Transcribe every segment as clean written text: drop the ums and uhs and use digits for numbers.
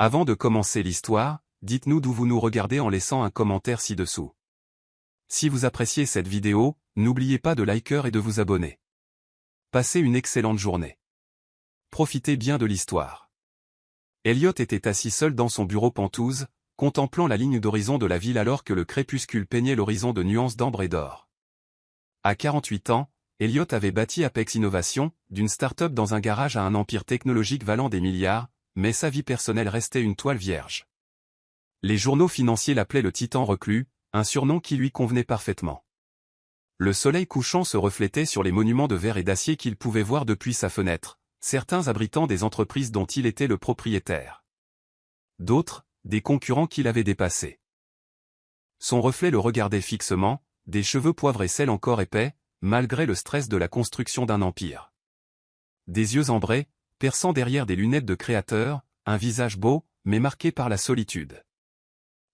Avant de commencer l'histoire, dites-nous d'où vous nous regardez en laissant un commentaire ci-dessous. Si vous appréciez cette vidéo, n'oubliez pas de liker et de vous abonner. Passez une excellente journée. Profitez bien de l'histoire. Elliot était assis seul dans son bureau pentouse, contemplant la ligne d'horizon de la ville alors que le crépuscule peignait l'horizon de nuances d'ambre et d'or. À 48 ans, Elliot avait bâti Apex Innovation, d'une start-up dans un garage à un empire technologique valant des milliards, mais sa vie personnelle restait une toile vierge. Les journaux financiers l'appelaient le Titan reclus, un surnom qui lui convenait parfaitement. Le soleil couchant se reflétait sur les monuments de verre et d'acier qu'il pouvait voir depuis sa fenêtre, certains abritant des entreprises dont il était le propriétaire. D'autres, des concurrents qu'il avait dépassés. Son reflet le regardait fixement, des cheveux poivre et sel encore épais, malgré le stress de la construction d'un empire. Des yeux ambrés, perçant derrière des lunettes de créateur, un visage beau, mais marqué par la solitude.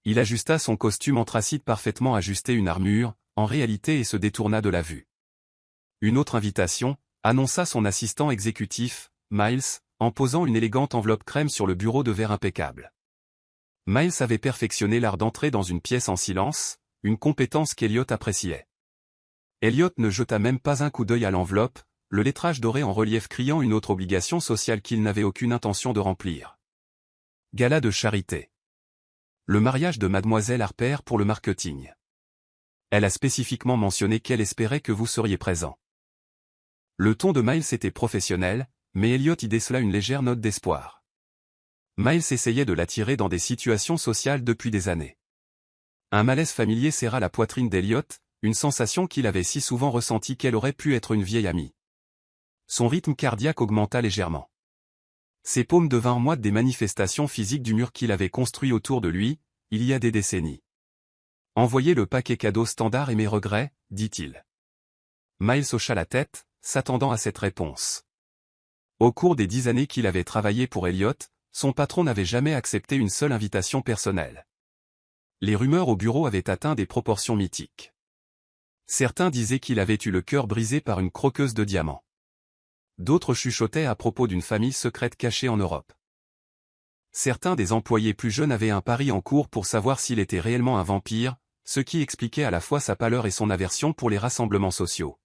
Il ajusta son costume anthracite parfaitement ajusté une armure, en réalité et se détourna de la vue. Une autre invitation, annonça son assistant exécutif, Miles, en posant une élégante enveloppe crème sur le bureau de verre impeccable. Miles avait perfectionné l'art d'entrer dans une pièce en silence, une compétence qu'Elliot appréciait. Elliot ne jeta même pas un coup d'œil à l'enveloppe, le lettrage doré en relief criant une autre obligation sociale qu'il n'avait aucune intention de remplir. Gala de charité. Le mariage de Mademoiselle Harper pour le marketing. Elle a spécifiquement mentionné qu'elle espérait que vous seriez présent. Le ton de Miles était professionnel, mais Elliot y décela une légère note d'espoir. Miles essayait de l'attirer dans des situations sociales depuis des années. Un malaise familier serra la poitrine d'Elliot, une sensation qu'il avait si souvent ressentie qu'elle aurait pu être une vieille amie. Son rythme cardiaque augmenta légèrement. Ses paumes devinrent moites des manifestations physiques du mur qu'il avait construit autour de lui, il y a des décennies. « Envoyez le paquet cadeau standard et mes regrets », dit-il. Miles hocha la tête, s'attendant à cette réponse. Au cours des 10 années qu'il avait travaillé pour Elliot, son patron n'avait jamais accepté une seule invitation personnelle. Les rumeurs au bureau avaient atteint des proportions mythiques. Certains disaient qu'il avait eu le cœur brisé par une croqueuse de diamants. D'autres chuchotaient à propos d'une famille secrète cachée en Europe. Certains des employés plus jeunes avaient un pari en cours pour savoir s'il était réellement un vampire, ce qui expliquait à la fois sa pâleur et son aversion pour les rassemblements sociaux.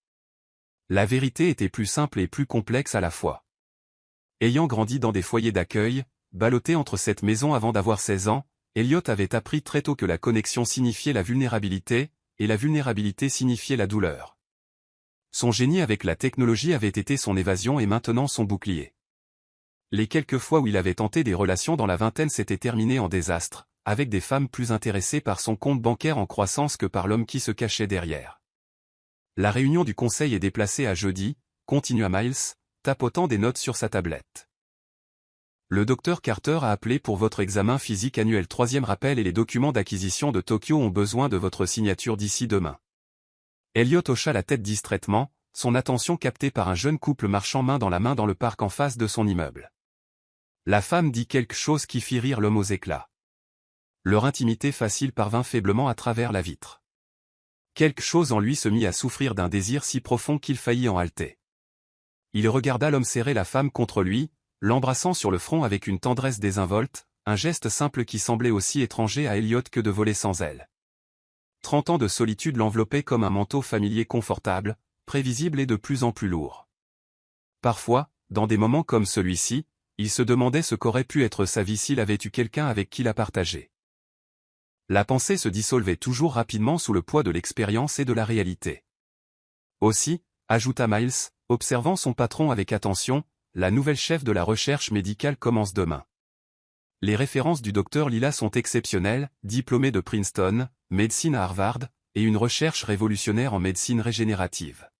La vérité était plus simple et plus complexe à la fois. Ayant grandi dans des foyers d'accueil, ballotté entre cette maison avant d'avoir 16 ans, Elliot avait appris très tôt que la connexion signifiait la vulnérabilité, et la vulnérabilité signifiait la douleur. Son génie avec la technologie avait été son évasion et maintenant son bouclier. Les quelques fois où il avait tenté des relations dans la vingtaine s'étaient terminées en désastre, avec des femmes plus intéressées par son compte bancaire en croissance que par l'homme qui se cachait derrière. La réunion du conseil est déplacée à jeudi, continua Miles, tapotant des notes sur sa tablette. Le docteur Carter a appelé pour votre examen physique annuel. 3e rappel et les documents d'acquisition de Tokyo ont besoin de votre signature d'ici demain. Elliot hocha la tête distraitement, son attention captée par un jeune couple marchant main dans la main dans le parc en face de son immeuble. La femme dit quelque chose qui fit rire l'homme aux éclats. Leur intimité facile parvint faiblement à travers la vitre. Quelque chose en lui se mit à souffrir d'un désir si profond qu'il faillit en halter. Il regarda l'homme serrer la femme contre lui, l'embrassant sur le front avec une tendresse désinvolte, un geste simple qui semblait aussi étranger à Elliot que de voler sans elle. 30 ans de solitude l'enveloppaient comme un manteau familier confortable, prévisible et de plus en plus lourd. Parfois, dans des moments comme celui-ci, il se demandait ce qu'aurait pu être sa vie s'il avait eu quelqu'un avec qui la partager. La pensée se dissolvait toujours rapidement sous le poids de l'expérience et de la réalité. Aussi, ajouta Miles, observant son patron avec attention, la nouvelle chef de la recherche médicale commence demain. Les références du docteur Lila sont exceptionnelles, diplômé de Princeton, médecine à Harvard, et une recherche révolutionnaire en médecine régénérative.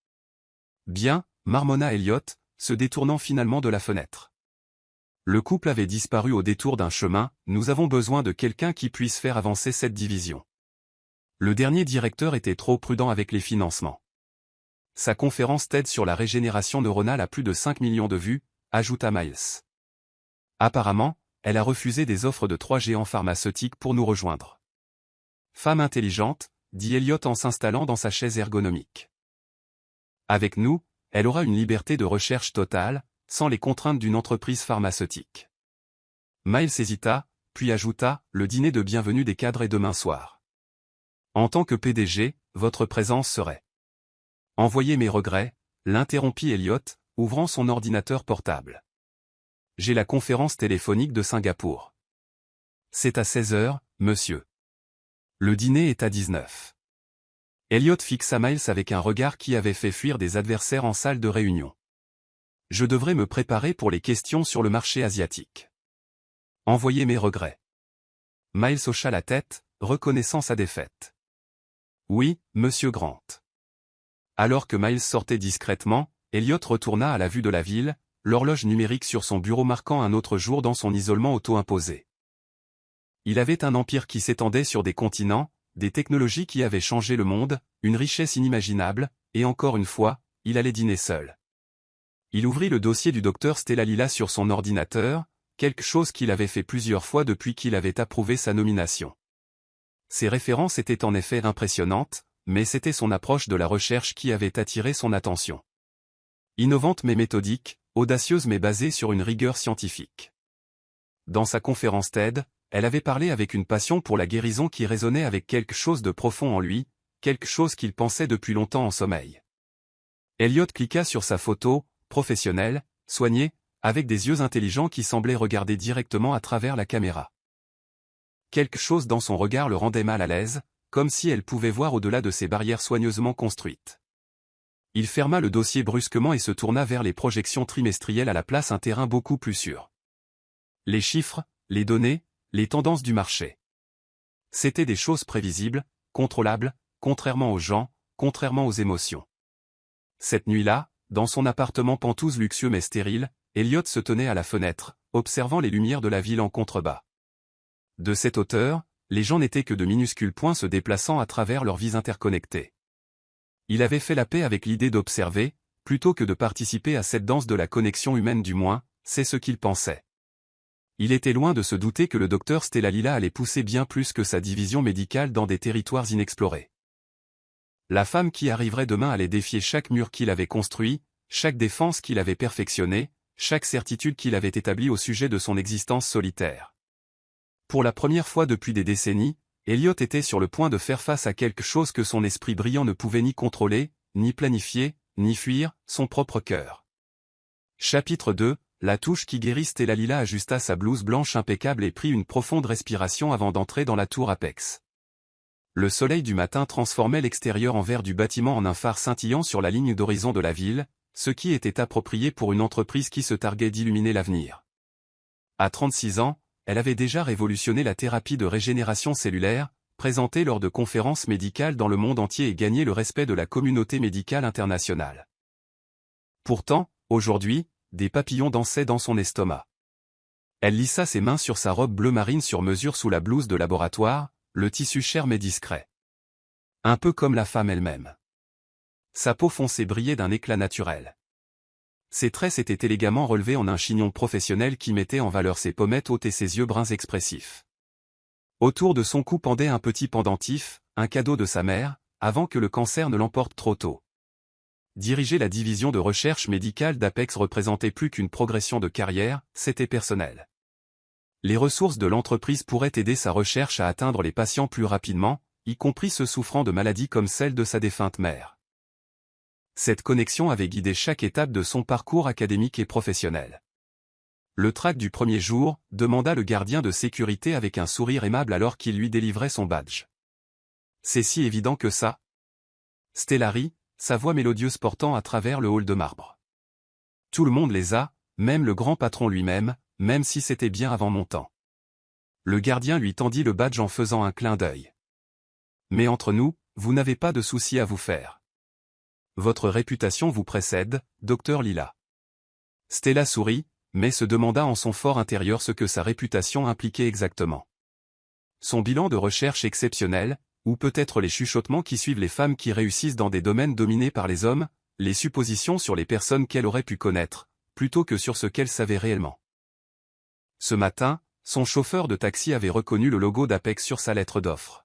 Bien, marmonna Elliot, se détournant finalement de la fenêtre. Le couple avait disparu au détour d'un chemin, nous avons besoin de quelqu'un qui puisse faire avancer cette division. Le dernier directeur était trop prudent avec les financements. Sa conférence TED sur la régénération neuronale a plus de 5 millions de vues, ajouta Miles. Apparemment, elle a refusé des offres de 3 géants pharmaceutiques pour nous rejoindre. Femme intelligente, dit Elliot en s'installant dans sa chaise ergonomique. Avec nous, elle aura une liberté de recherche totale, sans les contraintes d'une entreprise pharmaceutique. Miles hésita, puis ajouta, le dîner de bienvenue des cadres est demain soir. En tant que PDG, votre présence serait. Envoyez mes regrets, l'interrompit Elliot, ouvrant son ordinateur portable. J'ai la conférence téléphonique de Singapour. C'est à 16 heures, monsieur. Le dîner est à 19. Elliot fixa Miles avec un regard qui avait fait fuir des adversaires en salle de réunion. Je devrais me préparer pour les questions sur le marché asiatique. Envoyez mes regrets. Miles hocha la tête, reconnaissant sa défaite. Oui, monsieur Grant. Alors que Miles sortait discrètement, Elliot retourna à la vue de la ville, l'horloge numérique sur son bureau marquant un autre jour dans son isolement auto-imposé. Il avait un empire qui s'étendait sur des continents, des technologies qui avaient changé le monde, une richesse inimaginable, et encore une fois, il allait dîner seul. Il ouvrit le dossier du docteur Stella Lila sur son ordinateur, quelque chose qu'il avait fait plusieurs fois depuis qu'il avait approuvé sa nomination. Ses références étaient en effet impressionnantes, mais c'était son approche de la recherche qui avait attiré son attention. Innovante mais méthodique, audacieuse mais basée sur une rigueur scientifique. Dans sa conférence TED, elle avait parlé avec une passion pour la guérison qui résonnait avec quelque chose de profond en lui, quelque chose qu'il pensait depuis longtemps en sommeil. Elliot cliqua sur sa photo, professionnelle, soignée, avec des yeux intelligents qui semblaient regarder directement à travers la caméra. Quelque chose dans son regard le rendait mal à l'aise, comme si elle pouvait voir au-delà de ces barrières soigneusement construites. Il ferma le dossier brusquement et se tourna vers les projections trimestrielles à la place un terrain beaucoup plus sûr. Les chiffres, les données, les tendances du marché. C'étaient des choses prévisibles, contrôlables, contrairement aux gens, contrairement aux émotions. Cette nuit-là, dans son appartement pentouse luxueux mais stérile, Elliot se tenait à la fenêtre, observant les lumières de la ville en contrebas. De cette hauteur, les gens n'étaient que de minuscules points se déplaçant à travers leurs vies interconnectées. Il avait fait la paix avec l'idée d'observer, plutôt que de participer à cette danse de la connexion humaine du moins, c'est ce qu'il pensait. Il était loin de se douter que le docteur Stella Lila allait pousser bien plus que sa division médicale dans des territoires inexplorés. La femme qui arriverait demain allait défier chaque mur qu'il avait construit, chaque défense qu'il avait perfectionnée, chaque certitude qu'il avait établie au sujet de son existence solitaire. Pour la première fois depuis des décennies, Elliot était sur le point de faire face à quelque chose que son esprit brillant ne pouvait ni contrôler, ni planifier, ni fuir, son propre cœur. Chapitre 2, la touche qui guérit. Stella Lila ajusta sa blouse blanche impeccable et prit une profonde respiration avant d'entrer dans la tour Apex. Le soleil du matin transformait l'extérieur en vert du bâtiment en un phare scintillant sur la ligne d'horizon de la ville, ce qui était approprié pour une entreprise qui se targuait d'illuminer l'avenir. À 36 ans, elle avait déjà révolutionné la thérapie de régénération cellulaire, présentée lors de conférences médicales dans le monde entier et gagné le respect de la communauté médicale internationale. Pourtant, aujourd'hui, des papillons dansaient dans son estomac. Elle lissa ses mains sur sa robe bleu marine sur mesure sous la blouse de laboratoire, le tissu cher mais discret. Un peu comme la femme elle-même. Sa peau foncée brillait d'un éclat naturel. Ses tresses étaient élégamment relevés en un chignon professionnel qui mettait en valeur ses pommettes hautes et ses yeux bruns expressifs. Autour de son cou pendait un petit pendentif, un cadeau de sa mère, avant que le cancer ne l'emporte trop tôt. Diriger la division de recherche médicale d'Apex représentait plus qu'une progression de carrière, c'était personnel. Les ressources de l'entreprise pourraient aider sa recherche à atteindre les patients plus rapidement, y compris ceux souffrant de maladies comme celle de sa défunte mère. Cette connexion avait guidé chaque étape de son parcours académique et professionnel. Le trac du premier jour, demanda le gardien de sécurité avec un sourire aimable alors qu'il lui délivrait son badge. C'est si évident que ça. Stella rit, sa voix mélodieuse portant à travers le hall de marbre. Tout le monde les a, même le grand patron lui-même, même si c'était bien avant mon temps. Le gardien lui tendit le badge en faisant un clin d'œil. Mais entre nous, vous n'avez pas de souci à vous faire. Votre réputation vous précède, docteur Lila. Stella sourit, mais se demanda en son fort intérieur ce que sa réputation impliquait exactement. Son bilan de recherche exceptionnel, ou peut-être les chuchotements qui suivent les femmes qui réussissent dans des domaines dominés par les hommes, les suppositions sur les personnes qu'elle aurait pu connaître, plutôt que sur ce qu'elle savait réellement. Ce matin, son chauffeur de taxi avait reconnu le logo d'Apex sur sa lettre d'offre.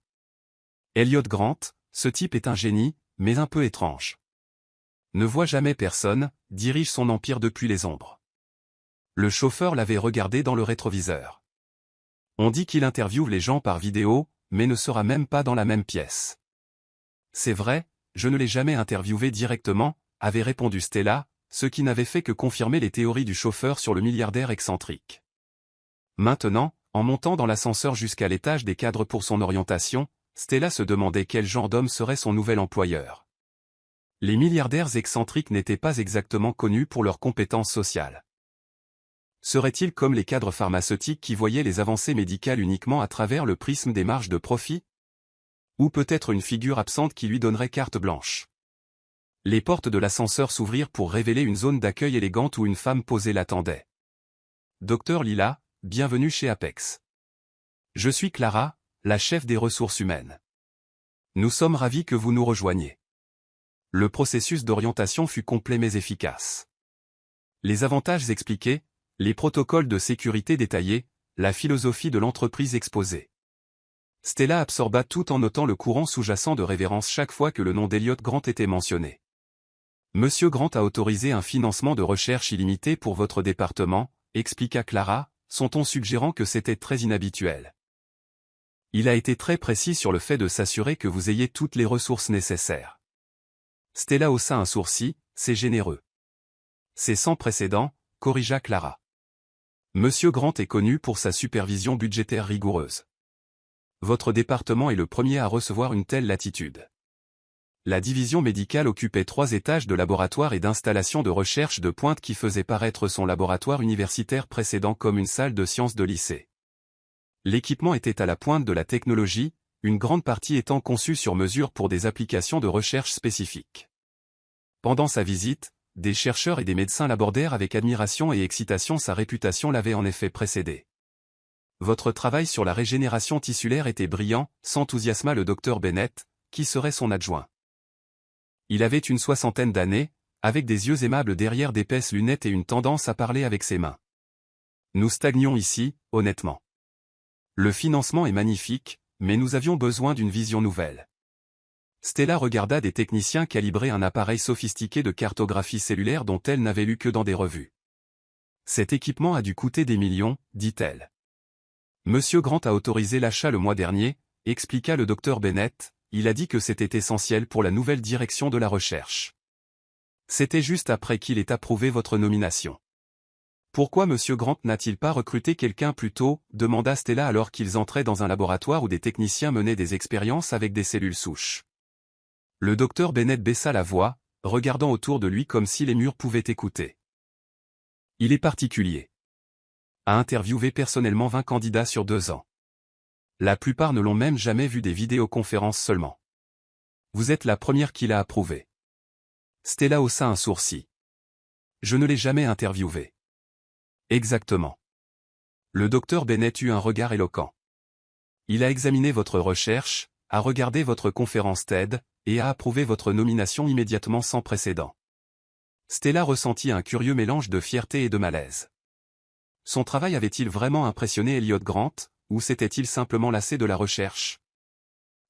Elliot Grant, ce type est un génie, mais un peu étrange. Ne voit jamais personne, dirige son empire depuis les ombres. Le chauffeur l'avait regardé dans le rétroviseur. On dit qu'il interviewe les gens par vidéo, mais ne sera même pas dans la même pièce. C'est vrai, je ne l'ai jamais interviewé directement, avait répondu Stella, ce qui n'avait fait que confirmer les théories du chauffeur sur le milliardaire excentrique. Maintenant, en montant dans l'ascenseur jusqu'à l'étage des cadres pour son orientation, Stella se demandait quel genre d'homme serait son nouvel employeur. Les milliardaires excentriques n'étaient pas exactement connus pour leurs compétences sociales. Seraient-ils comme les cadres pharmaceutiques qui voyaient les avancées médicales uniquement à travers le prisme des marges de profit? Ou peut-être une figure absente qui lui donnerait carte blanche? Les portes de l'ascenseur s'ouvrirent pour révéler une zone d'accueil élégante où une femme posée l'attendait. Docteur Lila, bienvenue chez Apex. Je suis Clara, la chef des ressources humaines. Nous sommes ravis que vous nous rejoigniez. Le processus d'orientation fut complet mais efficace. Les avantages expliqués, les protocoles de sécurité détaillés, la philosophie de l'entreprise exposée. Stella absorba tout en notant le courant sous-jacent de révérence chaque fois que le nom d'Elliott Grant était mentionné. Monsieur Grant a autorisé un financement de recherche illimité pour votre département, expliqua Clara, son ton suggérant que c'était très inhabituel. Il a été très précis sur le fait de s'assurer que vous ayez toutes les ressources nécessaires. Stella haussa un sourcil, c'est généreux. C'est sans précédent, corrigea Clara. Monsieur Grant est connu pour sa supervision budgétaire rigoureuse. Votre département est le premier à recevoir une telle latitude. La division médicale occupait 3 étages de laboratoire et d'installation de recherche de pointe qui faisait paraître son laboratoire universitaire précédent comme une salle de sciences de lycée. L'équipement était à la pointe de la technologie, une grande partie étant conçue sur mesure pour des applications de recherche spécifiques. Pendant sa visite, des chercheurs et des médecins l'abordèrent avec admiration et excitation. Sa réputation l'avait en effet précédé. Votre travail sur la régénération tissulaire était brillant, s'enthousiasma le docteur Bennett, qui serait son adjoint. Il avait une 60aine d'années, avec des yeux aimables derrière d'épaisses lunettes et une tendance à parler avec ses mains. Nous stagnions ici, honnêtement. Le financement est magnifique, mais nous avions besoin d'une vision nouvelle. Stella regarda des techniciens calibrer un appareil sophistiqué de cartographie cellulaire dont elle n'avait lu que dans des revues. Cet équipement a dû coûter des millions, dit-elle. Monsieur Grant a autorisé l'achat le mois dernier, expliqua le docteur Bennett, il a dit que c'était essentiel pour la nouvelle direction de la recherche. C'était juste après qu'il ait approuvé votre nomination. Pourquoi Monsieur Grant n'a-t-il pas recruté quelqu'un plus tôt, demanda Stella alors qu'ils entraient dans un laboratoire où des techniciens menaient des expériences avec des cellules souches. Le docteur Bennett baissa la voix, regardant autour de lui comme si les murs pouvaient écouter. Il est particulier. A interviewé personnellement 20 candidats sur 2 ans. La plupart ne l'ont même jamais vu des vidéoconférences seulement. Vous êtes la première qui l'a approuvé. Stella haussa un sourcil. Je ne l'ai jamais interviewé. Exactement. Le docteur Bennett eut un regard éloquent. Il a examiné votre recherche, a regardé votre conférence TED, et a approuvé votre nomination immédiatement sans précédent. Stella ressentit un curieux mélange de fierté et de malaise. Son travail avait-il vraiment impressionné Elliott Grant, ou s'était-il simplement lassé de la recherche?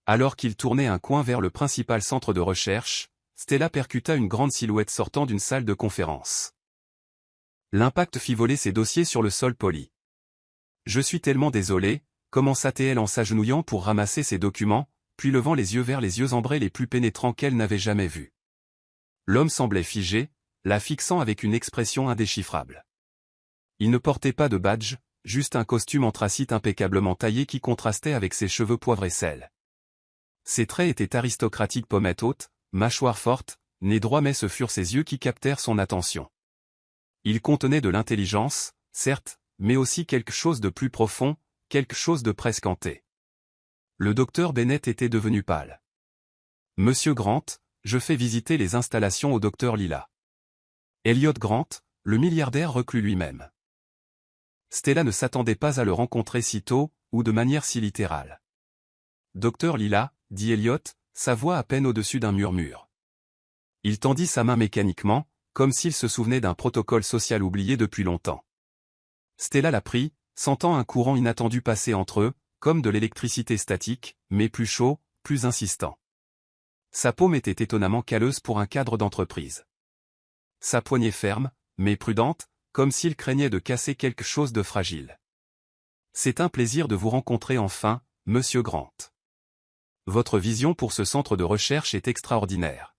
Alors qu'il tournait un coin vers le principal centre de recherche, Stella percuta une grande silhouette sortant d'une salle de conférence. L'impact fit voler ses dossiers sur le sol poli. Je suis tellement désolé, commença-t-elle en s'agenouillant pour ramasser ses documents, puis levant les yeux vers les yeux ambrés les plus pénétrants qu'elle n'avait jamais vus. L'homme semblait figé, la fixant avec une expression indéchiffrable. Il ne portait pas de badge, juste un costume anthracite impeccablement taillé qui contrastait avec ses cheveux poivre et sel. Ses traits étaient aristocratiques, pommette haute, mâchoire forte, nez droit, mais ce furent ses yeux qui captèrent son attention. Il contenait de l'intelligence, certes, mais aussi quelque chose de plus profond, quelque chose de presque hanté. Le docteur Bennett était devenu pâle. Monsieur Grant, je fais visiter les installations au docteur Lila. Elliott Grant, le milliardaire reclus lui-même. Stella ne s'attendait pas à le rencontrer si tôt, ou de manière si littérale. Docteur Lila, dit Elliott, sa voix à peine au-dessus d'un murmure. Il tendit sa main mécaniquement, comme s'il se souvenait d'un protocole social oublié depuis longtemps. Stella la prit, sentant un courant inattendu passer entre eux, comme de l'électricité statique, mais plus chaud, plus insistant. Sa paume était étonnamment calleuse pour un cadre d'entreprise. Sa poignée ferme, mais prudente, comme s'il craignait de casser quelque chose de fragile. C'est un plaisir de vous rencontrer enfin, Monsieur Grant. Votre vision pour ce centre de recherche est extraordinaire.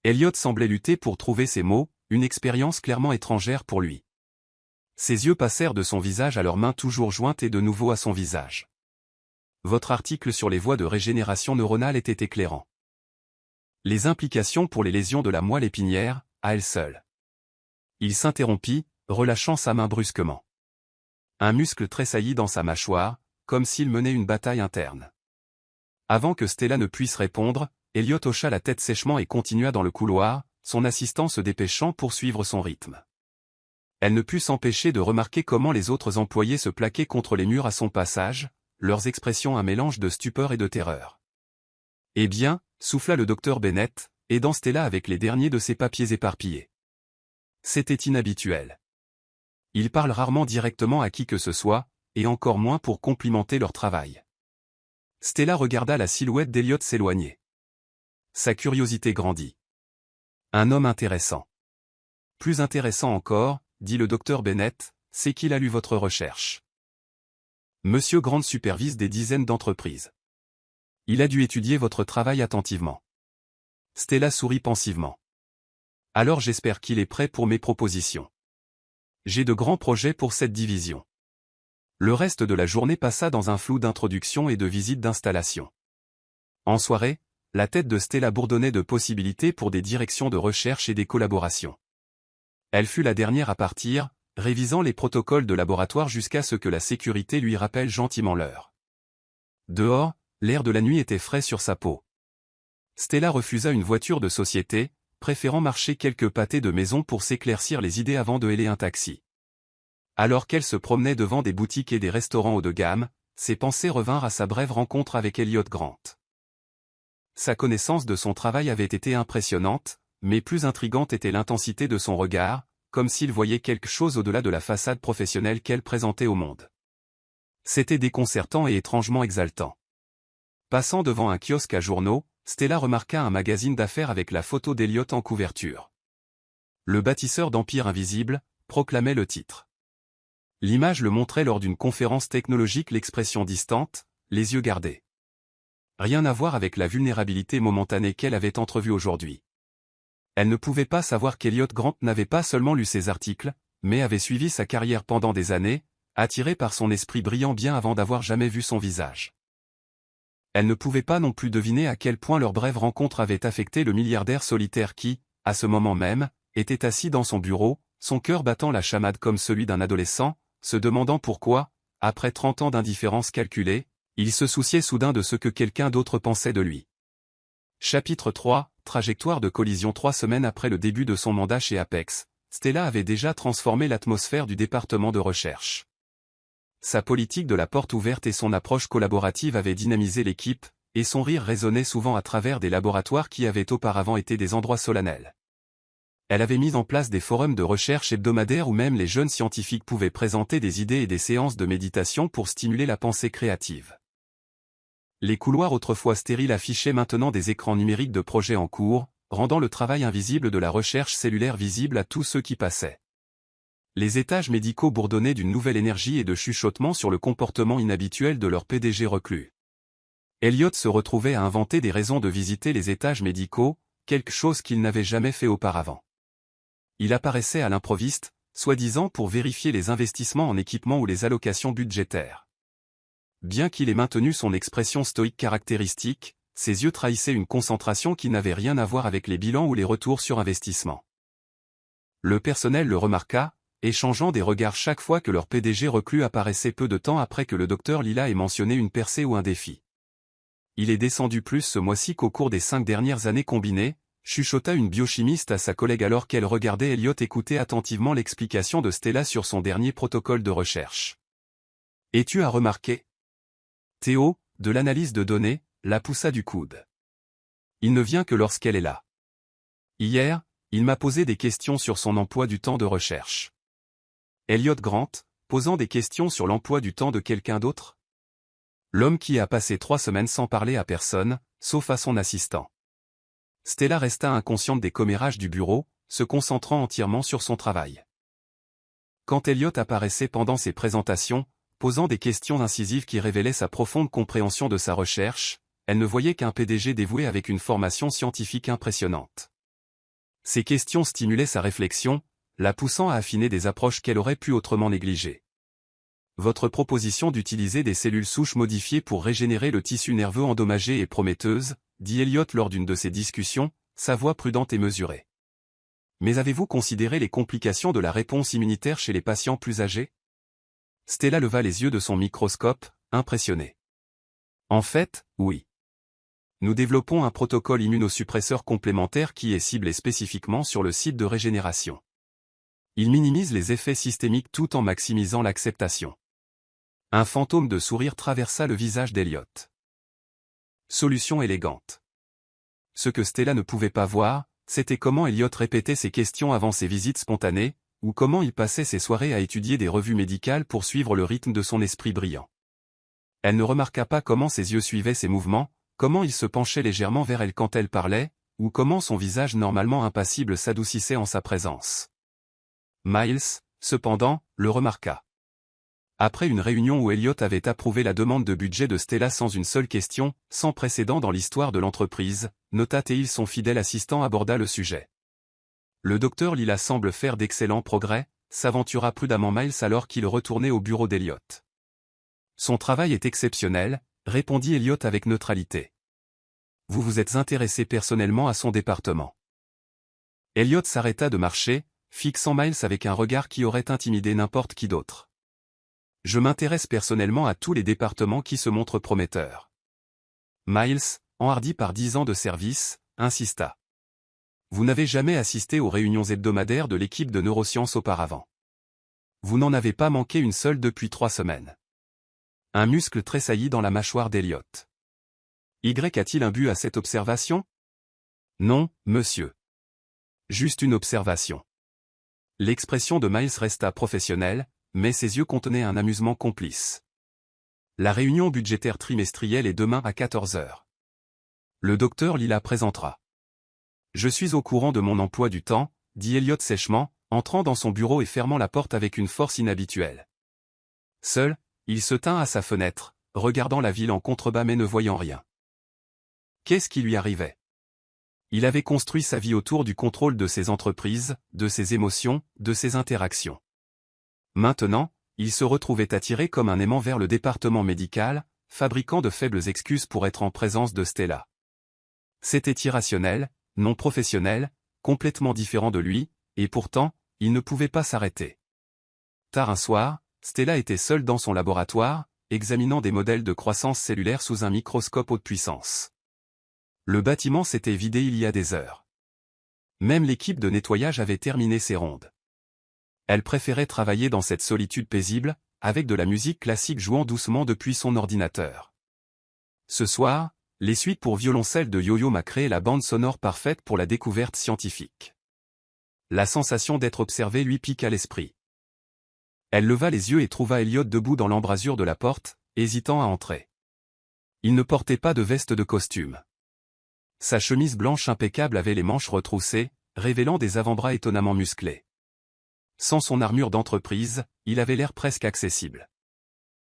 Elliot semblait lutter pour trouver ces mots, une expérience clairement étrangère pour lui. Ses yeux passèrent de son visage à leurs mains toujours jointes et de nouveau à son visage. Votre article sur les voies de régénération neuronale était éclairant. Les implications pour les lésions de la moelle épinière, à elles seules. Il s'interrompit, relâchant sa main brusquement. Un muscle tressaillit dans sa mâchoire, comme s'il menait une bataille interne. Avant que Stella ne puisse répondre, Elliot hocha la tête sèchement et continua dans le couloir, son assistant se dépêchant pour suivre son rythme. Elle ne put s'empêcher de remarquer comment les autres employés se plaquaient contre les murs à son passage, leurs expressions un mélange de stupeur et de terreur. « Eh bien » souffla le docteur Bennett, aidant Stella avec les derniers de ses papiers éparpillés. C'était inhabituel. Il parle rarement directement à qui que ce soit, et encore moins pour complimenter leur travail. Stella regarda la silhouette d'Elliot s'éloigner. Sa curiosité grandit. Un homme intéressant. Plus intéressant encore, dit le docteur Bennett, c'est qu'il a lu votre recherche. Monsieur Grant supervise des dizaines d'entreprises. Il a dû étudier votre travail attentivement. Stella sourit pensivement. Alors j'espère qu'il est prêt pour mes propositions. J'ai de grands projets pour cette division. Le reste de la journée passa dans un flou d'introduction et de visite d'installation. En soirée, la tête de Stella bourdonnait de possibilités pour des directions de recherche et des collaborations. Elle fut la dernière à partir, révisant les protocoles de laboratoire jusqu'à ce que la sécurité lui rappelle gentiment l'heure. Dehors, l'air de la nuit était frais sur sa peau. Stella refusa une voiture de société, préférant marcher quelques pâtés de maison pour s'éclaircir les idées avant de héler un taxi. Alors qu'elle se promenait devant des boutiques et des restaurants haut de gamme, ses pensées revinrent à sa brève rencontre avec Elliot Grant. Sa connaissance de son travail avait été impressionnante, mais plus intrigante était l'intensité de son regard, comme s'il voyait quelque chose au-delà de la façade professionnelle qu'elle présentait au monde. C'était déconcertant et étrangement exaltant. Passant devant un kiosque à journaux, Stella remarqua un magazine d'affaires avec la photo d'Elliot en couverture. Le bâtisseur d'Empire Invisible, proclamait le titre. L'image le montrait lors d'une conférence technologique, l'expression distante, les yeux gardés. Rien à voir avec la vulnérabilité momentanée qu'elle avait entrevue aujourd'hui. Elle ne pouvait pas savoir qu'Elliot Grant n'avait pas seulement lu ses articles, mais avait suivi sa carrière pendant des années, attiré par son esprit brillant bien avant d'avoir jamais vu son visage. Elle ne pouvait pas non plus deviner à quel point leur brève rencontre avait affecté le milliardaire solitaire qui, à ce moment même, était assis dans son bureau, son cœur battant la chamade comme celui d'un adolescent, se demandant pourquoi, après 30 ans d'indifférence calculée, il se souciait soudain de ce que quelqu'un d'autre pensait de lui. Chapitre 3, trajectoire de collision. 3 semaines après le début de son mandat chez Apex, Stella avait déjà transformé l'atmosphère du département de recherche. Sa politique de la porte ouverte et son approche collaborative avaient dynamisé l'équipe, et son rire résonnait souvent à travers des laboratoires qui avaient auparavant été des endroits solennels. Elle avait mis en place des forums de recherche hebdomadaires où même les jeunes scientifiques pouvaient présenter des idées et des séances de méditation pour stimuler la pensée créative. Les couloirs autrefois stériles affichaient maintenant des écrans numériques de projets en cours, rendant le travail invisible de la recherche cellulaire visible à tous ceux qui passaient. Les étages médicaux bourdonnaient d'une nouvelle énergie et de chuchotements sur le comportement inhabituel de leur PDG reclus. Elliot se retrouvait à inventer des raisons de visiter les étages médicaux, quelque chose qu'il n'avait jamais fait auparavant. Il apparaissait à l'improviste, soi-disant pour vérifier les investissements en équipement ou les allocations budgétaires. Bien qu'il ait maintenu son expression stoïque caractéristique, ses yeux trahissaient une concentration qui n'avait rien à voir avec les bilans ou les retours sur investissement. Le personnel le remarqua, échangeant des regards chaque fois que leur PDG reclus apparaissait peu de temps après que le docteur Lila ait mentionné une percée ou un défi. Il est descendu plus ce mois-ci qu'au cours des 5 dernières années combinées, chuchota une biochimiste à sa collègue alors qu'elle regardait Elliot écouter attentivement l'explication de Stella sur son dernier protocole de recherche. « Et tu as remarqué ?» Théo, de l'analyse de données, la poussa du coude. Il ne vient que lorsqu'elle est là. Hier, il m'a posé des questions sur son emploi du temps de recherche. Elliot Grant, posant des questions sur l'emploi du temps de quelqu'un d'autre? L'homme qui a passé 3 semaines sans parler à personne, sauf à son assistant. Stella resta inconsciente des commérages du bureau, se concentrant entièrement sur son travail. Quand Elliot apparaissait pendant ses présentations, posant des questions incisives qui révélaient sa profonde compréhension de sa recherche. Elle ne voyait qu'un PDG dévoué avec une formation scientifique impressionnante. Ces questions stimulaient sa réflexion, la poussant à affiner des approches qu'elle aurait pu autrement négliger. Votre proposition d'utiliser des cellules souches modifiées pour régénérer le tissu nerveux endommagé est prometteuse, dit Elliot lors d'une de ces discussions, sa voix prudente et mesurée. Mais avez-vous considéré les complications de la réponse immunitaire chez les patients plus âgés? Stella leva les yeux de son microscope, impressionnée. En fait, oui. Nous développons un protocole immunosuppresseur complémentaire qui est ciblé spécifiquement sur le site de régénération. Il minimise les effets systémiques tout en maximisant l'acceptation. Un fantôme de sourire traversa le visage d'Elliot. Solution élégante. Ce que Stella ne pouvait pas voir, c'était comment Elliot répétait ses questions avant ses visites spontanées, ou comment il passait ses soirées à étudier des revues médicales pour suivre le rythme de son esprit brillant. Elle ne remarqua pas comment ses yeux suivaient ses mouvements, comment il se penchait légèrement vers elle quand elle parlait, ou comment son visage normalement impassible s'adoucissait en sa présence. Miles, cependant, le remarqua. Après une réunion où Elliot avait approuvé la demande de budget de Stella sans une seule question, sans précédent dans l'histoire de l'entreprise, Nota Teil, son fidèle assistant, aborda le sujet. Le docteur Lila semble faire d'excellents progrès, s'aventura prudemment Miles alors qu'il retournait au bureau d'Elliot. Son travail est exceptionnel, répondit Elliot avec neutralité. Vous vous êtes intéressé personnellement à son département. Elliot s'arrêta de marcher, fixant Miles avec un regard qui aurait intimidé n'importe qui d'autre. Je m'intéresse personnellement à tous les départements qui se montrent prometteurs. Miles, enhardi par 10 ans de service, insista. Vous n'avez jamais assisté aux réunions hebdomadaires de l'équipe de neurosciences auparavant. Vous n'en avez pas manqué une seule depuis 3 semaines. Un muscle tressaillit dans la mâchoire d'Elliot. Y a-t-il un but à cette observation? Non, monsieur. Juste une observation. L'expression de Miles resta professionnelle, mais ses yeux contenaient un amusement complice. La réunion budgétaire trimestrielle est demain à 14 heures. Le docteur Lila présentera. Je suis au courant de mon emploi du temps, dit Elliot sèchement, entrant dans son bureau et fermant la porte avec une force inhabituelle. Seul, il se tint à sa fenêtre, regardant la ville en contrebas mais ne voyant rien. Qu'est-ce qui lui arrivait? Il avait construit sa vie autour du contrôle de ses entreprises, de ses émotions, de ses interactions. Maintenant, il se retrouvait attiré comme un aimant vers le département médical, fabriquant de faibles excuses pour être en présence de Stella. C'était irrationnel, non professionnel, complètement différent de lui, et pourtant, il ne pouvait pas s'arrêter. Tard un soir, Stella était seule dans son laboratoire, examinant des modèles de croissance cellulaire sous un microscope haute puissance. Le bâtiment s'était vidé il y a des heures. Même l'équipe de nettoyage avait terminé ses rondes. Elle préférait travailler dans cette solitude paisible, avec de la musique classique jouant doucement depuis son ordinateur. Ce soir, les suites pour violoncelle de Yo-Yo m'a créé la bande sonore parfaite pour la découverte scientifique. La sensation d'être observée lui piqua l'esprit. Elle leva les yeux et trouva Elliot debout dans l'embrasure de la porte, hésitant à entrer. Il ne portait pas de veste de costume. Sa chemise blanche impeccable avait les manches retroussées, révélant des avant-bras étonnamment musclés. Sans son armure d'entreprise, il avait l'air presque accessible.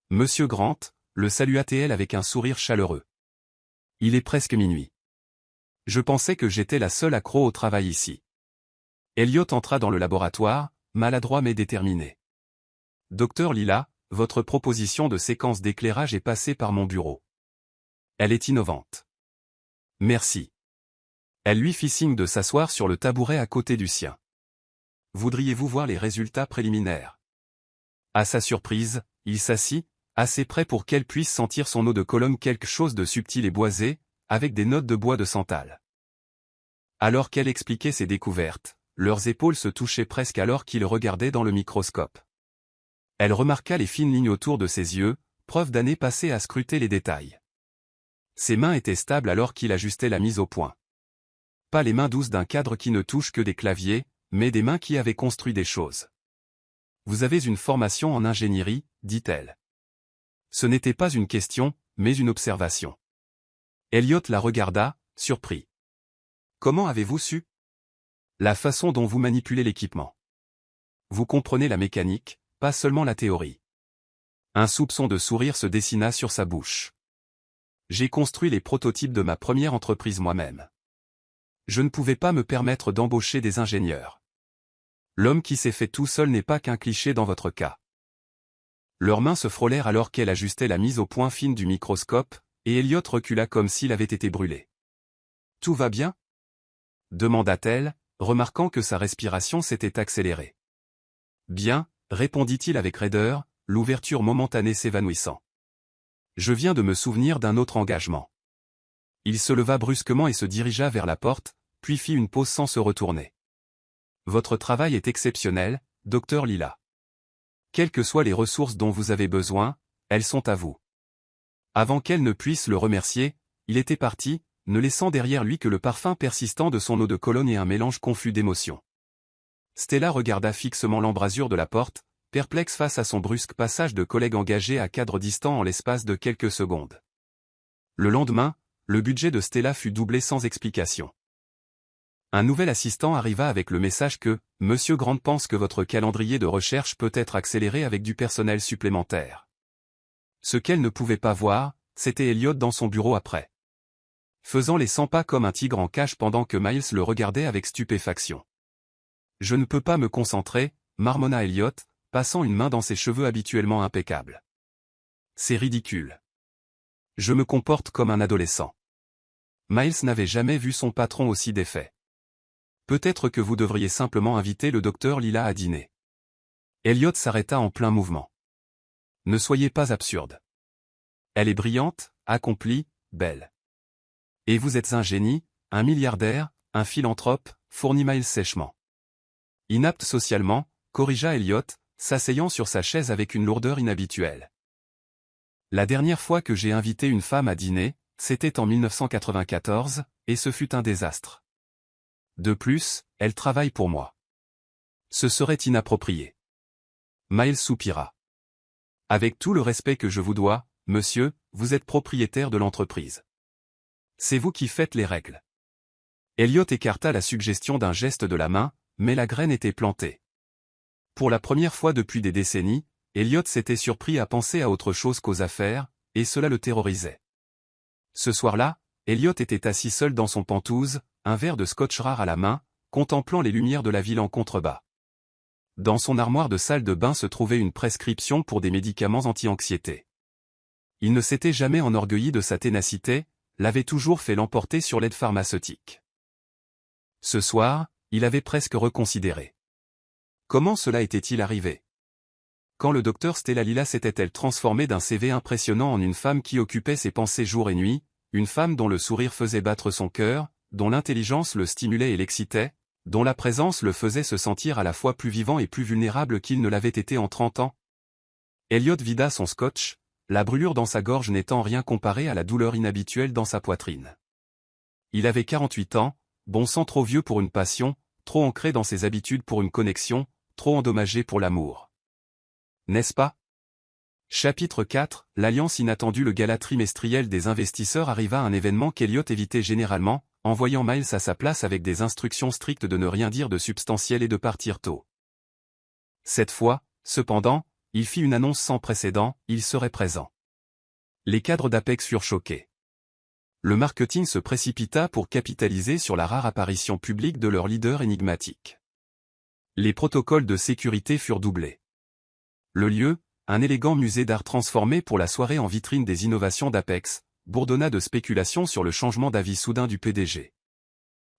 Monsieur Grant, le salua-t-elle avec un sourire chaleureux. Il est presque minuit. Je pensais que j'étais la seule accro au travail ici. Elliot entra dans le laboratoire, maladroit mais déterminé. Docteur Lila, votre proposition de séquence d'éclairage est passée par mon bureau. Elle est innovante. Merci. Elle lui fit signe de s'asseoir sur le tabouret à côté du sien. Voudriez-vous voir les résultats préliminaires? À sa surprise, il s'assit, assez près pour qu'elle puisse sentir son eau de Cologne quelque chose de subtil et boisé, avec des notes de bois de santal. Alors qu'elle expliquait ses découvertes, leurs épaules se touchaient presque alors qu'il regardait dans le microscope. Elle remarqua les fines lignes autour de ses yeux, preuve d'années passées à scruter les détails. Ses mains étaient stables alors qu'il ajustait la mise au point. Pas les mains douces d'un cadre qui ne touche que des claviers, mais des mains qui avaient construit des choses. Vous avez une formation en ingénierie, dit-elle. Ce n'était pas une question, mais une observation. Elliot la regarda, surpris. Comment avez-vous su? La façon dont vous manipulez l'équipement. Vous comprenez la mécanique, pas seulement la théorie. Un soupçon de sourire se dessina sur sa bouche. J'ai construit les prototypes de ma première entreprise moi-même. Je ne pouvais pas me permettre d'embaucher des ingénieurs. L'homme qui s'est fait tout seul n'est pas qu'un cliché dans votre cas. Leurs mains se frôlèrent alors qu'elle ajustait la mise au point fine du microscope, et Elliot recula comme s'il avait été brûlé. « Tout va bien ?» demanda-t-elle, remarquant que sa respiration s'était accélérée. « Bien », répondit-il avec raideur, l'ouverture momentanée s'évanouissant. « Je viens de me souvenir d'un autre engagement. » Il se leva brusquement et se dirigea vers la porte, puis fit une pause sans se retourner. « Votre travail est exceptionnel, Dr Lila. Quelles que soient les ressources dont vous avez besoin, elles sont à vous. » Avant qu'elle ne puisse le remercier, il était parti, ne laissant derrière lui que le parfum persistant de son eau de Cologne et un mélange confus d'émotions. Stella regarda fixement l'embrasure de la porte, perplexe face à son brusque passage de collègue engagé à cadre distant en l'espace de quelques secondes. Le lendemain, le budget de Stella fut doublé sans explication. Un nouvel assistant arriva avec le message que « Monsieur Grant pense que votre calendrier de recherche peut être accéléré avec du personnel supplémentaire. » Ce qu'elle ne pouvait pas voir, c'était Elliot dans son bureau après. Faisant les 100 pas comme un tigre en cage pendant que Miles le regardait avec stupéfaction. « Je ne peux pas me concentrer », marmonna Elliot, passant une main dans ses cheveux habituellement impeccables. « C'est ridicule. Je me comporte comme un adolescent. » Miles n'avait jamais vu son patron aussi défait. « Peut-être que vous devriez simplement inviter le docteur Lila à dîner. » Elliot s'arrêta en plein mouvement. « Ne soyez pas absurde. Elle est brillante, accomplie, belle. Et vous êtes un génie, un milliardaire, un philanthrope, fournit Miles sèchement. Inapte socialement, corrigea Elliot, s'asseyant sur sa chaise avec une lourdeur inhabituelle. La dernière fois que j'ai invité une femme à dîner, c'était en 1994, et ce fut un désastre. De plus, elle travaille pour moi. Ce serait inapproprié. Miles soupira. Avec tout le respect que je vous dois, monsieur, vous êtes propriétaire de l'entreprise. C'est vous qui faites les règles. Elliot écarta la suggestion d'un geste de la main, mais la graine était plantée. Pour la première fois depuis des décennies, Elliot s'était surpris à penser à autre chose qu'aux affaires, et cela le terrorisait. Ce soir-là, Elliot était assis seul dans son pentouse, un verre de scotch rare à la main, contemplant les lumières de la ville en contrebas. Dans son armoire de salle de bain se trouvait une prescription pour des médicaments anti-anxiété. Il ne s'était jamais enorgueilli de sa ténacité, l'avait toujours fait l'emporter sur l'aide pharmaceutique. Ce soir, il avait presque reconsidéré. Comment cela était-il arrivé? Quand le docteur Stella Lila s'était-elle transformée d'un CV impressionnant en une femme qui occupait ses pensées jour et nuit, une femme dont le sourire faisait battre son cœur, dont l'intelligence le stimulait et l'excitait, dont la présence le faisait se sentir à la fois plus vivant et plus vulnérable qu'il ne l'avait été en 30 ans? Elliot vida son scotch, la brûlure dans sa gorge n'étant rien comparée à la douleur inhabituelle dans sa poitrine. Il avait 48 ans, bon sang trop vieux pour une passion, trop ancré dans ses habitudes pour une connexion, trop endommagé pour l'amour. N'est-ce pas? Chapitre 4, l'alliance inattendue. Le gala trimestriel des investisseurs arriva, un événement qu'Elliot évitait généralement, envoyant Miles à sa place avec des instructions strictes de ne rien dire de substantiel et de partir tôt. Cette fois, cependant, il fit une annonce sans précédent, il serait présent. Les cadres d'Apex furent choqués. Le marketing se précipita pour capitaliser sur la rare apparition publique de leur leader énigmatique. Les protocoles de sécurité furent doublés. Le lieu, un élégant musée d'art transformé pour la soirée en vitrine des innovations d'Apex, bourdonna de spéculations sur le changement d'avis soudain du PDG.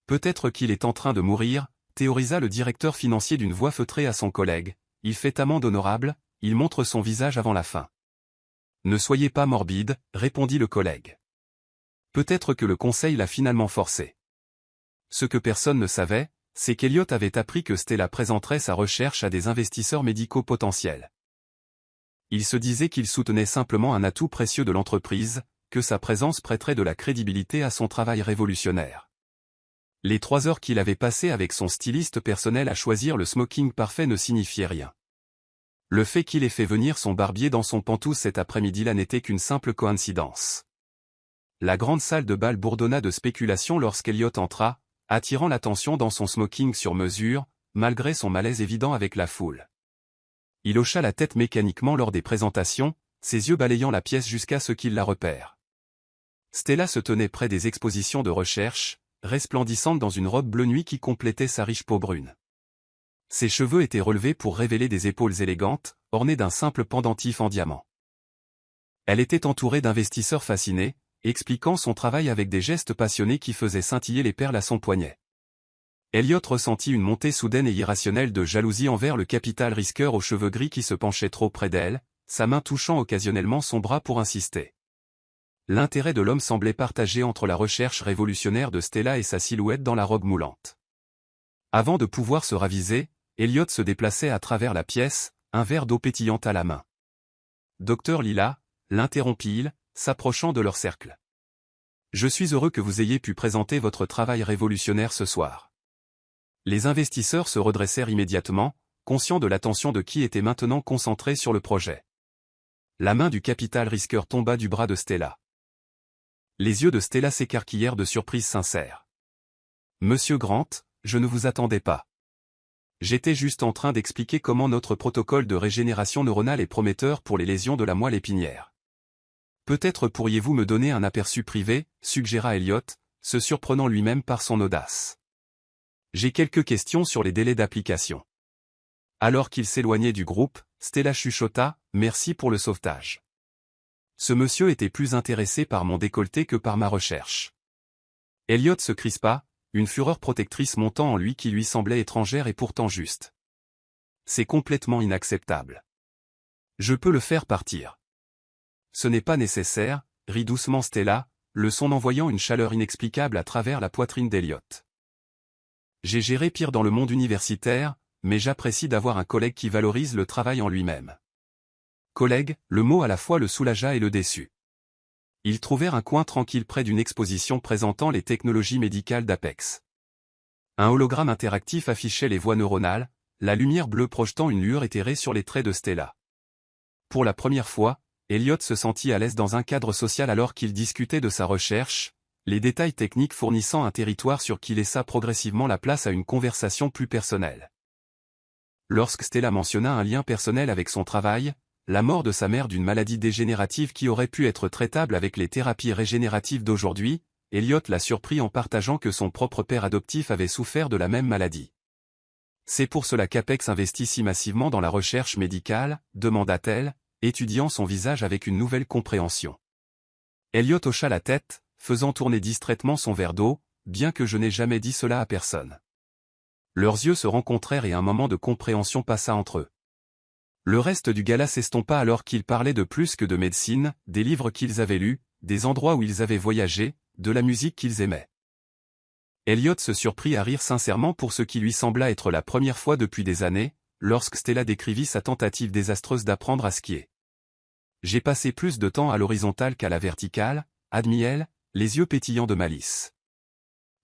Peut-être qu'il est en train de mourir, théorisa le directeur financier d'une voix feutrée à son collègue. Il fait amende honorable, il montre son visage avant la fin. Ne soyez pas morbide, répondit le collègue. Peut-être que le conseil l'a finalement forcé. Ce que personne ne savait, c'est qu'Elliot avait appris que Stella présenterait sa recherche à des investisseurs médicaux potentiels. Il se disait qu'il soutenait simplement un atout précieux de l'entreprise, que sa présence prêterait de la crédibilité à son travail révolutionnaire. Les 3 heures qu'il avait passées avec son styliste personnel à choisir le smoking parfait ne signifiaient rien. Le fait qu'il ait fait venir son barbier dans son pantouse cet après-midi-là n'était qu'une simple coïncidence. La grande salle de bal bourdonna de spéculations lorsqu'Elliot entra, attirant l'attention dans son smoking sur mesure, malgré son malaise évident avec la foule. Il hocha la tête mécaniquement lors des présentations, ses yeux balayant la pièce jusqu'à ce qu'il la repère. Stella se tenait près des expositions de recherche, resplendissante dans une robe bleu nuit qui complétait sa riche peau brune. Ses cheveux étaient relevés pour révéler des épaules élégantes, ornées d'un simple pendentif en diamant. Elle était entourée d'investisseurs fascinés, expliquant son travail avec des gestes passionnés qui faisaient scintiller les perles à son poignet. Elliot ressentit une montée soudaine et irrationnelle de jalousie envers le capital risqueur aux cheveux gris qui se penchait trop près d'elle, sa main touchant occasionnellement son bras pour insister. L'intérêt de l'homme semblait partagé entre la recherche révolutionnaire de Stella et sa silhouette dans la robe moulante. Avant de pouvoir se raviser, Elliot se déplaçait à travers la pièce, un verre d'eau pétillante à la main. Docteur Lila, l'interrompit-il, s'approchant de leur cercle. Je suis heureux que vous ayez pu présenter votre travail révolutionnaire ce soir. Les investisseurs se redressèrent immédiatement, conscients de l'attention de qui était maintenant concentrée sur le projet. La main du capital risqueur tomba du bras de Stella. Les yeux de Stella s'écarquillèrent de surprise sincère. Monsieur Grant, je ne vous attendais pas. J'étais juste en train d'expliquer comment notre protocole de régénération neuronale est prometteur pour les lésions de la moelle épinière. Peut-être pourriez-vous me donner un aperçu privé, suggéra Elliot, se surprenant lui-même par son audace. J'ai quelques questions sur les délais d'application. Alors qu'il s'éloignait du groupe, Stella chuchota, merci pour le sauvetage. Ce monsieur était plus intéressé par mon décolleté que par ma recherche. Elliot se crispa, une fureur protectrice montant en lui qui lui semblait étrangère et pourtant juste. C'est complètement inacceptable. Je peux le faire partir. Ce n'est pas nécessaire, rit doucement Stella, le son envoyant une chaleur inexplicable à travers la poitrine d'Elliot. J'ai géré pire dans le monde universitaire, mais j'apprécie d'avoir un collègue qui valorise le travail en lui-même. Collègue, le mot à la fois le soulagea et le déçut. Ils trouvèrent un coin tranquille près d'une exposition présentant les technologies médicales d'Apex. Un hologramme interactif affichait les voies neuronales, la lumière bleue projetant une lueur éthérée sur les traits de Stella. Pour la première fois, Elliot se sentit à l'aise dans un cadre social alors qu'il discutait de sa recherche, les détails techniques fournissant un territoire sur qui laissa progressivement la place à une conversation plus personnelle. Lorsque Stella mentionna un lien personnel avec son travail, la mort de sa mère d'une maladie dégénérative qui aurait pu être traitable avec les thérapies régénératives d'aujourd'hui, Elliot la surprit en partageant que son propre père adoptif avait souffert de la même maladie. C'est pour cela qu'Apex investit si massivement dans la recherche médicale, demanda-t-elle, étudiant son visage avec une nouvelle compréhension. Elliot hocha la tête, faisant tourner distraitement son verre d'eau, bien que je n'ai jamais dit cela à personne. Leurs yeux se rencontrèrent et un moment de compréhension passa entre eux. Le reste du gala s'estompa alors qu'ils parlaient de plus que de médecine, des livres qu'ils avaient lus, des endroits où ils avaient voyagé, de la musique qu'ils aimaient. Elliot se surprit à rire sincèrement pour ce qui lui sembla être la première fois depuis des années, lorsque Stella décrivit sa tentative désastreuse d'apprendre à skier. J'ai passé plus de temps à l'horizontale qu'à la verticale, admit-elle, les yeux pétillants de malice.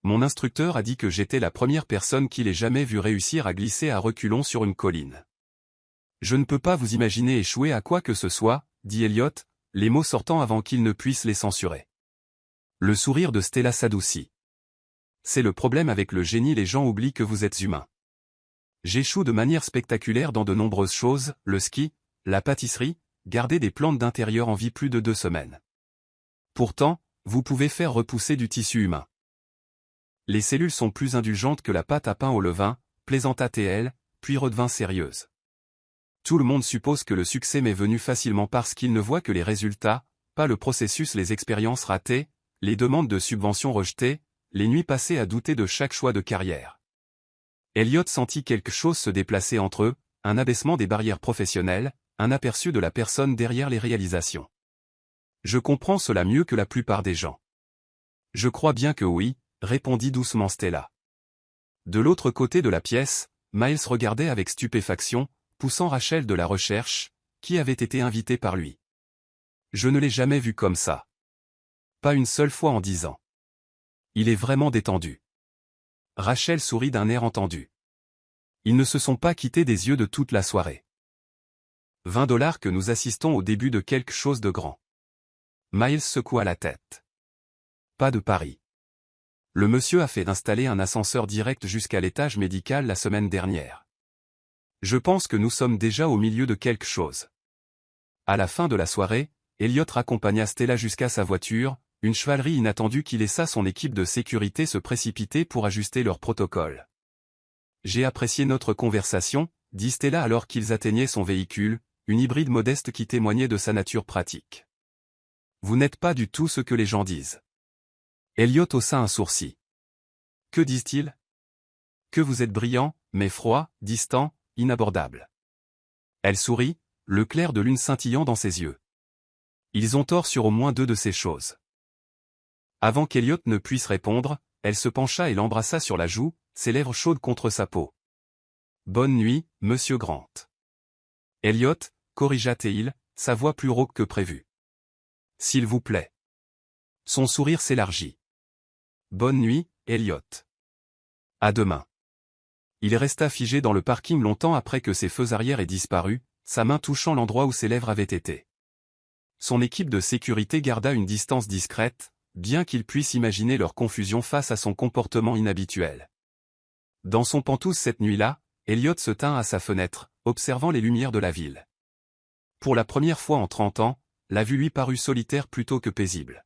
Mon instructeur a dit que j'étais la première personne qu'il ait jamais vu réussir à glisser à reculons sur une colline. Je ne peux pas vous imaginer échouer à quoi que ce soit, dit Elliot, les mots sortant avant qu'il ne puisse les censurer. Le sourire de Stella s'adoucit. C'est le problème avec le génie, les gens oublient que vous êtes humain. J'échoue de manière spectaculaire dans de nombreuses choses, le ski, la pâtisserie, garder des plantes d'intérieur en vie plus de 2 semaines. Pourtant, vous pouvez faire repousser du tissu humain. Les cellules sont plus indulgentes que la pâte à pain au levain, plaisanta-t-elle, puis redevint sérieuse. Tout le monde suppose que le succès m'est venu facilement parce qu'il ne voit que les résultats, pas le processus, les expériences ratées, les demandes de subventions rejetées, les nuits passées à douter de chaque choix de carrière. Elliot sentit quelque chose se déplacer entre eux, un abaissement des barrières professionnelles, un aperçu de la personne derrière les réalisations. Je comprends cela mieux que la plupart des gens. Je crois bien que oui, répondit doucement Stella. De l'autre côté de la pièce, Miles regardait avec stupéfaction, poussant Rachel de la recherche, qui avait été invitée par lui. Je ne l'ai jamais vu comme ça. Pas une seule fois en 10 ans. Il est vraiment détendu. Rachel sourit d'un air entendu. Ils ne se sont pas quittés des yeux de toute la soirée. 20 $ que nous assistons au début de quelque chose de grand. Miles secoua la tête. Pas de pari. Le monsieur a fait installer un ascenseur direct jusqu'à l'étage médical la semaine dernière. Je pense que nous sommes déjà au milieu de quelque chose. À la fin de la soirée, Elliot raccompagna Stella jusqu'à sa voiture, une chevalerie inattendue qui laissa son équipe de sécurité se précipiter pour ajuster leur protocole. J'ai apprécié notre conversation, dit Stella alors qu'ils atteignaient son véhicule, une hybride modeste qui témoignait de sa nature pratique. Vous n'êtes pas du tout ce que les gens disent. Elliot haussa un sourcil. Que disent-ils? Que vous êtes brillant, mais froid, distant, inabordable. Elle sourit, le clair de lune scintillant dans ses yeux. Ils ont tort sur au moins deux de ces choses. Avant qu'Elliot ne puisse répondre, elle se pencha et l'embrassa sur la joue, ses lèvres chaudes contre sa peau. Bonne nuit, monsieur Grant. Elliot, corrigea Théil, sa voix plus rauque que prévu. S'il vous plaît. Son sourire s'élargit. Bonne nuit, Elliot. À demain. Il resta figé dans le parking longtemps après que ses feux arrière aient disparu, sa main touchant l'endroit où ses lèvres avaient été. Son équipe de sécurité garda une distance discrète, bien qu'il puisse imaginer leur confusion face à son comportement inhabituel. Dans son pantouse cette nuit-là, Elliot se tint à sa fenêtre, observant les lumières de la ville. Pour la première fois en 30 ans, la vue lui parut solitaire plutôt que paisible.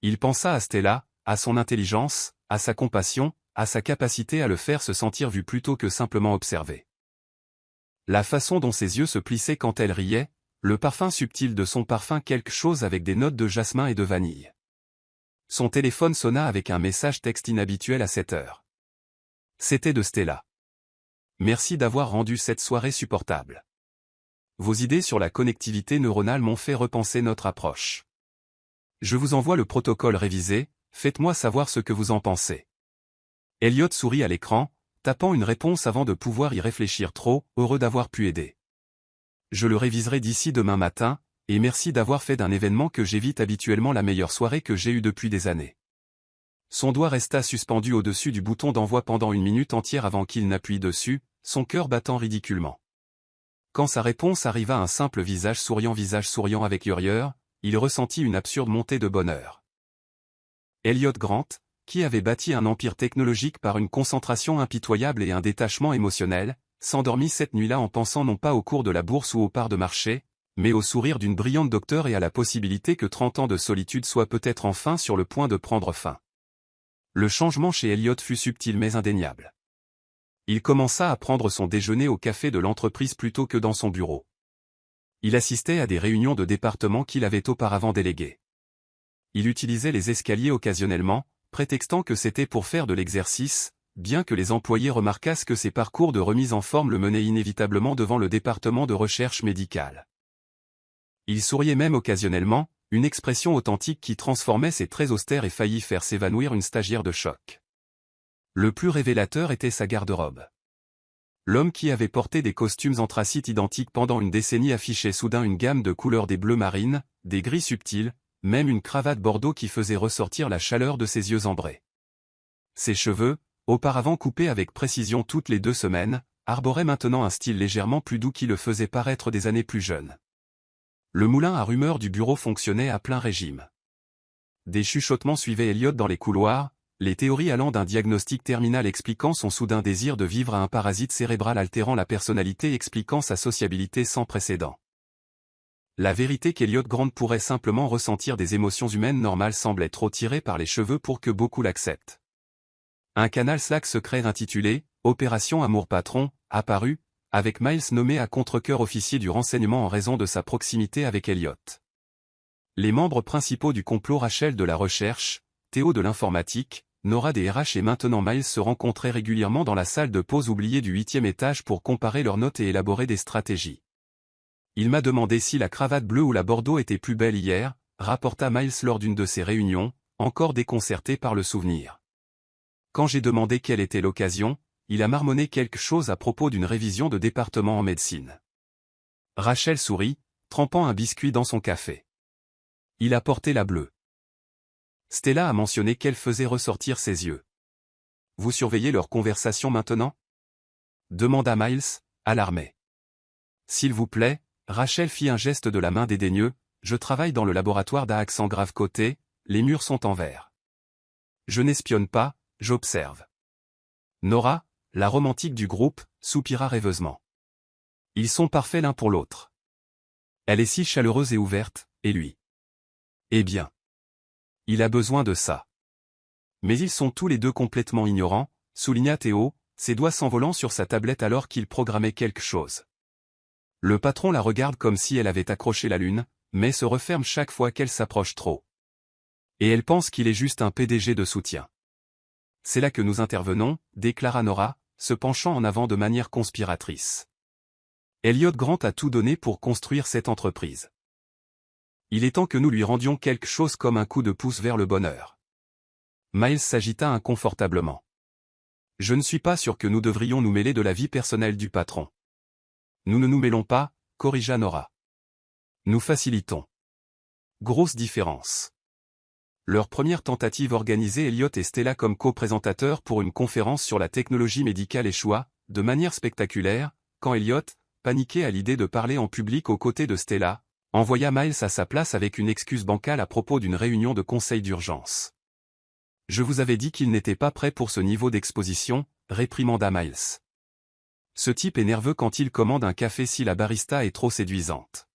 Il pensa à Stella, à son intelligence, à sa compassion, à sa capacité à le faire se sentir vu plutôt que simplement observé. La façon dont ses yeux se plissaient quand elle riait, le parfum subtil de son parfum quelque chose avec des notes de jasmin et de vanille. Son téléphone sonna avec un message texte inhabituel à cette heure. C'était de Stella. Merci d'avoir rendu cette soirée supportable. Vos idées sur la connectivité neuronale m'ont fait repenser notre approche. Je vous envoie le protocole révisé, faites-moi savoir ce que vous en pensez. Elliot sourit à l'écran, tapant une réponse avant de pouvoir y réfléchir trop, heureux d'avoir pu aider. Je le réviserai d'ici demain matin, et merci d'avoir fait d'un événement que j'évite habituellement la meilleure soirée que j'ai eue depuis des années. Son doigt resta suspendu au-dessus du bouton d'envoi pendant une minute entière avant qu'il n'appuie dessus, son cœur battant ridiculement. Quand sa réponse arriva un simple visage souriant avec Urieur, il ressentit une absurde montée de bonheur. Elliot Grant, qui avait bâti un empire technologique par une concentration impitoyable et un détachement émotionnel, s'endormit cette nuit-là en pensant non pas au cours de la bourse ou aux parts de marché, mais au sourire d'une brillante docteure et à la possibilité que 30 ans de solitude soient peut-être enfin sur le point de prendre fin. Le changement chez Elliot fut subtil mais indéniable. Il commença à prendre son déjeuner au café de l'entreprise plutôt que dans son bureau. Il assistait à des réunions de département qu'il avait auparavant déléguées. Il utilisait les escaliers occasionnellement, prétextant que c'était pour faire de l'exercice, bien que les employés remarquassent que ses parcours de remise en forme le menaient inévitablement devant le département de recherche médicale. Il souriait même occasionnellement, une expression authentique qui transformait ses traits austères et faillit faire s'évanouir une stagiaire de choc. Le plus révélateur était sa garde-robe. L'homme qui avait porté des costumes anthracites identiques pendant une décennie affichait soudain une gamme de couleurs des bleus marines, des gris subtils, même une cravate bordeaux qui faisait ressortir la chaleur de ses yeux ambrés. Ses cheveux, auparavant coupés avec précision toutes les 2 semaines, arboraient maintenant un style légèrement plus doux qui le faisait paraître des années plus jeune. Le moulin à rumeurs du bureau fonctionnait à plein régime. Des chuchotements suivaient Elliot dans les couloirs, les théories allant d'un diagnostic terminal expliquant son soudain désir de vivre à un parasite cérébral altérant la personnalité expliquant sa sociabilité sans précédent. La vérité qu'Elliot Grant pourrait simplement ressentir des émotions humaines normales semblait trop tirée par les cheveux pour que beaucoup l'acceptent. Un canal Slack secret intitulé « Opération Amour Patron » apparut, avec Miles nommé à contre-cœur officier du renseignement en raison de sa proximité avec Elliot. Les membres principaux du complot Rachel de la recherche, Théo de l'informatique, Nora des RH et maintenant Miles se rencontraient régulièrement dans la salle de pause oubliée du 8e étage pour comparer leurs notes et élaborer des stratégies. Il m'a demandé si la cravate bleue ou la bordeaux était plus belle hier, rapporta Miles lors d'une de ces réunions, encore déconcerté par le souvenir. Quand j'ai demandé quelle était l'occasion, il a marmonné quelque chose à propos d'une révision de département en médecine. Rachel sourit, trempant un biscuit dans son café. Il a porté la bleue. Stella a mentionné qu'elle faisait ressortir ses yeux. Vous surveillez leur conversation maintenant? Demanda Miles, alarmé. S'il vous plaît, Rachel fit un geste de la main dédaigneux, je travaille dans le laboratoire d'accent grave côté, les murs sont en verre. Je n'espionne pas, j'observe. Nora, la romantique du groupe, soupira rêveusement. Ils sont parfaits l'un pour l'autre. Elle est si chaleureuse et ouverte, et lui. Eh bien. Il a besoin de ça. Mais ils sont tous les deux complètement ignorants, souligna Théo, ses doigts s'envolant sur sa tablette alors qu'il programmait quelque chose. Le patron la regarde comme si elle avait accroché la lune, mais se referme chaque fois qu'elle s'approche trop. Et elle pense qu'il est juste un PDG de soutien. C'est là que nous intervenons, déclara Nora, se penchant en avant de manière conspiratrice. Elliot Grant a tout donné pour construire cette entreprise. Il est temps que nous lui rendions quelque chose comme un coup de pouce vers le bonheur. Miles s'agita inconfortablement. Je ne suis pas sûr que nous devrions nous mêler de la vie personnelle du patron. Nous ne nous mêlons pas, corrigea Nora. Nous facilitons. Grosse différence. Leur première tentative organisait Elliot et Stella comme co-présentateurs pour une conférence sur la technologie médicale échoua, de manière spectaculaire, quand Elliot, paniqué à l'idée de parler en public aux côtés de Stella, envoya Miles à sa place avec une excuse bancale à propos d'une réunion de conseil d'urgence. Je vous avais dit qu'il n'était pas prêt pour ce niveau d'exposition, réprimanda Miles. Ce type est nerveux quand il commande un café si la barista est trop séduisante.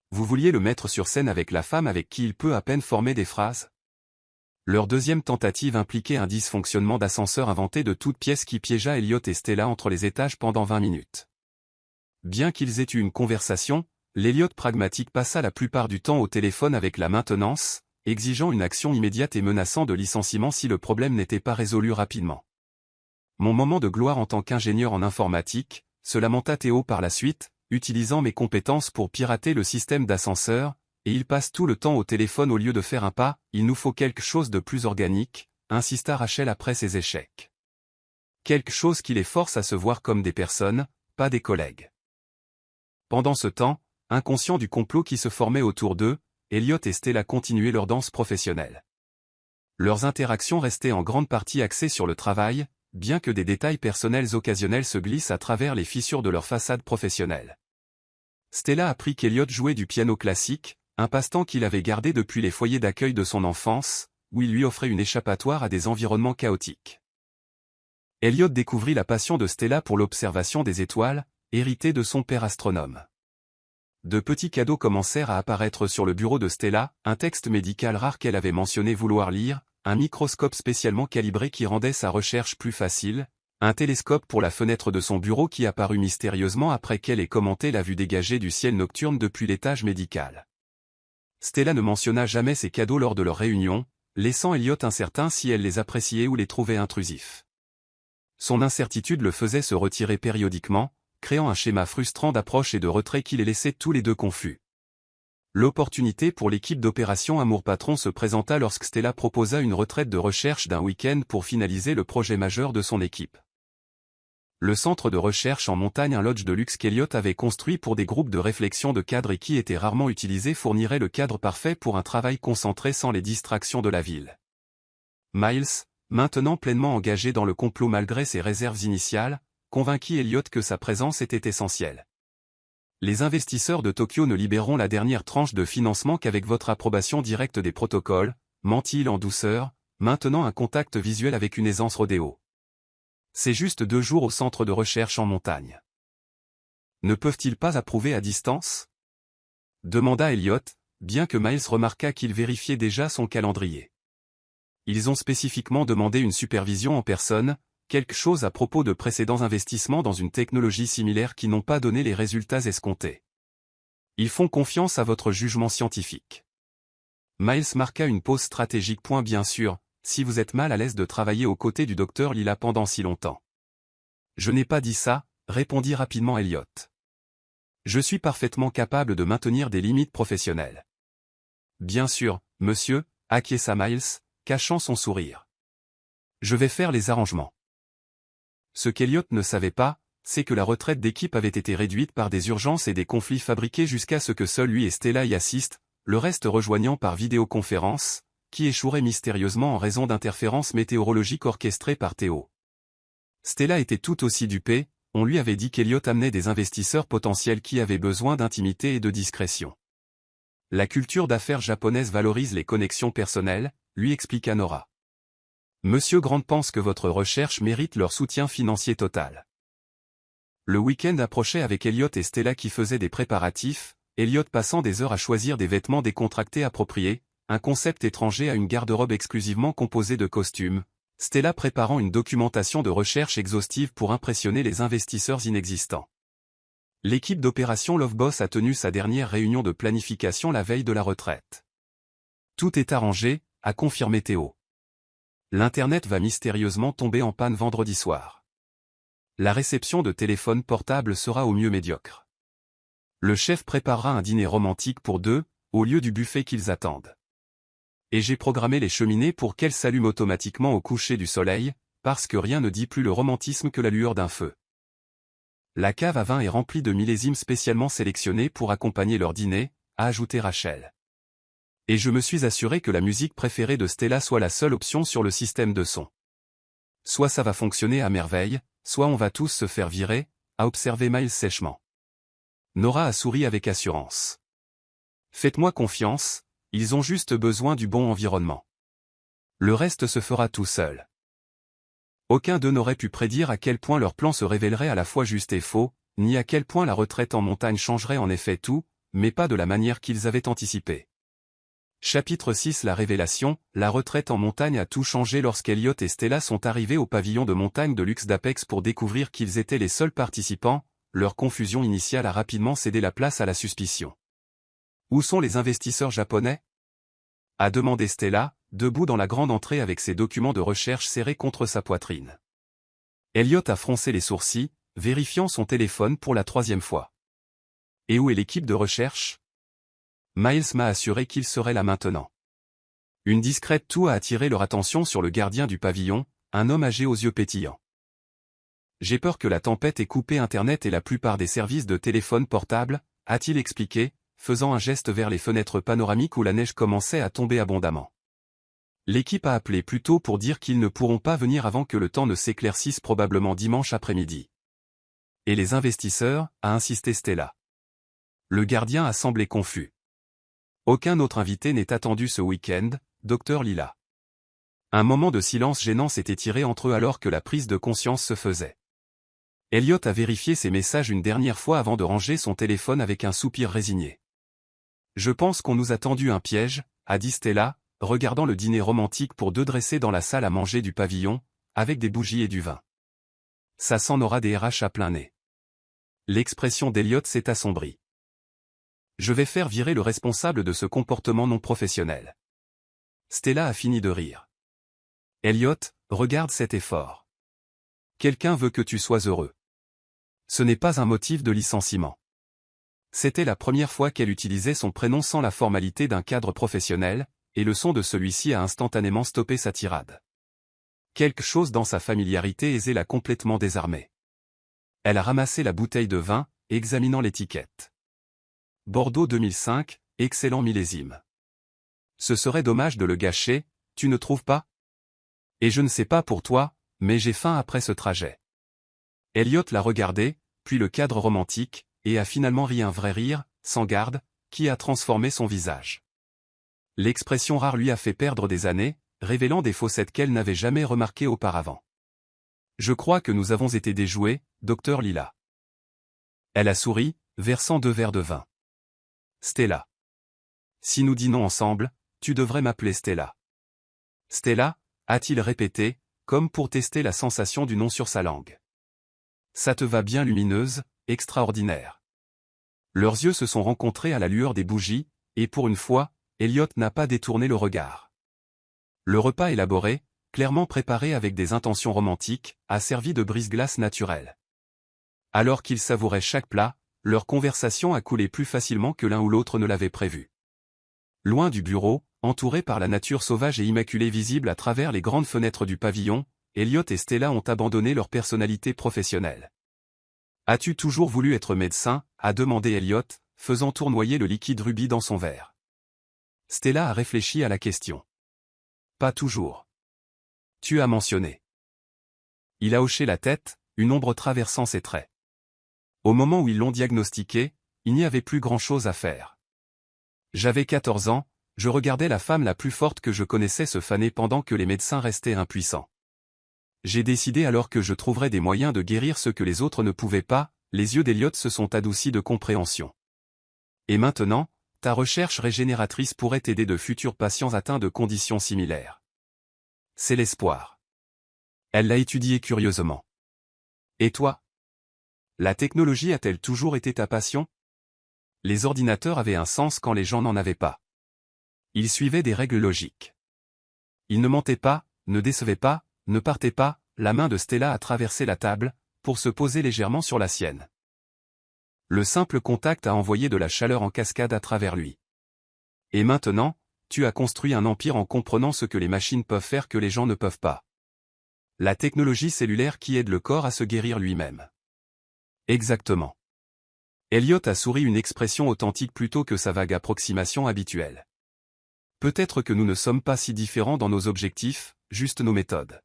Vous vouliez le mettre sur scène avec la femme avec qui il peut à peine former des phrases? Leur deuxième tentative impliquait un dysfonctionnement d'ascenseur inventé de toutes pièces qui piégea Elliot et Stella entre les étages pendant 20 minutes. Bien qu'ils aient eu une conversation, l'Elliot pragmatique passa la plupart du temps au téléphone avec la maintenance, exigeant une action immédiate et menaçant de licenciement si le problème n'était pas résolu rapidement. Mon moment de gloire en tant qu'ingénieur en informatique, se lamenta Théo par la suite, utilisant mes compétences pour pirater le système d'ascenseur, et il passe tout le temps au téléphone au lieu de faire un pas, il nous faut quelque chose de plus organique, insista Rachel après ses échecs. Quelque chose qui les force à se voir comme des personnes, pas des collègues. Pendant ce temps, inconscients du complot qui se formait autour d'eux, Elliot et Stella continuaient leur danse professionnelle. Leurs interactions restaient en grande partie axées sur le travail, bien que des détails personnels occasionnels se glissent à travers les fissures de leur façade professionnelle. Stella apprit qu'Elliot jouait du piano classique, un passe-temps qu'il avait gardé depuis les foyers d'accueil de son enfance, où il lui offrait une échappatoire à des environnements chaotiques. Elliot découvrit la passion de Stella pour l'observation des étoiles, héritée de son père astronome. De petits cadeaux commencèrent à apparaître sur le bureau de Stella, un texte médical rare qu'elle avait mentionné vouloir lire, un microscope spécialement calibré qui rendait sa recherche plus facile, un télescope pour la fenêtre de son bureau qui apparut mystérieusement après qu'elle ait commenté la vue dégagée du ciel nocturne depuis l'étage médical. Stella ne mentionna jamais ces cadeaux lors de leur réunion, laissant Elliot incertain si elle les appréciait ou les trouvait intrusifs. Son incertitude le faisait se retirer périodiquement, créant un schéma frustrant d'approche et de retrait qui les laissait tous les deux confus. L'opportunité pour l'équipe d'opération Amour Patron se présenta lorsque Stella proposa une retraite de recherche d'un week-end pour finaliser le projet majeur de son équipe. Le centre de recherche en montagne, un lodge de luxe qu'Elliot avait construit pour des groupes de réflexion de cadres et qui était rarement utilisé, fournirait le cadre parfait pour un travail concentré sans les distractions de la ville. Miles, maintenant pleinement engagé dans le complot malgré ses réserves initiales, convainquit Elliot que sa présence était essentielle. Les investisseurs de Tokyo ne libéreront la dernière tranche de financement qu'avec votre approbation directe des protocoles, mentit-il en douceur, maintenant un contact visuel avec une aisance rodéo. C'est juste 2 jours au centre de recherche en montagne. Ne peuvent-ils pas approuver à distance? Demanda Elliot, bien que Miles remarqua qu'il vérifiait déjà son calendrier. Ils ont spécifiquement demandé une supervision en personne, quelque chose à propos de précédents investissements dans une technologie similaire qui n'ont pas donné les résultats escomptés. Ils font confiance à votre jugement scientifique. Miles marqua une pause stratégique. Bien sûr, si vous êtes mal à l'aise de travailler aux côtés du docteur Lila pendant si longtemps. Je n'ai pas dit ça, répondit rapidement Elliot. Je suis parfaitement capable de maintenir des limites professionnelles. Bien sûr, monsieur, acquiesça Miles, cachant son sourire. Je vais faire les arrangements. Ce qu'Elliot ne savait pas, c'est que la retraite d'équipe avait été réduite par des urgences et des conflits fabriqués jusqu'à ce que seul lui et Stella y assistent, le reste rejoignant par vidéoconférence, qui échouerait mystérieusement en raison d'interférences météorologiques orchestrées par Théo. Stella était tout aussi dupée, on lui avait dit qu'Elliot amenait des investisseurs potentiels qui avaient besoin d'intimité et de discrétion. La culture d'affaires japonaise valorise les connexions personnelles, lui expliqua Nora. Monsieur Grant pense que votre recherche mérite leur soutien financier total. Le week-end approchait avec Elliot et Stella qui faisaient des préparatifs, Elliot passant des heures à choisir des vêtements décontractés appropriés, un concept étranger à une garde-robe exclusivement composée de costumes, Stella préparant une documentation de recherche exhaustive pour impressionner les investisseurs inexistants. L'équipe d'opération Loveboss a tenu sa dernière réunion de planification la veille de la retraite. Tout est arrangé, a confirmé Théo. L'Internet va mystérieusement tomber en panne vendredi soir. La réception de téléphone portable sera au mieux médiocre. Le chef préparera un dîner romantique pour deux, au lieu du buffet qu'ils attendent. Et j'ai programmé les cheminées pour qu'elles s'allument automatiquement au coucher du soleil, parce que rien ne dit plus le romantisme que la lueur d'un feu. La cave à vin est remplie de millésimes spécialement sélectionnés pour accompagner leur dîner, a ajouté Rachel. Et je me suis assuré que la musique préférée de Stella soit la seule option sur le système de son. Soit ça va fonctionner à merveille, soit on va tous se faire virer, a observé Miles sèchement. Nora a souri avec assurance. Faites-moi confiance, ils ont juste besoin du bon environnement. Le reste se fera tout seul. Aucun d'eux n'aurait pu prédire à quel point leur plan se révélerait à la fois juste et faux, ni à quel point la retraite en montagne changerait en effet tout, mais pas de la manière qu'ils avaient anticipé. Chapitre 6 La révélation, la retraite en montagne a tout changé lorsqu'Elliot et Stella sont arrivés au pavillon de montagne de luxe d'Apex pour découvrir qu'ils étaient les seuls participants, leur confusion initiale a rapidement cédé la place à la suspicion. Où sont les investisseurs japonais ? A demandé Stella, debout dans la grande entrée avec ses documents de recherche serrés contre sa poitrine. Elliot a froncé les sourcils, vérifiant son téléphone pour la 3e fois. Et où est l'équipe de recherche ? Miles m'a assuré qu'il serait là maintenant. Une discrète toux a attiré leur attention sur le gardien du pavillon, un homme âgé aux yeux pétillants. J'ai peur que la tempête ait coupé Internet et la plupart des services de téléphone portable, a-t-il expliqué, faisant un geste vers les fenêtres panoramiques où la neige commençait à tomber abondamment. L'équipe a appelé plus tôt pour dire qu'ils ne pourront pas venir avant que le temps ne s'éclaircisse probablement dimanche après-midi. Et les investisseurs, a insisté Stella. Le gardien a semblé confus. Aucun autre invité n'est attendu ce week-end, Dr Lila. Un moment de silence gênant s'est étiré entre eux alors que la prise de conscience se faisait. Elliot a vérifié ses messages une dernière fois avant de ranger son téléphone avec un soupir résigné. Je pense qu'on nous a tendu un piège, a dit Stella, regardant le dîner romantique pour deux dressés dans la salle à manger du pavillon, avec des bougies et du vin. Ça s'en aura des RH à plein nez. L'expression d'Elliot s'est assombrie. Je vais faire virer le responsable de ce comportement non professionnel. Stella a fini de rire. Elliot, regarde cet effort. Quelqu'un veut que tu sois heureux. Ce n'est pas un motif de licenciement. C'était la première fois qu'elle utilisait son prénom sans la formalité d'un cadre professionnel, et le son de celui-ci a instantanément stoppé sa tirade. Quelque chose dans sa familiarité aisée l'a complètement désarmée. Elle a ramassé la bouteille de vin, examinant l'étiquette. Bordeaux 2005, excellent millésime. Ce serait dommage de le gâcher, tu ne trouves pas ? Et je ne sais pas pour toi, mais j'ai faim après ce trajet. Elliot l'a regardé, puis le cadre romantique, et a finalement ri un vrai rire, sans garde, qui a transformé son visage. L'expression rare lui a fait perdre des années, révélant des faussettes qu'elle n'avait jamais remarquées auparavant. Je crois que nous avons été déjoués, Dr Lila. Elle a souri, versant 2 verres de vin. Stella. Si nous dînons ensemble, tu devrais m'appeler Stella. Stella, a-t-il répété, comme pour tester la sensation du nom sur sa langue. Ça te va bien lumineuse, extraordinaire. Leurs yeux se sont rencontrés à la lueur des bougies, et pour une fois, Elliot n'a pas détourné le regard. Le repas élaboré, clairement préparé avec des intentions romantiques, a servi de brise-glace naturelle. Alors qu'ils savouraient chaque plat, leur conversation a coulé plus facilement que l'un ou l'autre ne l'avait prévu. Loin du bureau, entourés par la nature sauvage et immaculée visible à travers les grandes fenêtres du pavillon, Elliot et Stella ont abandonné leur personnalité professionnelle. « As-tu toujours voulu être médecin ?» a demandé Elliot, faisant tournoyer le liquide rubis dans son verre. Stella a réfléchi à la question. « Pas toujours. » Tu as mentionné. Il a hoché la tête, une ombre traversant ses traits. Au moment où ils l'ont diagnostiqué, il n'y avait plus grand-chose à faire. J'avais 14 ans, je regardais la femme la plus forte que je connaissais se faner pendant que les médecins restaient impuissants. J'ai décidé alors que je trouverais des moyens de guérir ce que les autres ne pouvaient pas, les yeux d'Elliot se sont adoucis de compréhension. Et maintenant, ta recherche régénératrice pourrait aider de futurs patients atteints de conditions similaires. C'est l'espoir. Elle l'a étudié curieusement. Et toi? La technologie a-t-elle toujours été ta passion? Les ordinateurs avaient un sens quand les gens n'en avaient pas. Ils suivaient des règles logiques. Ils ne mentaient pas, ne décevaient pas, ne partaient pas. La main de Stella a traversé la table, pour se poser légèrement sur la sienne. Le simple contact a envoyé de la chaleur en cascade à travers lui. Et maintenant, tu as construit un empire en comprenant ce que les machines peuvent faire que les gens ne peuvent pas. La technologie cellulaire qui aide le corps à se guérir lui-même. Exactement. Elliot a souri, une expression authentique plutôt que sa vague approximation habituelle. Peut-être que nous ne sommes pas si différents dans nos objectifs, juste nos méthodes.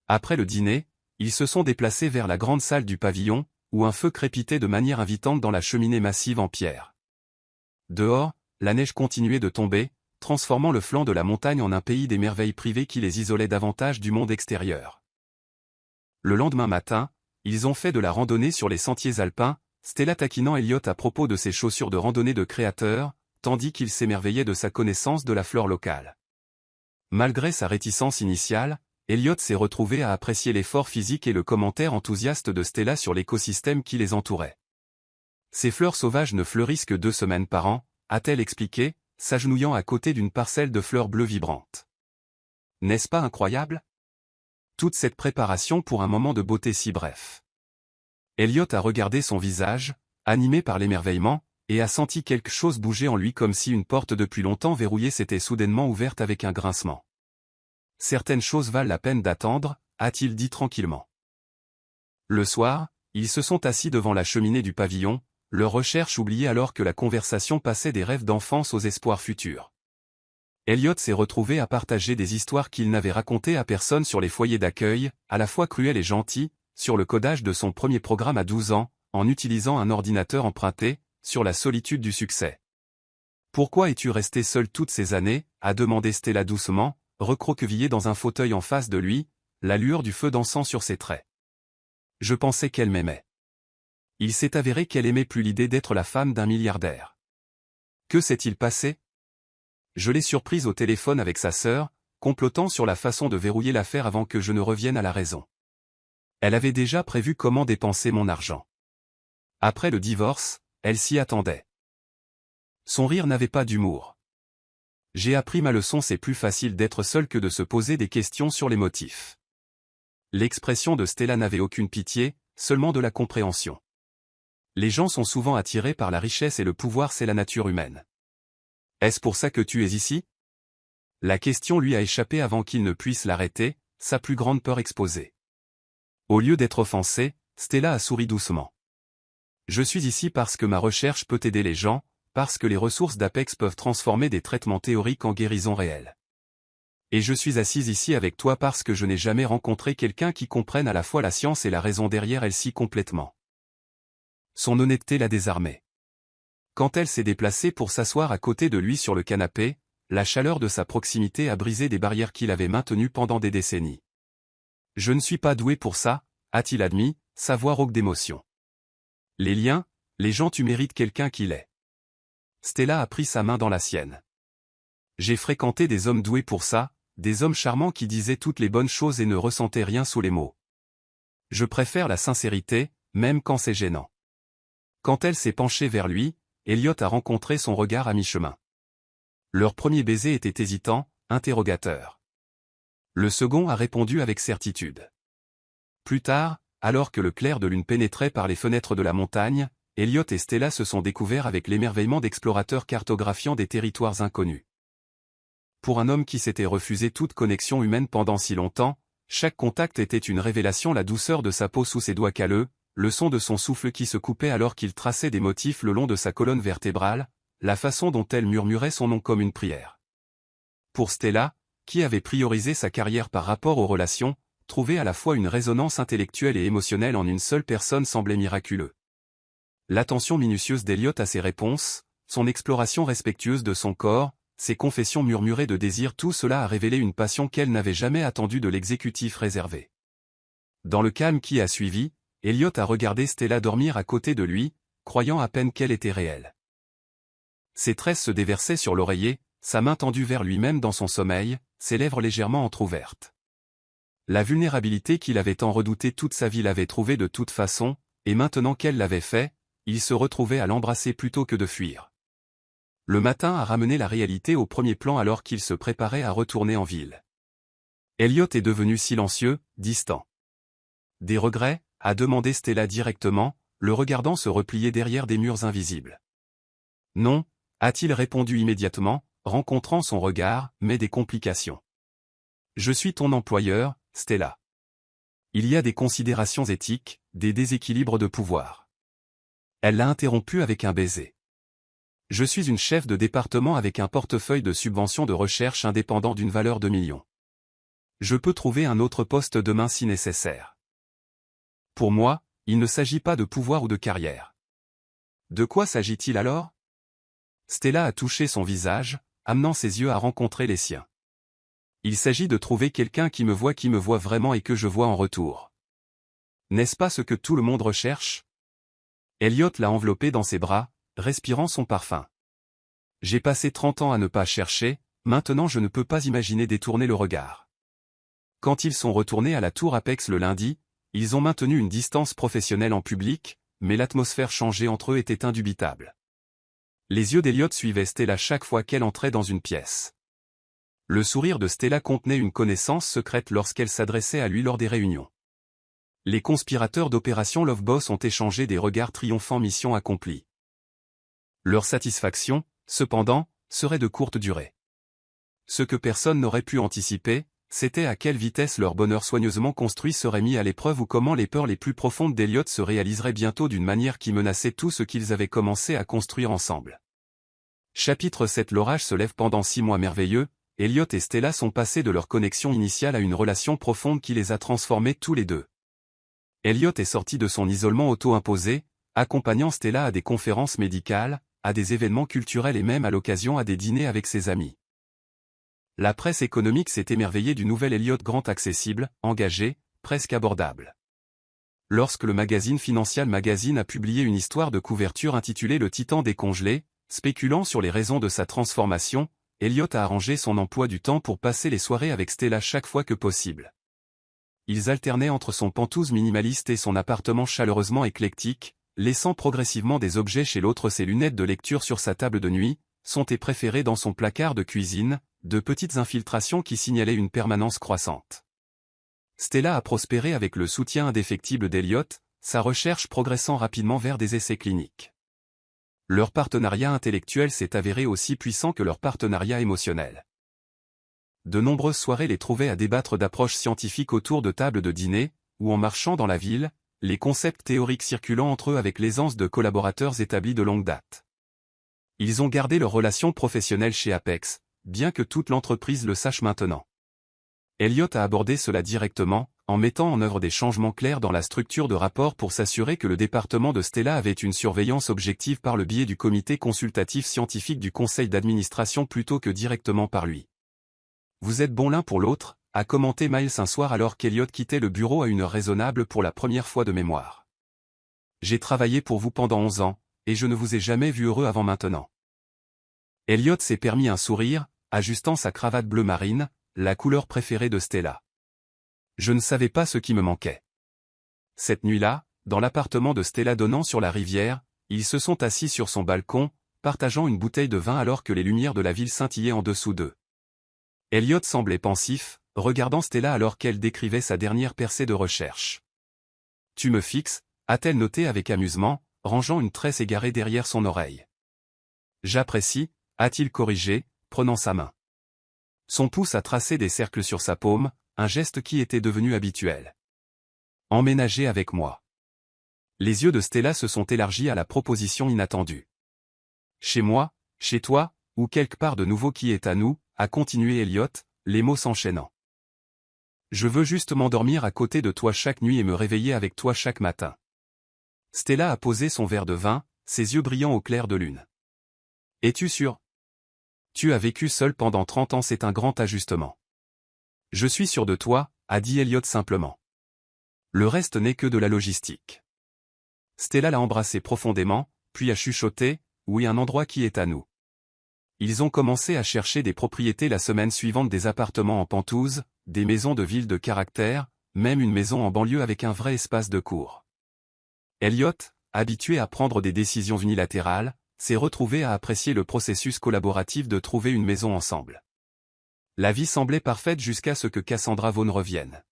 Après le dîner, ils se sont déplacés vers la grande salle du pavillon, où un feu crépitait de manière invitante dans la cheminée massive en pierre. Dehors, la neige continuait de tomber, transformant le flanc de la montagne en un pays des merveilles privées qui les isolait davantage du monde extérieur. Le lendemain matin, ils ont fait de la randonnée sur les sentiers alpins, Stella taquinant Elliot à propos de ses chaussures de randonnée de créateur, tandis qu'il s'émerveillait de sa connaissance de la flore locale. Malgré sa réticence initiale, Elliot s'est retrouvé à apprécier l'effort physique et le commentaire enthousiaste de Stella sur l'écosystème qui les entourait. Ces fleurs sauvages ne fleurissent que 2 semaines par an, a-t-elle expliqué, s'agenouillant à côté d'une parcelle de fleurs bleues vibrantes. N'est-ce pas incroyable? Toute cette préparation pour un moment de beauté si bref. Elliot a regardé son visage, animé par l'émerveillement, et a senti quelque chose bouger en lui comme si une porte depuis longtemps verrouillée s'était soudainement ouverte avec un grincement. Certaines choses valent la peine d'attendre, a-t-il dit tranquillement. Le soir, ils se sont assis devant la cheminée du pavillon, leur recherche oubliée alors que la conversation passait des rêves d'enfance aux espoirs futurs. Elliot s'est retrouvé à partager des histoires qu'il n'avait racontées à personne sur les foyers d'accueil, à la fois cruels et gentils, sur le codage de son premier programme à 12 ans, en utilisant un ordinateur emprunté, sur la solitude du succès. « Pourquoi es-tu resté seul toutes ces années » a demandé Stella doucement, recroquevillée dans un fauteuil en face de lui, la lueur du feu dansant sur ses traits. « Je pensais qu'elle m'aimait. » Il s'est avéré qu'elle aimait plus l'idée d'être la femme d'un milliardaire. Que s'est-il passé? Je l'ai surprise au téléphone avec sa sœur, complotant sur la façon de verrouiller l'affaire avant que je ne revienne à la raison. Elle avait déjà prévu comment dépenser mon argent. Après le divorce, elle s'y attendait. Son rire n'avait pas d'humour. J'ai appris ma leçon, c'est plus facile d'être seul que de se poser des questions sur les motifs. L'expression de Stella n'avait aucune pitié, seulement de la compréhension. Les gens sont souvent attirés par la richesse et le pouvoir, c'est la nature humaine. Est-ce pour ça que tu es ici? La question lui a échappé avant qu'il ne puisse l'arrêter, sa plus grande peur exposée. Au lieu d'être offensée, Stella a souri doucement. Je suis ici parce que ma recherche peut aider les gens, parce que les ressources d'Apex peuvent transformer des traitements théoriques en guérison réelle. Et je suis assise ici avec toi parce que je n'ai jamais rencontré quelqu'un qui comprenne à la fois la science et la raison derrière elle si complètement. Son honnêteté l'a désarmée. Quand elle s'est déplacée pour s'asseoir à côté de lui sur le canapé, la chaleur de sa proximité a brisé des barrières qu'il avait maintenues pendant des décennies. Je ne suis pas doué pour ça, a-t-il admis, sa voix rauque d'émotion. Les liens, les gens, tu mérites quelqu'un qui l'est. Stella a pris sa main dans la sienne. J'ai fréquenté des hommes doués pour ça, des hommes charmants qui disaient toutes les bonnes choses et ne ressentaient rien sous les mots. Je préfère la sincérité, même quand c'est gênant. Quand elle s'est penchée vers lui, Elliot a rencontré son regard à mi-chemin. Leur premier baiser était hésitant, interrogateur. Le second a répondu avec certitude. Plus tard, alors que le clair de lune pénétrait par les fenêtres de la montagne, Elliot et Stella se sont découverts avec l'émerveillement d'explorateurs cartographiant des territoires inconnus. Pour un homme qui s'était refusé toute connexion humaine pendant si longtemps, chaque contact était une révélation, la douceur de sa peau sous ses doigts calleux, le son de son souffle qui se coupait alors qu'il traçait des motifs le long de sa colonne vertébrale, la façon dont elle murmurait son nom comme une prière. Pour Stella, qui avait priorisé sa carrière par rapport aux relations, trouver à la fois une résonance intellectuelle et émotionnelle en une seule personne semblait miraculeux. L'attention minutieuse d'Elliot à ses réponses, son exploration respectueuse de son corps, ses confessions murmurées de désir, tout cela a révélé une passion qu'elle n'avait jamais attendue de l'exécutif réservé. Dans le calme qui a suivi, Elliot a regardé Stella dormir à côté de lui, croyant à peine qu'elle était réelle. Ses tresses se déversaient sur l'oreiller, sa main tendue vers lui-même dans son sommeil, ses lèvres légèrement entr'ouvertes. La vulnérabilité qu'il avait tant redoutée toute sa vie l'avait trouvé de toute façon, et maintenant qu'elle l'avait fait, il se retrouvait à l'embrasser plutôt que de fuir. Le matin a ramené la réalité au premier plan alors qu'il se préparait à retourner en ville. Elliot est devenu silencieux, distant. Des regrets, a demandé Stella directement, le regardant se replier derrière des murs invisibles. Non, a-t-il répondu immédiatement, rencontrant son regard, mais des complications. Je suis ton employeur, Stella. Il y a des considérations éthiques, des déséquilibres de pouvoir. Elle l'a interrompu avec un baiser. Je suis une chef de département avec un portefeuille de subventions de recherche indépendant d'une valeur de millions. Je peux trouver un autre poste demain si nécessaire. Pour moi, il ne s'agit pas de pouvoir ou de carrière. De quoi s'agit-il alors? Stella a touché son visage, amenant ses yeux à rencontrer les siens. Il s'agit de trouver quelqu'un qui me voit vraiment et que je vois en retour. N'est-ce pas ce que tout le monde recherche? Elliot l'a enveloppé dans ses bras, respirant son parfum. J'ai passé 30 ans à ne pas chercher, maintenant je ne peux pas imaginer détourner le regard. Quand ils sont retournés à la tour Apex le lundi, ils ont maintenu une distance professionnelle en public, mais l'atmosphère changée entre eux était indubitable. Les yeux d'Elliot suivaient Stella chaque fois qu'elle entrait dans une pièce. Le sourire de Stella contenait une connaissance secrète lorsqu'elle s'adressait à lui lors des réunions. Les conspirateurs d'Opération Love Boss ont échangé des regards triomphants mission accomplie. Leur satisfaction, cependant, serait de courte durée. Ce que personne n'aurait pu anticiper, c'était à quelle vitesse leur bonheur soigneusement construit serait mis à l'épreuve ou comment les peurs les plus profondes d'Elliot se réaliseraient bientôt d'une manière qui menaçait tout ce qu'ils avaient commencé à construire ensemble. Chapitre 7. L'orage se lève pendant 6 mois merveilleux, Elliot et Stella sont passés de leur connexion initiale à une relation profonde qui les a transformés tous les deux. Elliot est sorti de son isolement auto-imposé, accompagnant Stella à des conférences médicales, à des événements culturels et même à l'occasion à des dîners avec ses amis. La presse économique s'est émerveillée du nouvel Elliot Grant accessible, engagé, presque abordable. Lorsque le magazine Financial Magazine a publié une histoire de couverture intitulée Le Titan décongelé, spéculant sur les raisons de sa transformation, Elliot a arrangé son emploi du temps pour passer les soirées avec Stella chaque fois que possible. Ils alternaient entre son penthouse minimaliste et son appartement chaleureusement éclectique, laissant progressivement des objets chez l'autre, ses lunettes de lecture sur sa table de nuit, son thé préféré dans son placard de cuisine, de petites infiltrations qui signalaient une permanence croissante. Stella a prospéré avec le soutien indéfectible d'Elliot, sa recherche progressant rapidement vers des essais cliniques. Leur partenariat intellectuel s'est avéré aussi puissant que leur partenariat émotionnel. De nombreuses soirées les trouvaient à débattre d'approches scientifiques autour de tables de dîner, ou en marchant dans la ville, les concepts théoriques circulant entre eux avec l'aisance de collaborateurs établis de longue date. Ils ont gardé leur relation professionnelle chez Apex, bien que toute l'entreprise le sache maintenant. Elliot a abordé cela directement, en mettant en œuvre des changements clairs dans la structure de rapport pour s'assurer que le département de Stella avait une surveillance objective par le biais du comité consultatif scientifique du conseil d'administration plutôt que directement par lui. Vous êtes bons l'un pour l'autre, a commenté Miles un soir alors qu'Elliot quittait le bureau à une heure raisonnable pour la première fois de mémoire. J'ai travaillé pour vous pendant 11 ans, et je ne vous ai jamais vu heureux avant maintenant. Elliot s'est permis un sourire, ajustant sa cravate bleu marine, la couleur préférée de Stella. Je ne savais pas ce qui me manquait. Cette nuit-là, dans l'appartement de Stella donnant sur la rivière, ils se sont assis sur son balcon, partageant une bouteille de vin alors que les lumières de la ville scintillaient en dessous d'eux. Elliot semblait pensif, regardant Stella alors qu'elle décrivait sa dernière percée de recherche. « Tu me fixes » a-t-elle noté avec amusement, rangeant une tresse égarée derrière son oreille. « J'apprécie » a-t-il corrigé, prenant sa main. Son pouce a tracé des cercles sur sa paume, un geste qui était devenu habituel. « Emménager avec moi. » Les yeux de Stella se sont élargis à la proposition inattendue. « Chez moi, chez toi, ou quelque part de nouveau qui est à nous » a continué Elliot, les mots s'enchaînant. « Je veux juste m'endormir à côté de toi chaque nuit et me réveiller avec toi chaque matin. » Stella a posé son verre de vin, ses yeux brillant au clair de lune. « Es-tu sûr? Tu as vécu seul pendant 30 ans, c'est un grand ajustement. » « Je suis sûr de toi, a dit Elliot simplement. Le reste n'est que de la logistique. Stella l'a embrassé profondément, puis a chuchoté, « Oui, un endroit qui est à nous. » Ils ont commencé à chercher des propriétés la semaine suivante, des appartements en penthouse, des maisons de ville de caractère, même une maison en banlieue avec un vrai espace de cour. Elliot, habitué à prendre des décisions unilatérales, s'est retrouvé à apprécier le processus collaboratif de trouver une maison ensemble. La vie semblait parfaite jusqu'à ce que Cassandra Vaughn revienne.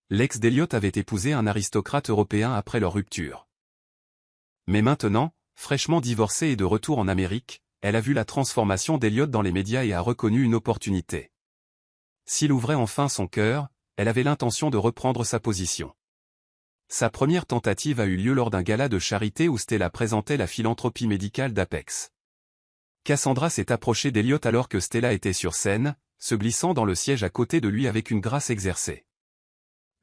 L'ex d'Elliot avait épousé un aristocrate européen après leur rupture. Mais maintenant, fraîchement divorcée et de retour en Amérique, elle a vu la transformation d'Elliot dans les médias et a reconnu une opportunité. S'il ouvrait enfin son cœur, elle avait l'intention de reprendre sa position. Sa première tentative a eu lieu lors d'un gala de charité où Stella présentait la philanthropie médicale d'Apex. Cassandra s'est approchée d'Elliot alors que Stella était sur scène, se glissant dans le siège à côté de lui avec une grâce exercée.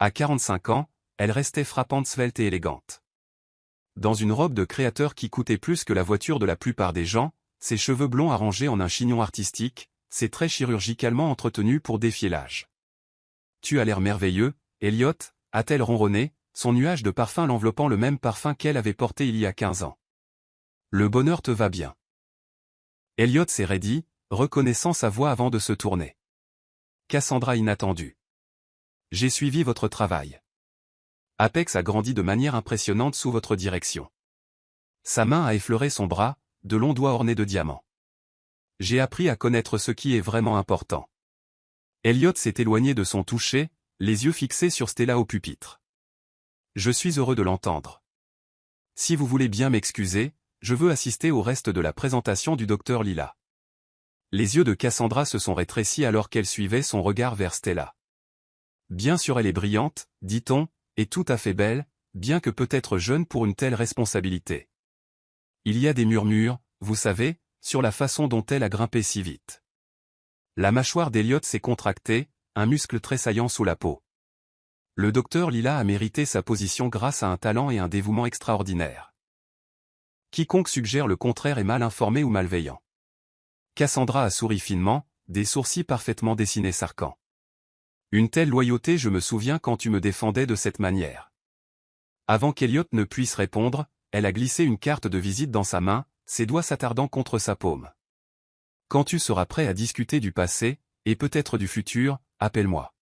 À 45 ans, elle restait frappante, svelte et élégante. Dans une robe de créateur qui coûtait plus que la voiture de la plupart des gens, ses cheveux blonds arrangés en un chignon artistique, ses traits chirurgicalement entretenus pour défier l'âge. « Tu as l'air merveilleux, Elliot » a-t-elle ronronné, son nuage de parfum l'enveloppant, le même parfum qu'elle avait porté il y a 15 ans. « Le bonheur te va bien. » Elliot s'est raidi, reconnaissant sa voix avant de se tourner. Cassandra inattendue. « J'ai suivi votre travail. Apex a grandi de manière impressionnante sous votre direction. » Sa main a effleuré son bras, de longs doigts ornés de diamants. « J'ai appris à connaître ce qui est vraiment important. » Elliot s'est éloigné de son toucher, les yeux fixés sur Stella au pupitre. « Je suis heureux de l'entendre. Si vous voulez bien m'excuser, je veux assister au reste de la présentation du docteur Lila. » Les yeux de Cassandra se sont rétrécis alors qu'elle suivait son regard vers Stella. « Bien sûr elle est brillante, dit-on, et tout à fait belle, bien que peut-être jeune pour une telle responsabilité. Il y a des murmures, vous savez, sur la façon dont elle a grimpé si vite. » La mâchoire d'Elliot s'est contractée, un muscle tressaillant sous la peau. Le docteur Lila a mérité sa position grâce à un talent et un dévouement extraordinaires. Quiconque suggère le contraire est mal informé ou malveillant. Cassandra a souri finement, des sourcils parfaitement dessinés s'arquant. Une telle loyauté, je me souviens quand tu me défendais de cette manière. Avant qu'Elliot ne puisse répondre, elle a glissé une carte de visite dans sa main, ses doigts s'attardant contre sa paume. Quand tu seras prêt à discuter du passé, et peut-être du futur, appelle-moi.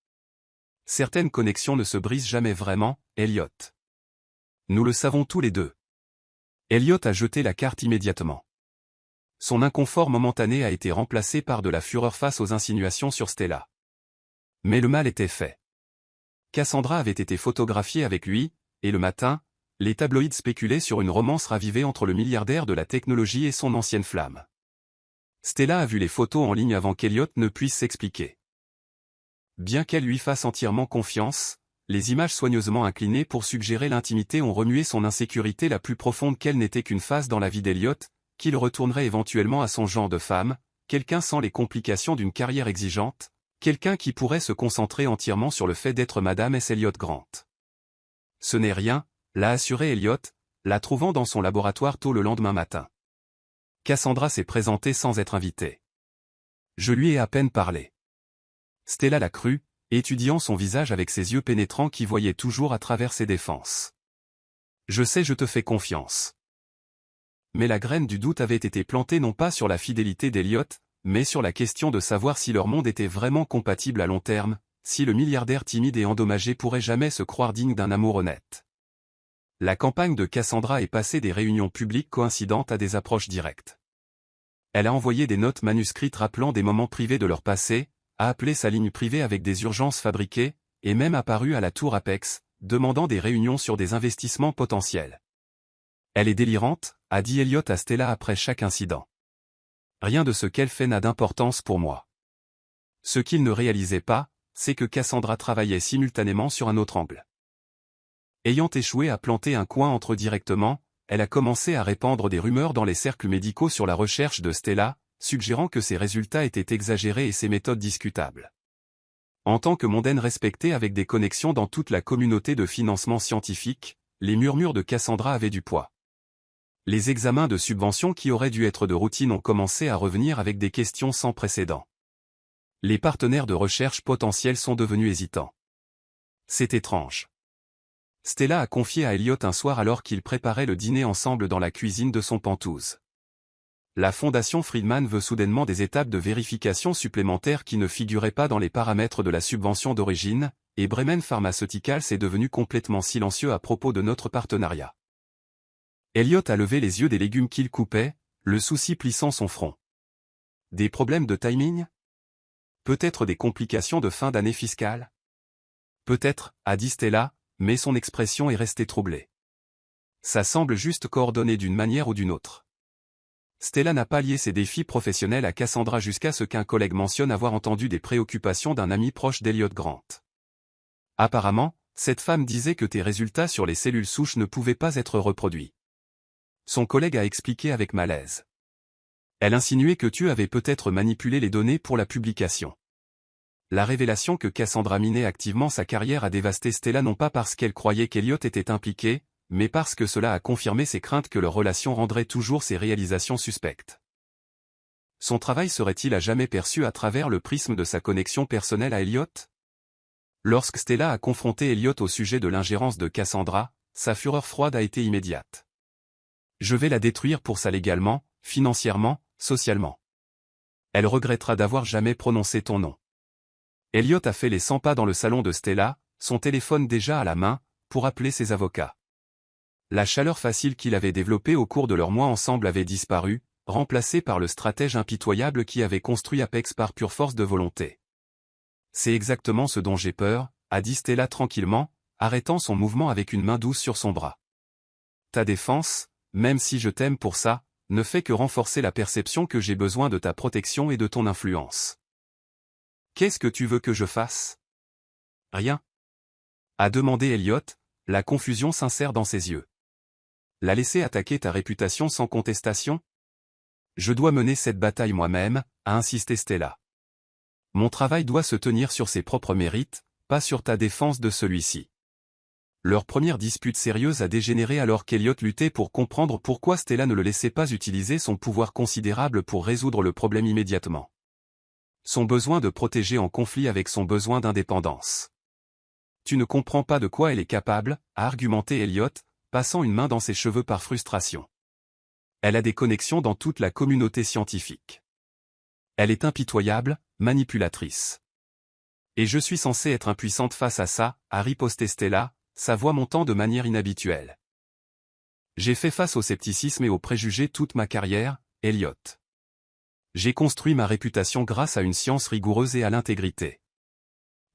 Certaines connexions ne se brisent jamais vraiment, Elliot. Nous le savons tous les deux. Elliot a jeté la carte immédiatement. Son inconfort momentané a été remplacé par de la fureur face aux insinuations sur Stella. Mais le mal était fait. Cassandra avait été photographiée avec lui, et le matin, les tabloïds spéculaient sur une romance ravivée entre le milliardaire de la technologie et son ancienne flamme. Stella a vu les photos en ligne avant qu'Elliot ne puisse s'expliquer. Bien qu'elle lui fasse entièrement confiance, les images soigneusement inclinées pour suggérer l'intimité ont remué son insécurité la plus profonde qu'elle n'était qu'une phase dans la vie d'Elliot, qu'il retournerait éventuellement à son genre de femme, quelqu'un sans les complications d'une carrière exigeante, quelqu'un qui pourrait se concentrer entièrement sur le fait d'être Madame S. Elliot Grant. Ce n'est rien, l'a assuré Elliot, la trouvant dans son laboratoire tôt le lendemain matin. Cassandra s'est présentée sans être invitée. Je lui ai à peine parlé. Stella l'a cru, étudiant son visage avec ses yeux pénétrants qui voyaient toujours à travers ses défenses. Je sais, je te fais confiance. Mais la graine du doute avait été plantée non pas sur la fidélité d'Elliot, mais sur la question de savoir si leur monde était vraiment compatible à long terme, si le milliardaire timide et endommagé pourrait jamais se croire digne d'un amour honnête. La campagne de Cassandra est passée des réunions publiques coïncidentes à des approches directes. Elle a envoyé des notes manuscrites rappelant des moments privés de leur passé, a appelé sa ligne privée avec des urgences fabriquées, et même apparu à la tour Apex, demandant des réunions sur des investissements potentiels. Elle est délirante, a dit Elliot à Stella après chaque incident. Rien de ce qu'elle fait n'a d'importance pour moi. Ce qu'il ne réalisait pas, c'est que Cassandra travaillait simultanément sur un autre angle. Ayant échoué à planter un coin entre eux directement, elle a commencé à répandre des rumeurs dans les cercles médicaux sur la recherche de Stella, suggérant que ses résultats étaient exagérés et ses méthodes discutables. En tant que mondaine respectée avec des connexions dans toute la communauté de financement scientifique, les murmures de Cassandra avaient du poids. Les examens de subvention qui auraient dû être de routine ont commencé à revenir avec des questions sans précédent. Les partenaires de recherche potentiels sont devenus hésitants. C'est étrange. Stella a confié à Elliot un soir alors qu'ils préparaient le dîner ensemble dans la cuisine de son Penthouse. La Fondation Friedman veut soudainement des étapes de vérification supplémentaires qui ne figuraient pas dans les paramètres de la subvention d'origine, et Bremen Pharmaceuticals est devenu complètement silencieux à propos de notre partenariat. Elliot a levé les yeux des légumes qu'il coupait, le souci plissant son front. Des problèmes de timing? Peut-être des complications de fin d'année fiscale? Peut-être, a dit Stella, mais son expression est restée troublée. Ça semble juste coordonné d'une manière ou d'une autre. Stella n'a pas lié ses défis professionnels à Cassandra jusqu'à ce qu'un collègue mentionne avoir entendu des préoccupations d'un ami proche d'Elliot Grant. Apparemment, cette femme disait que tes résultats sur les cellules souches ne pouvaient pas être reproduits. Son collègue a expliqué avec malaise. Elle insinuait que tu avais peut-être manipulé les données pour la publication. La révélation que Cassandra minait activement sa carrière a dévasté Stella non pas parce qu'elle croyait qu'Elliot était impliqué, mais parce que cela a confirmé ses craintes que leur relation rendrait toujours ses réalisations suspectes. Son travail serait-il à jamais perçu à travers le prisme de sa connexion personnelle à Elliot? Lorsque Stella a confronté Elliot au sujet de l'ingérence de Cassandra, sa fureur froide a été immédiate. Je vais la détruire pour ça légalement, financièrement, socialement. Elle regrettera d'avoir jamais prononcé ton nom. Elliot a fait les 100 pas dans le salon de Stella, son téléphone déjà à la main, pour appeler ses avocats. La chaleur facile qu'il avait développée au cours de leurs mois ensemble avait disparu, remplacée par le stratège impitoyable qui avait construit Apex par pure force de volonté. C'est exactement ce dont j'ai peur, a dit Stella tranquillement, arrêtant son mouvement avec une main douce sur son bras. Ta défense, même si je t'aime pour ça, ne fait que renforcer la perception que j'ai besoin de ta protection et de ton influence. Qu'est-ce que tu veux que je fasse? Rien. A demandé Elliot, la confusion sincère dans ses yeux. La laisser attaquer ta réputation sans contestation? Je dois mener cette bataille moi-même, a insisté Stella. Mon travail doit se tenir sur ses propres mérites, pas sur ta défense de celui-ci. Leur première dispute sérieuse a dégénéré alors qu'Elliot luttait pour comprendre pourquoi Stella ne le laissait pas utiliser son pouvoir considérable pour résoudre le problème immédiatement. Son besoin de protéger en conflit avec son besoin d'indépendance. Tu ne comprends pas de quoi elle est capable, a argumenté Elliot, passant une main dans ses cheveux par frustration. Elle a des connexions dans toute la communauté scientifique. Elle est impitoyable, manipulatrice. Et je suis censée être impuissante face à ça, a riposté Stella, sa voix montant de manière inhabituelle. J'ai fait face au scepticisme et aux préjugés toute ma carrière, Elliot. J'ai construit ma réputation grâce à une science rigoureuse et à l'intégrité.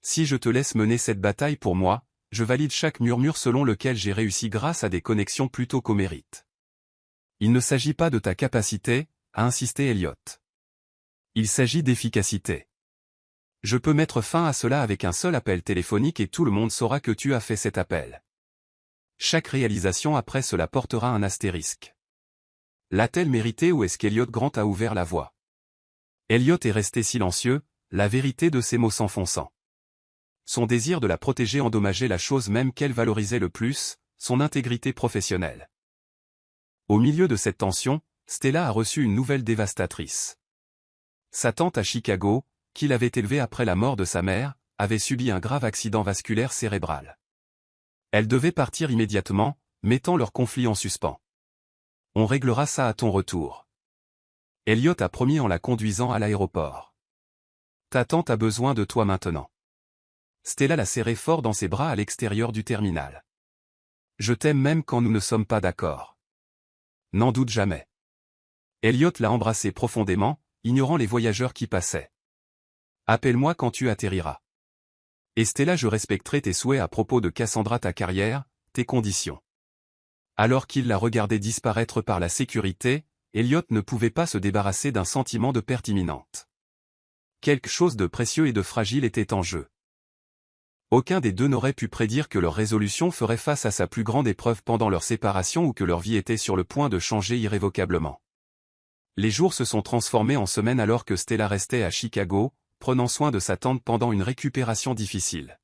Si je te laisse mener cette bataille pour moi, je valide chaque murmure selon lequel j'ai réussi grâce à des connexions plutôt qu'au mérite. Il ne s'agit pas de ta capacité, a insisté Elliot. Il s'agit d'efficacité. Je peux mettre fin à cela avec un seul appel téléphonique et tout le monde saura que tu as fait cet appel. Chaque réalisation après cela portera un astérisque. L'a-t-elle mérité ou est-ce qu'Elliot Grant a ouvert la voie? Elliot est resté silencieux, la vérité de ses mots s'enfonçant. Son désir de la protéger endommageait la chose même qu'elle valorisait le plus, son intégrité professionnelle. Au milieu de cette tension, Stella a reçu une nouvelle dévastatrice. Sa tante à Chicago, qui l'avait élevée après la mort de sa mère, avait subi un grave accident vasculaire cérébral. Elle devait partir immédiatement, mettant leur conflit en suspens. On réglera ça à ton retour. Elliot a promis en la conduisant à l'aéroport. Ta tante a besoin de toi maintenant. Stella l'a serré fort dans ses bras à l'extérieur du terminal. Je t'aime même quand nous ne sommes pas d'accord. N'en doute jamais. Elliot l'a embrassé profondément, ignorant les voyageurs qui passaient. Appelle-moi quand tu atterriras. Et Stella, je respecterai tes souhaits à propos de Cassandra, ta carrière, tes conditions. Alors qu'il la regardait disparaître par la sécurité, Elliot ne pouvait pas se débarrasser d'un sentiment de perte imminente. Quelque chose de précieux et de fragile était en jeu. Aucun des deux n'aurait pu prédire que leur résolution ferait face à sa plus grande épreuve pendant leur séparation ou que leur vie était sur le point de changer irrévocablement. Les jours se sont transformés en semaines alors que Stella restait à Chicago, prenant soin de sa tante pendant une récupération difficile.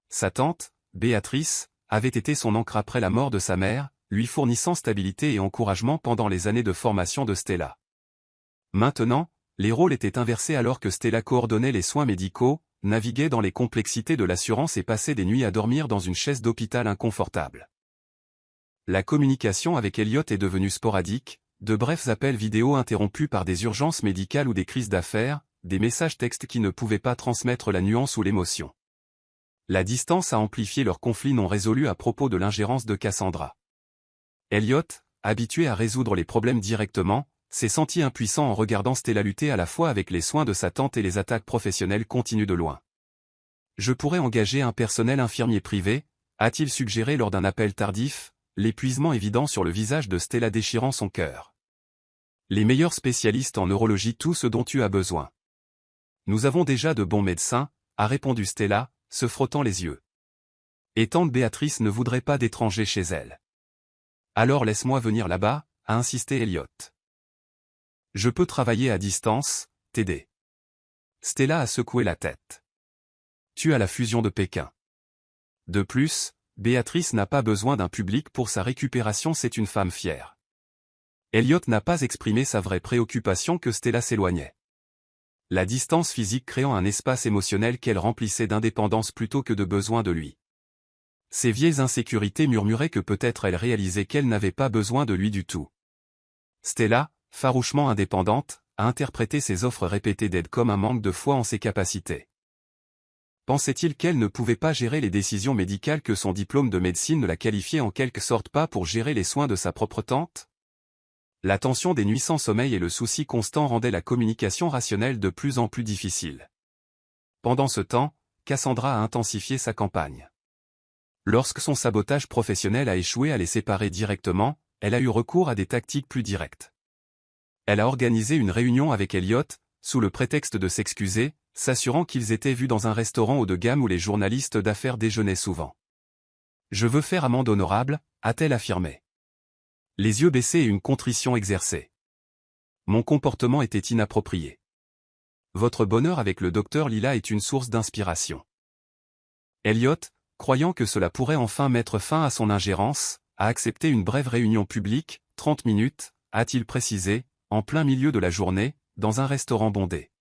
Sa tante, Béatrice, avait été son ancre après la mort de sa mère, lui fournissant stabilité et encouragement pendant les années de formation de Stella. Maintenant, les rôles étaient inversés alors que Stella coordonnait les soins médicaux, naviguait dans les complexités de l'assurance et passait des nuits à dormir dans une chaise d'hôpital inconfortable. La communication avec Elliot est devenue sporadique, de brefs appels vidéo interrompus par des urgences médicales ou des crises d'affaires, des messages textes qui ne pouvaient pas transmettre la nuance ou l'émotion. La distance a amplifié leurs conflits non résolus à propos de l'ingérence de Cassandra. Elliot, habitué à résoudre les problèmes directement, s'est senti impuissant en regardant Stella lutter à la fois avec les soins de sa tante et les attaques professionnelles continues de loin. Je pourrais engager un personnel infirmier privé, a-t-il suggéré lors d'un appel tardif, l'épuisement évident sur le visage de Stella déchirant son cœur. Les meilleurs spécialistes en neurologie, tout ce dont tu as besoin. Nous avons déjà de bons médecins, a répondu Stella, se frottant les yeux. Et tante Béatrice ne voudrait pas d'étrangers chez elle. Alors laisse-moi venir là-bas, a insisté Elliot. Je peux travailler à distance, t'aider. Stella a secoué la tête. Tu as la fusion de Pékin. De plus, Béatrice n'a pas besoin d'un public pour sa récupération, c'est une femme fière. Elliot n'a pas exprimé sa vraie préoccupation que Stella s'éloignait. La distance physique créant un espace émotionnel qu'elle remplissait d'indépendance plutôt que de besoin de lui. Ses vieilles insécurités murmuraient que peut-être elle réalisait qu'elle n'avait pas besoin de lui du tout. Stella, farouchement indépendante, a interprété ses offres répétées d'aide comme un manque de foi en ses capacités. Pensait-il qu'elle ne pouvait pas gérer les décisions médicales, que son diplôme de médecine ne la qualifiait en quelque sorte pas pour gérer les soins de sa propre tante? La tension des nuits sans sommeil et le souci constant rendaient la communication rationnelle de plus en plus difficile. Pendant ce temps, Cassandra a intensifié sa campagne. Lorsque son sabotage professionnel a échoué à les séparer directement, elle a eu recours à des tactiques plus directes. Elle a organisé une réunion avec Elliot, sous le prétexte de s'excuser, s'assurant qu'ils étaient vus dans un restaurant haut de gamme où les journalistes d'affaires déjeunaient souvent. « Je veux faire amende honorable », a-t-elle affirmé. Les yeux baissés et une contrition exercée. Mon comportement était inapproprié. Votre bonheur avec le docteur Lila est une source d'inspiration. Elliot, croyant que cela pourrait enfin mettre fin à son ingérence, a accepté une brève réunion publique, 30 minutes, a-t-il précisé, en plein milieu de la journée, dans un restaurant bondé.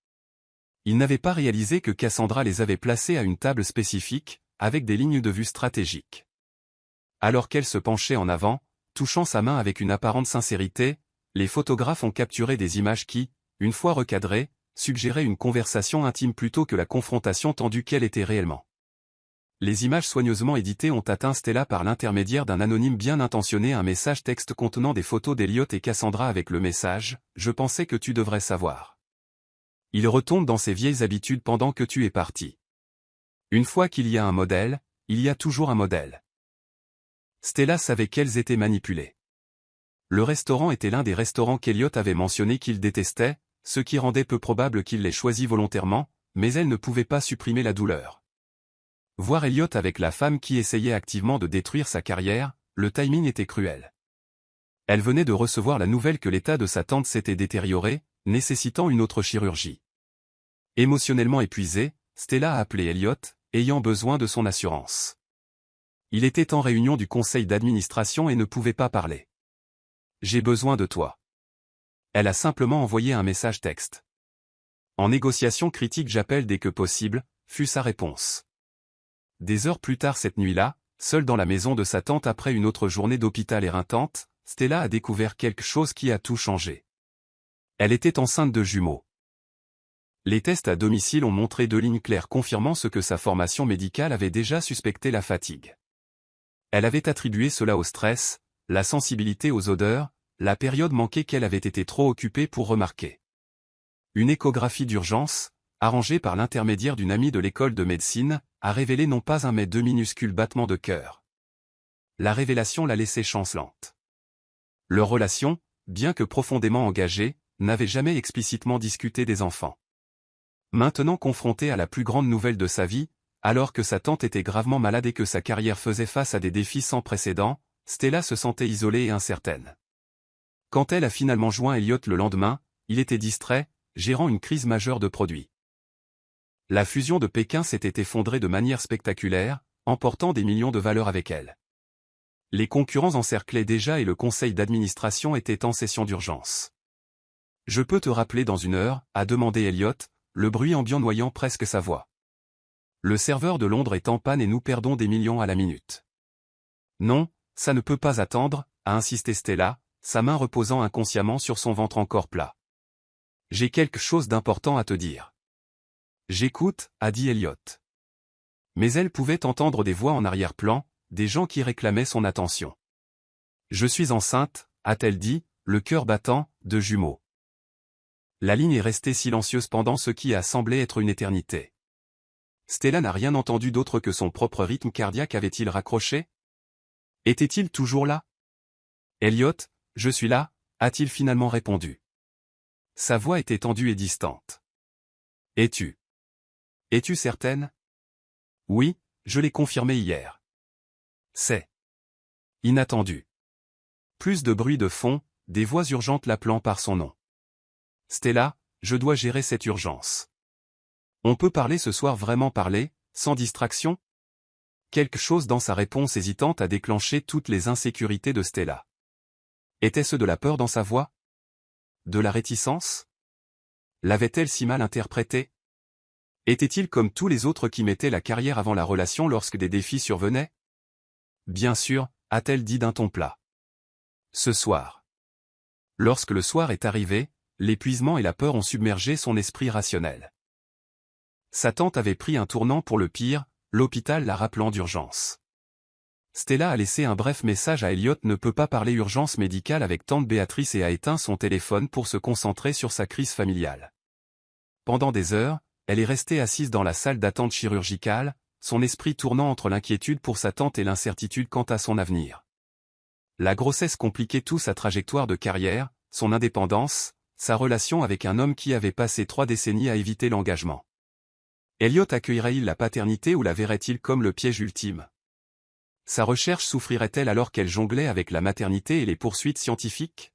Il n'avait pas réalisé que Cassandra les avait placés à une table spécifique, avec des lignes de vue stratégiques. Alors qu'elle se penchait en avant, touchant sa main avec une apparente sincérité, les photographes ont capturé des images qui, une fois recadrées, suggéraient une conversation intime plutôt que la confrontation tendue qu'elle était réellement. Les images soigneusement éditées ont atteint Stella par l'intermédiaire d'un anonyme bien intentionné, un message texte contenant des photos d'Elliot et Cassandra avec le message « Je pensais que tu devrais savoir ». Il retombe dans ses vieilles habitudes pendant que tu es parti. Une fois qu'il y a un modèle, il y a toujours un modèle. Stella savait qu'elles étaient manipulées. Le restaurant était l'un des restaurants qu'Elliot avait mentionné qu'il détestait, ce qui rendait peu probable qu'il l'ait choisi volontairement, mais elle ne pouvait pas supprimer la douleur. Voir Elliot avec la femme qui essayait activement de détruire sa carrière, le timing était cruel. Elle venait de recevoir la nouvelle que l'état de sa tante s'était détérioré, nécessitant une autre chirurgie. Émotionnellement épuisée, Stella a appelé Elliot, ayant besoin de son assurance. Il était en réunion du conseil d'administration et ne pouvait pas parler. « J'ai besoin de toi. » Elle a simplement envoyé un message texte. « En négociation critique, j'appelle dès que possible », fut sa réponse. Des heures plus tard cette nuit-là, seule dans la maison de sa tante après une autre journée d'hôpital éreintante, Stella a découvert quelque chose qui a tout changé. Elle était enceinte de jumeaux. Les tests à domicile ont montré 2 lignes claires confirmant ce que sa formation médicale avait déjà suspecté, la fatigue. Elle avait attribué cela au stress, la sensibilité aux odeurs, la période manquée qu'elle avait été trop occupée pour remarquer. Une échographie d'urgence, arrangée par l'intermédiaire d'une amie de l'école de médecine, a révélé non pas un mais 2 minuscules battements de cœur. La révélation l'a laissée chancelante. Leur relation, bien que profondément engagée, n'avait jamais explicitement discuté des enfants. Maintenant confrontée à la plus grande nouvelle de sa vie, alors que sa tante était gravement malade et que sa carrière faisait face à des défis sans précédent, Stella se sentait isolée et incertaine. Quand elle a finalement joint Elliot le lendemain, il était distrait, gérant une crise majeure de produits. La fusion de Pékin s'était effondrée de manière spectaculaire, emportant des millions de valeurs avec elle. Les concurrents encerclaient déjà et le conseil d'administration était en session d'urgence. « Je peux te rappeler dans 1 heure », a demandé Elliot, le bruit ambiant noyant presque sa voix. Le serveur de Londres est en panne et nous perdons des millions à la minute. Non, ça ne peut pas attendre, a insisté Stella, sa main reposant inconsciemment sur son ventre encore plat. J'ai quelque chose d'important à te dire. J'écoute, a dit Elliot. Mais elle pouvait entendre des voix en arrière-plan, des gens qui réclamaient son attention. Je suis enceinte, a-t-elle dit, le cœur battant, de jumeaux. La ligne est restée silencieuse pendant ce qui a semblé être une éternité. Stella n'a rien entendu d'autre que son propre rythme cardiaque. Avait-il raccroché? Était-il toujours là? Elliot, je suis là, a-t-il finalement répondu. Sa voix était tendue et distante. Es-tu certaine? Oui, je l'ai confirmé hier. C'est inattendu. Plus de bruit de fond, des voix urgentes l'appelant par son nom. Stella, je dois gérer cette urgence. On peut parler ce soir, vraiment parler, sans distraction? Quelque chose dans sa réponse hésitante a déclenché toutes les insécurités de Stella. Était-ce de la peur dans sa voix? De la réticence? L'avait-elle si mal interprété? Était-il comme tous les autres qui mettaient la carrière avant la relation lorsque des défis survenaient? Bien sûr, a-t-elle dit d'un ton plat. Ce soir. Lorsque le soir est arrivé, l'épuisement et la peur ont submergé son esprit rationnel. Sa tante avait pris un tournant pour le pire, l'hôpital la rappelant d'urgence. Stella a laissé un bref message à Elliot, ne peut pas parler urgence médicale avec tante Béatrice, et a éteint son téléphone pour se concentrer sur sa crise familiale. Pendant des heures, elle est restée assise dans la salle d'attente chirurgicale, son esprit tournant entre l'inquiétude pour sa tante et l'incertitude quant à son avenir. La grossesse compliquait tout, sa trajectoire de carrière, son indépendance, sa relation avec un homme qui avait passé 3 décennies à éviter l'engagement. Elliot accueillerait-il la paternité ou la verrait-il comme le piège ultime? Sa recherche souffrirait-elle alors qu'elle jonglait avec la maternité et les poursuites scientifiques?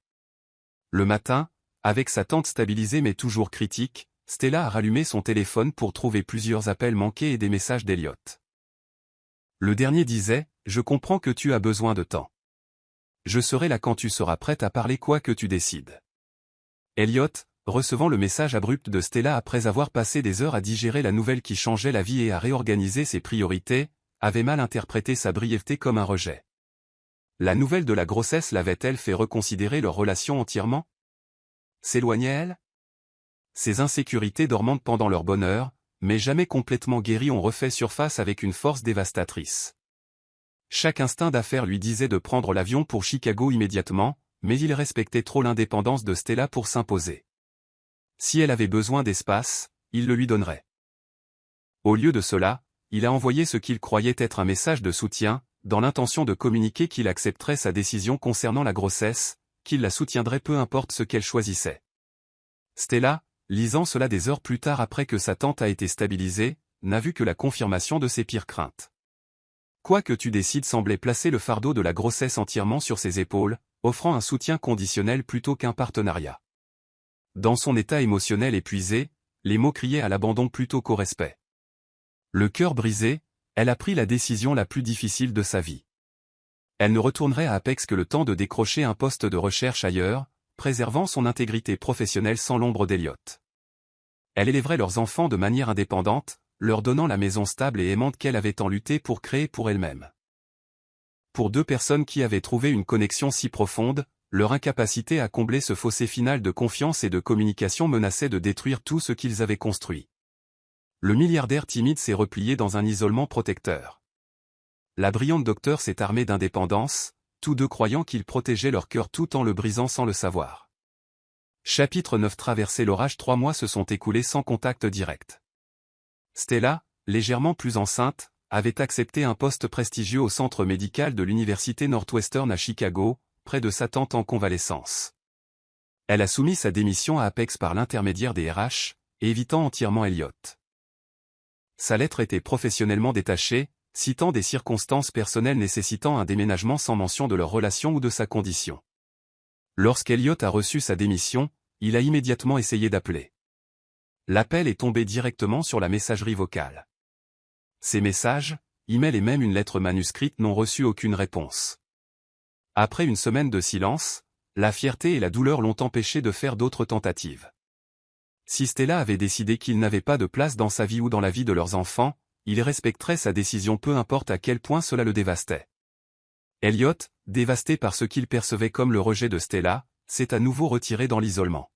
Le matin, avec sa tante stabilisée mais toujours critique, Stella a rallumé son téléphone pour trouver plusieurs appels manqués et des messages d'Elliot. Le dernier disait « Je comprends que tu as besoin de temps. Je serai là quand tu seras prête à parler, quoi que tu décides. » Elliot, recevant le message abrupt de Stella après avoir passé des heures à digérer la nouvelle qui changeait la vie et à réorganiser ses priorités, avait mal interprété sa brièveté comme un rejet. La nouvelle de la grossesse l'avait-elle fait reconsidérer leur relation entièrement? S'éloignait-elle? Ses insécurités dormantes pendant leur bonheur, mais jamais complètement guéries, ont refait surface avec une force dévastatrice. Chaque instinct d'affaire lui disait de prendre l'avion pour Chicago immédiatement, mais il respectait trop l'indépendance de Stella pour s'imposer. Si elle avait besoin d'espace, il le lui donnerait. Au lieu de cela, il a envoyé ce qu'il croyait être un message de soutien, dans l'intention de communiquer qu'il accepterait sa décision concernant la grossesse, qu'il la soutiendrait peu importe ce qu'elle choisissait. Stella, lisant cela des heures plus tard après que sa tante a été stabilisée, n'a vu que la confirmation de ses pires craintes. Quoi que tu décides semblait placer le fardeau de la grossesse entièrement sur ses épaules, offrant un soutien conditionnel plutôt qu'un partenariat. Dans son état émotionnel épuisé, les mots criaient à l'abandon plutôt qu'au respect. Le cœur brisé, elle a pris la décision la plus difficile de sa vie. Elle ne retournerait à Apex que le temps de décrocher un poste de recherche ailleurs, préservant son intégrité professionnelle sans l'ombre d'Elliot. Elle élèverait leurs enfants de manière indépendante, leur donnant la maison stable et aimante qu'elle avait tant lutté pour créer pour elle-même. Pour 2 personnes qui avaient trouvé une connexion si profonde, leur incapacité à combler ce fossé final de confiance et de communication menaçait de détruire tout ce qu'ils avaient construit. Le milliardaire timide s'est replié dans un isolement protecteur. La brillante docteure s'est armée d'indépendance, tous 2 croyant qu'ils protégeaient leur cœur tout en le brisant sans le savoir. Chapitre 9. Traverser l'orage. 3 mois se sont écoulés sans contact direct. Stella, légèrement plus enceinte, avait accepté un poste prestigieux au centre médical de l'université Northwestern à Chicago, près de sa tante en convalescence. Elle a soumis sa démission à Apex par l'intermédiaire des RH, évitant entièrement Elliot. Sa lettre était professionnellement détachée, citant des circonstances personnelles nécessitant un déménagement sans mention de leur relation ou de sa condition. Lorsqu'Elliot a reçu sa démission, il a immédiatement essayé d'appeler. L'appel est tombé directement sur la messagerie vocale. Ces messages, emails et même une lettre manuscrite n'ont reçu aucune réponse. Après une semaine de silence, la fierté et la douleur l'ont empêché de faire d'autres tentatives. Si Stella avait décidé qu'il n'avait pas de place dans sa vie ou dans la vie de leurs enfants, il respecterait sa décision peu importe à quel point cela le dévastait. Elliot, dévasté par ce qu'il percevait comme le rejet de Stella, s'est à nouveau retiré dans l'isolement.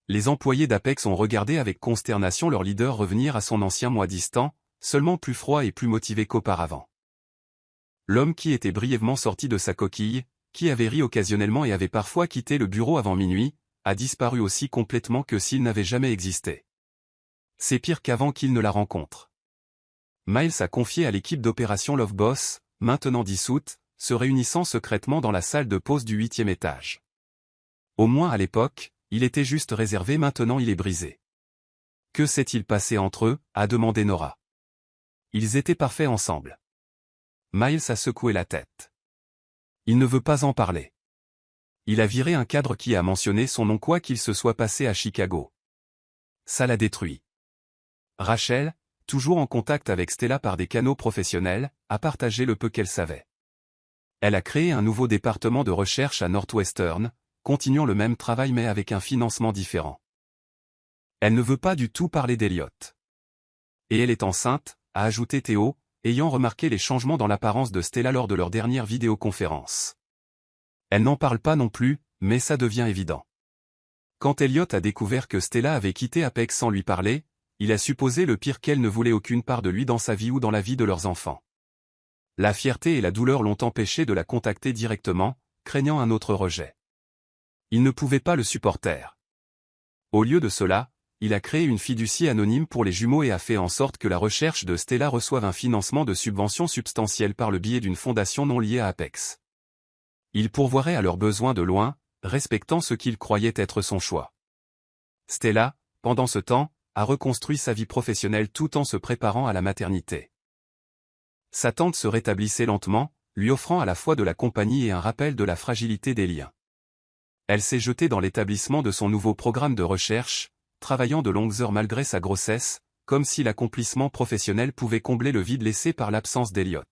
Les employés d'Apex ont regardé avec consternation leur leader revenir à son ancien moi distant, seulement plus froid et plus motivé qu'auparavant. L'homme qui était brièvement sorti de sa coquille, qui avait ri occasionnellement et avait parfois quitté le bureau avant minuit, a disparu aussi complètement que s'il n'avait jamais existé. C'est pire qu'avant qu'il ne la rencontre. Miles a confié à l'équipe d'opération Love Boss, maintenant dissoute, se réunissant secrètement dans la salle de pause du 8e étage. Au moins à l'époque, il était juste réservé, maintenant il est brisé. Que s'est-il passé entre eux, a demandé Nora. Ils étaient parfaits ensemble. Miles a secoué la tête. Il ne veut pas en parler. Il a viré un cadre qui a mentionné son nom quoi qu'il se soit passé à Chicago. Ça l'a détruit. Rachel, toujours en contact avec Stella par des canaux professionnels, a partagé le peu qu'elle savait. Elle a créé un nouveau département de recherche à Northwestern, continuant le même travail mais avec un financement différent. Elle ne veut pas du tout parler d'Elliot. Et elle est enceinte, a ajouté Theo, ayant remarqué les changements dans l'apparence de Stella lors de leur dernière vidéoconférence. Elle n'en parle pas non plus, mais ça devient évident. Quand Elliot a découvert que Stella avait quitté Apex sans lui parler, il a supposé le pire, qu'elle ne voulait aucune part de lui dans sa vie ou dans la vie de leurs enfants. La fierté et la douleur l'ont empêché de la contacter directement, craignant un autre rejet. Il ne pouvait pas le supporter. Au lieu de cela, il a créé une fiducie anonyme pour les jumeaux et a fait en sorte que la recherche de Stella reçoive un financement de subventions substantielles par le biais d'une fondation non liée à Apex. Il pourvoirait à leurs besoins de loin, respectant ce qu'il croyait être son choix. Stella, pendant ce temps, a reconstruit sa vie professionnelle tout en se préparant à la maternité. Sa tante se rétablissait lentement, lui offrant à la fois de la compagnie et un rappel de la fragilité des liens. Elle s'est jetée dans l'établissement de son nouveau programme de recherche, travaillant de longues heures malgré sa grossesse, comme si l'accomplissement professionnel pouvait combler le vide laissé par l'absence d'Elliot.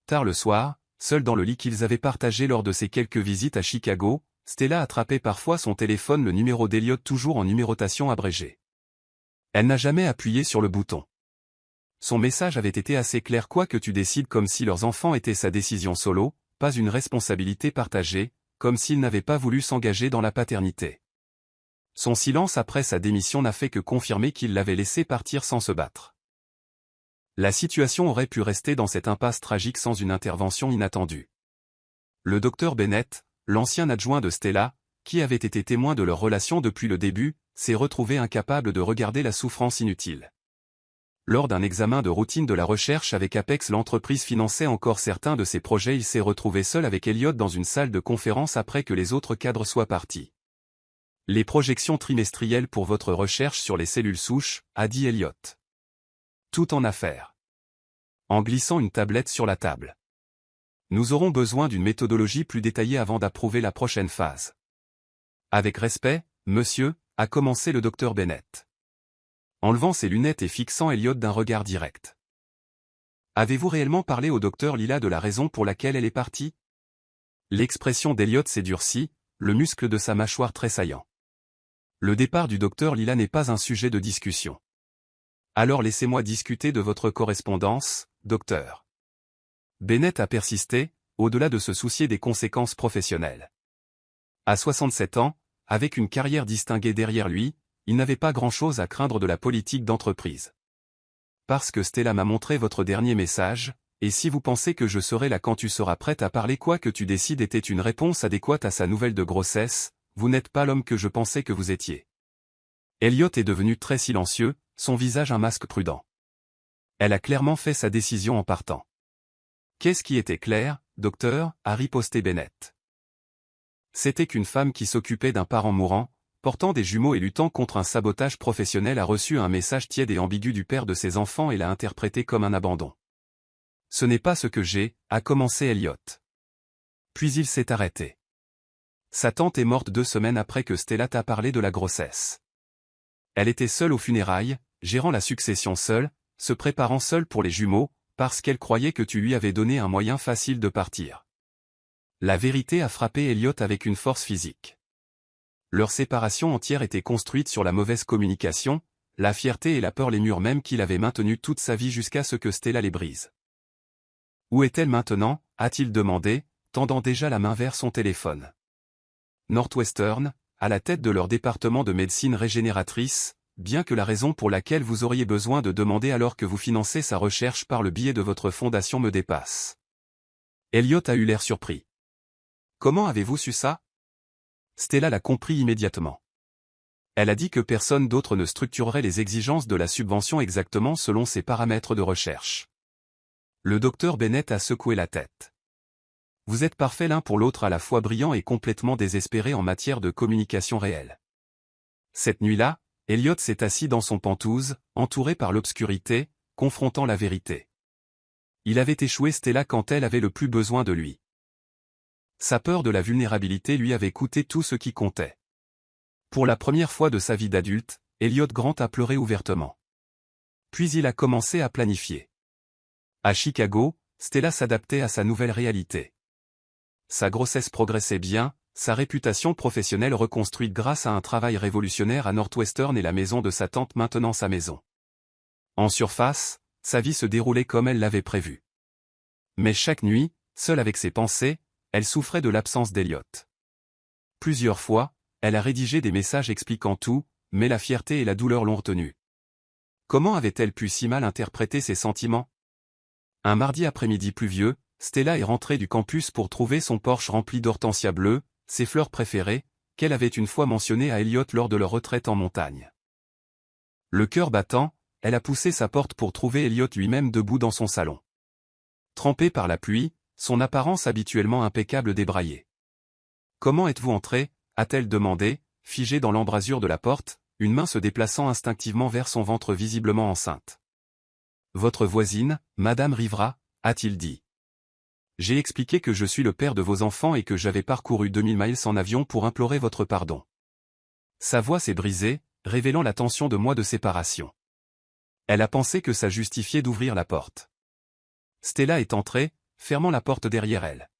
Tard le soir, seul dans le lit qu'ils avaient partagé lors de ses quelques visites à Chicago, Stella attrapait parfois son téléphone, le numéro d'Elliot toujours en numérotation abrégée. Elle n'a jamais appuyé sur le bouton. Son message avait été assez clair: quoi que tu décides, comme si leurs enfants étaient sa décision solo, pas une responsabilité partagée, comme s'il n'avait pas voulu s'engager dans la paternité. Son silence après sa démission n'a fait que confirmer qu'il l'avait laissé partir sans se battre. La situation aurait pu rester dans cette impasse tragique sans une intervention inattendue. Le docteur Bennett, l'ancien adjoint de Stella, qui avait été témoin de leur relation depuis le début, s'est retrouvé incapable de regarder la souffrance inutile. Lors d'un examen de routine de la recherche avec Apex, l'entreprise finançait encore certains de ses projets. Il s'est retrouvé seul avec Elliot dans une salle de conférence après que les autres cadres soient partis. Les projections trimestrielles pour votre recherche sur les cellules souches, a dit Elliot. Tout en affaires. En glissant une tablette sur la table. Nous aurons besoin d'une méthodologie plus détaillée avant d'approuver la prochaine phase. Avec respect, monsieur, a commencé le docteur Bennett. Enlevant ses lunettes et fixant Elliot d'un regard direct. Avez-vous réellement parlé au docteur Lila de la raison pour laquelle elle est partie? L'expression d'Elliot s'est durcie, le muscle de sa mâchoire tressaillant. Le départ du docteur Lila n'est pas un sujet de discussion. Alors laissez-moi discuter de votre correspondance, docteur. Bennett a persisté, au-delà de se soucier des conséquences professionnelles. À 67 ans, avec une carrière distinguée derrière lui, il n'avait pas grand-chose à craindre de la politique d'entreprise. Parce que Stella m'a montré votre dernier message, et si vous pensez que je serai là quand tu seras prête à parler, quoi que tu décides, était une réponse adéquate à sa nouvelle de grossesse, vous n'êtes pas l'homme que je pensais que vous étiez. Elliot est devenu très silencieux, son visage un masque prudent. Elle a clairement fait sa décision en partant. Qu'est-ce qui était clair, docteur, a riposté Bennett. C'était qu'une femme qui s'occupait d'un parent mourant, portant des jumeaux et luttant contre un sabotage professionnel, a reçu un message tiède et ambigu du père de ses enfants et l'a interprété comme un abandon. Ce n'est pas ce que j'ai, a commencé Elliot. Puis il s'est arrêté. Sa tante est morte 2 semaines après que Stella t'a parlé de la grossesse. Elle était seule aux funérailles, gérant la succession seule, se préparant seule pour les jumeaux, parce qu'elle croyait que tu lui avais donné un moyen facile de partir. La vérité a frappé Elliot avec une force physique. Leur séparation entière était construite sur la mauvaise communication, la fierté et la peur, les murs même qu'il avait maintenus toute sa vie jusqu'à ce que Stella les brise. Où est-elle maintenant, a-t-il demandé, tendant déjà la main vers son téléphone. Northwestern, à la tête de leur département de médecine régénératrice, bien que la raison pour laquelle vous auriez besoin de demander alors que vous financez sa recherche par le biais de votre fondation me dépasse. Elliot a eu l'air surpris. Comment avez-vous su ça? Stella l'a compris immédiatement. Elle a dit que personne d'autre ne structurerait les exigences de la subvention exactement selon ses paramètres de recherche. Le docteur Bennett a secoué la tête. Vous êtes parfaits l'un pour l'autre, à la fois brillant et complètement désespéré en matière de communication réelle. Cette nuit-là, Elliot s'est assis dans son penthouse, entouré par l'obscurité, confrontant la vérité. Il avait échoué Stella quand elle avait le plus besoin de lui. Sa peur de la vulnérabilité lui avait coûté tout ce qui comptait. Pour la première fois de sa vie d'adulte, Elliot Grant a pleuré ouvertement. Puis il a commencé à planifier. À Chicago, Stella s'adaptait à sa nouvelle réalité. Sa grossesse progressait bien, sa réputation professionnelle reconstruite grâce à un travail révolutionnaire à Northwestern et la maison de sa tante maintenant sa maison. En surface, sa vie se déroulait comme elle l'avait prévu. Mais chaque nuit, seule avec ses pensées, elle souffrait de l'absence d'Elliot. Plusieurs fois, elle a rédigé des messages expliquant tout, mais la fierté et la douleur l'ont retenue. Comment avait-elle pu si mal interpréter ses sentiments? Un mardi après-midi pluvieux, Stella est rentrée du campus pour trouver son Porsche rempli d'hortensias bleues, ses fleurs préférées, qu'elle avait une fois mentionnées à Elliot lors de leur retraite en montagne. Le cœur battant, elle a poussé sa porte pour trouver Elliot lui-même debout dans son salon. Trempé par la pluie, son apparence habituellement impeccable débraillée. « Comment êtes-vous entré ?» a-t-elle demandé, figée dans l'embrasure de la porte, une main se déplaçant instinctivement vers son ventre visiblement enceinte. « Votre voisine, Madame Rivera, a-t-il dit. J'ai expliqué que je suis le père de vos enfants et que j'avais parcouru 2000 miles en avion pour implorer votre pardon. » Sa voix s'est brisée, révélant la tension de mois de séparation. Elle a pensé que ça justifiait d'ouvrir la porte. Stella est entrée, fermant la porte derrière elle.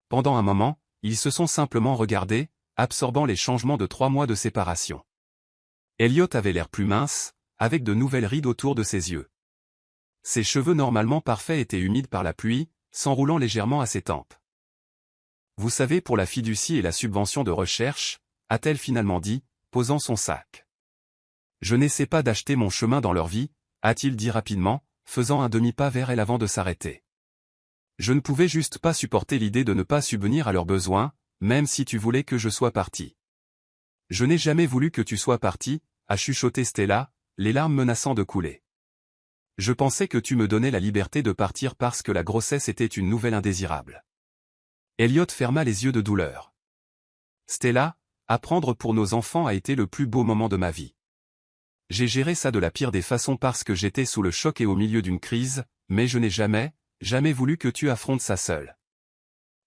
Pendant un moment, ils se sont simplement regardés, absorbant les changements de 3 mois de séparation. Elliot avait l'air plus mince, avec de nouvelles rides autour de ses yeux. Ses cheveux normalement parfaits étaient humides par la pluie, s'enroulant légèrement à ses tempes. « Vous savez, pour la fiducie et la subvention de recherche, a-t-elle finalement dit, posant son sac. « Je n'essaie pas d'acheter mon chemin dans leur vie, a-t-il dit rapidement, faisant un demi-pas vers elle avant de s'arrêter. Je ne pouvais juste pas supporter l'idée de ne pas subvenir à leurs besoins, même si tu voulais que je sois parti. Je n'ai jamais voulu que tu sois parti, a chuchoté Stella, les larmes menaçant de couler. Je pensais que tu me donnais la liberté de partir parce que la grossesse était une nouvelle indésirable. Elliot ferma les yeux de douleur. Stella, apprendre pour nos enfants a été le plus beau moment de ma vie. J'ai géré ça de la pire des façons parce que j'étais sous le choc et au milieu d'une crise, mais je n'ai jamais voulu que tu affrontes ça seul.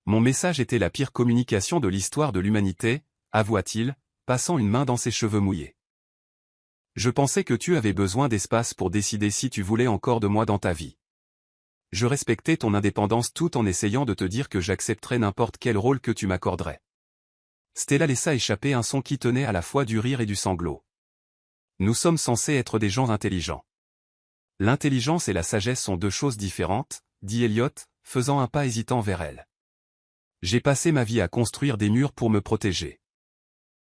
Mon message était la pire communication de l'histoire de l'humanité, avoua-t-il, passant une main dans ses cheveux mouillés. Je pensais que tu avais besoin d'espace pour décider si tu voulais encore de moi dans ta vie. Je respectais ton indépendance tout en essayant de te dire que j'accepterais n'importe quel rôle que tu m'accorderais. Stella laissa échapper un son qui tenait à la fois du rire et du sanglot. Nous sommes censés être des gens intelligents. L'intelligence et la sagesse sont 2 choses différentes, dit Elliot, faisant un pas hésitant vers elle. J'ai passé ma vie à construire des murs pour me protéger.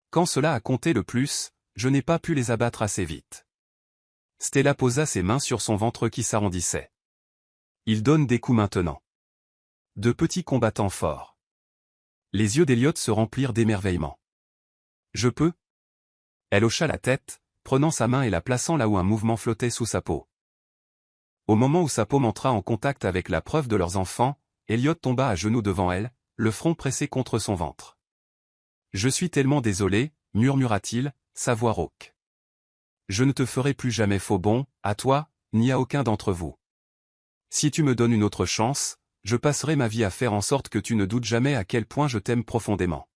Quand cela a compté le plus, je n'ai pas pu les abattre assez vite. Stella posa ses mains sur son ventre qui s'arrondissait. Il donne des coups maintenant. 2 petits combattants forts. Les yeux d'Elliot se remplirent d'émerveillement. Je peux? Elle hocha la tête, prenant sa main et la plaçant là où un mouvement flottait sous sa peau. Au moment où sa paume entra en contact avec la preuve de leurs enfants, Elliot tomba à genoux devant elle, le front pressé contre son ventre. Je suis tellement désolé, murmura-t-il, sa voix rauque. Je ne te ferai plus jamais faux bon, à toi, ni à aucun d'entre vous. Si tu me donnes une autre chance, je passerai ma vie à faire en sorte que tu ne doutes jamais à quel point je t'aime profondément.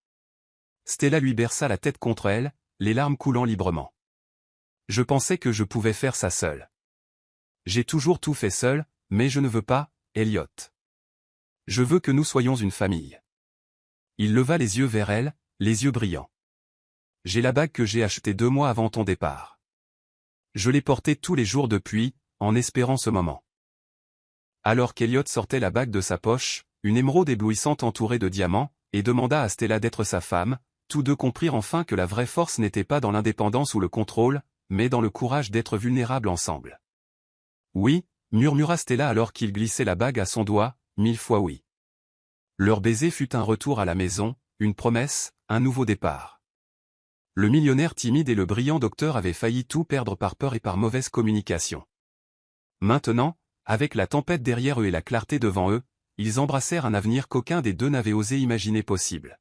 Stella lui berça la tête contre elle, les larmes coulant librement. Je pensais que je pouvais faire ça seule. J'ai toujours tout fait seul, mais je ne veux pas, Elliot. Je veux que nous soyons une famille. Il leva les yeux vers elle, les yeux brillants. J'ai la bague que j'ai achetée 2 mois avant ton départ. Je l'ai porté tous les jours depuis, en espérant ce moment. Alors qu'Elliot sortait la bague de sa poche, une émeraude éblouissante entourée de diamants, et demanda à Stella d'être sa femme, tous deux comprirent enfin que la vraie force n'était pas dans l'indépendance ou le contrôle, mais dans le courage d'être vulnérables ensemble. Oui, murmura Stella alors qu'il glissait la bague à son doigt, 1000 fois oui. Leur baiser fut un retour à la maison, une promesse, un nouveau départ. Le millionnaire timide et le brillant docteur avaient failli tout perdre par peur et par mauvaise communication. Maintenant, avec la tempête derrière eux et la clarté devant eux, ils embrassèrent un avenir qu'aucun des deux n'avait osé imaginer possible.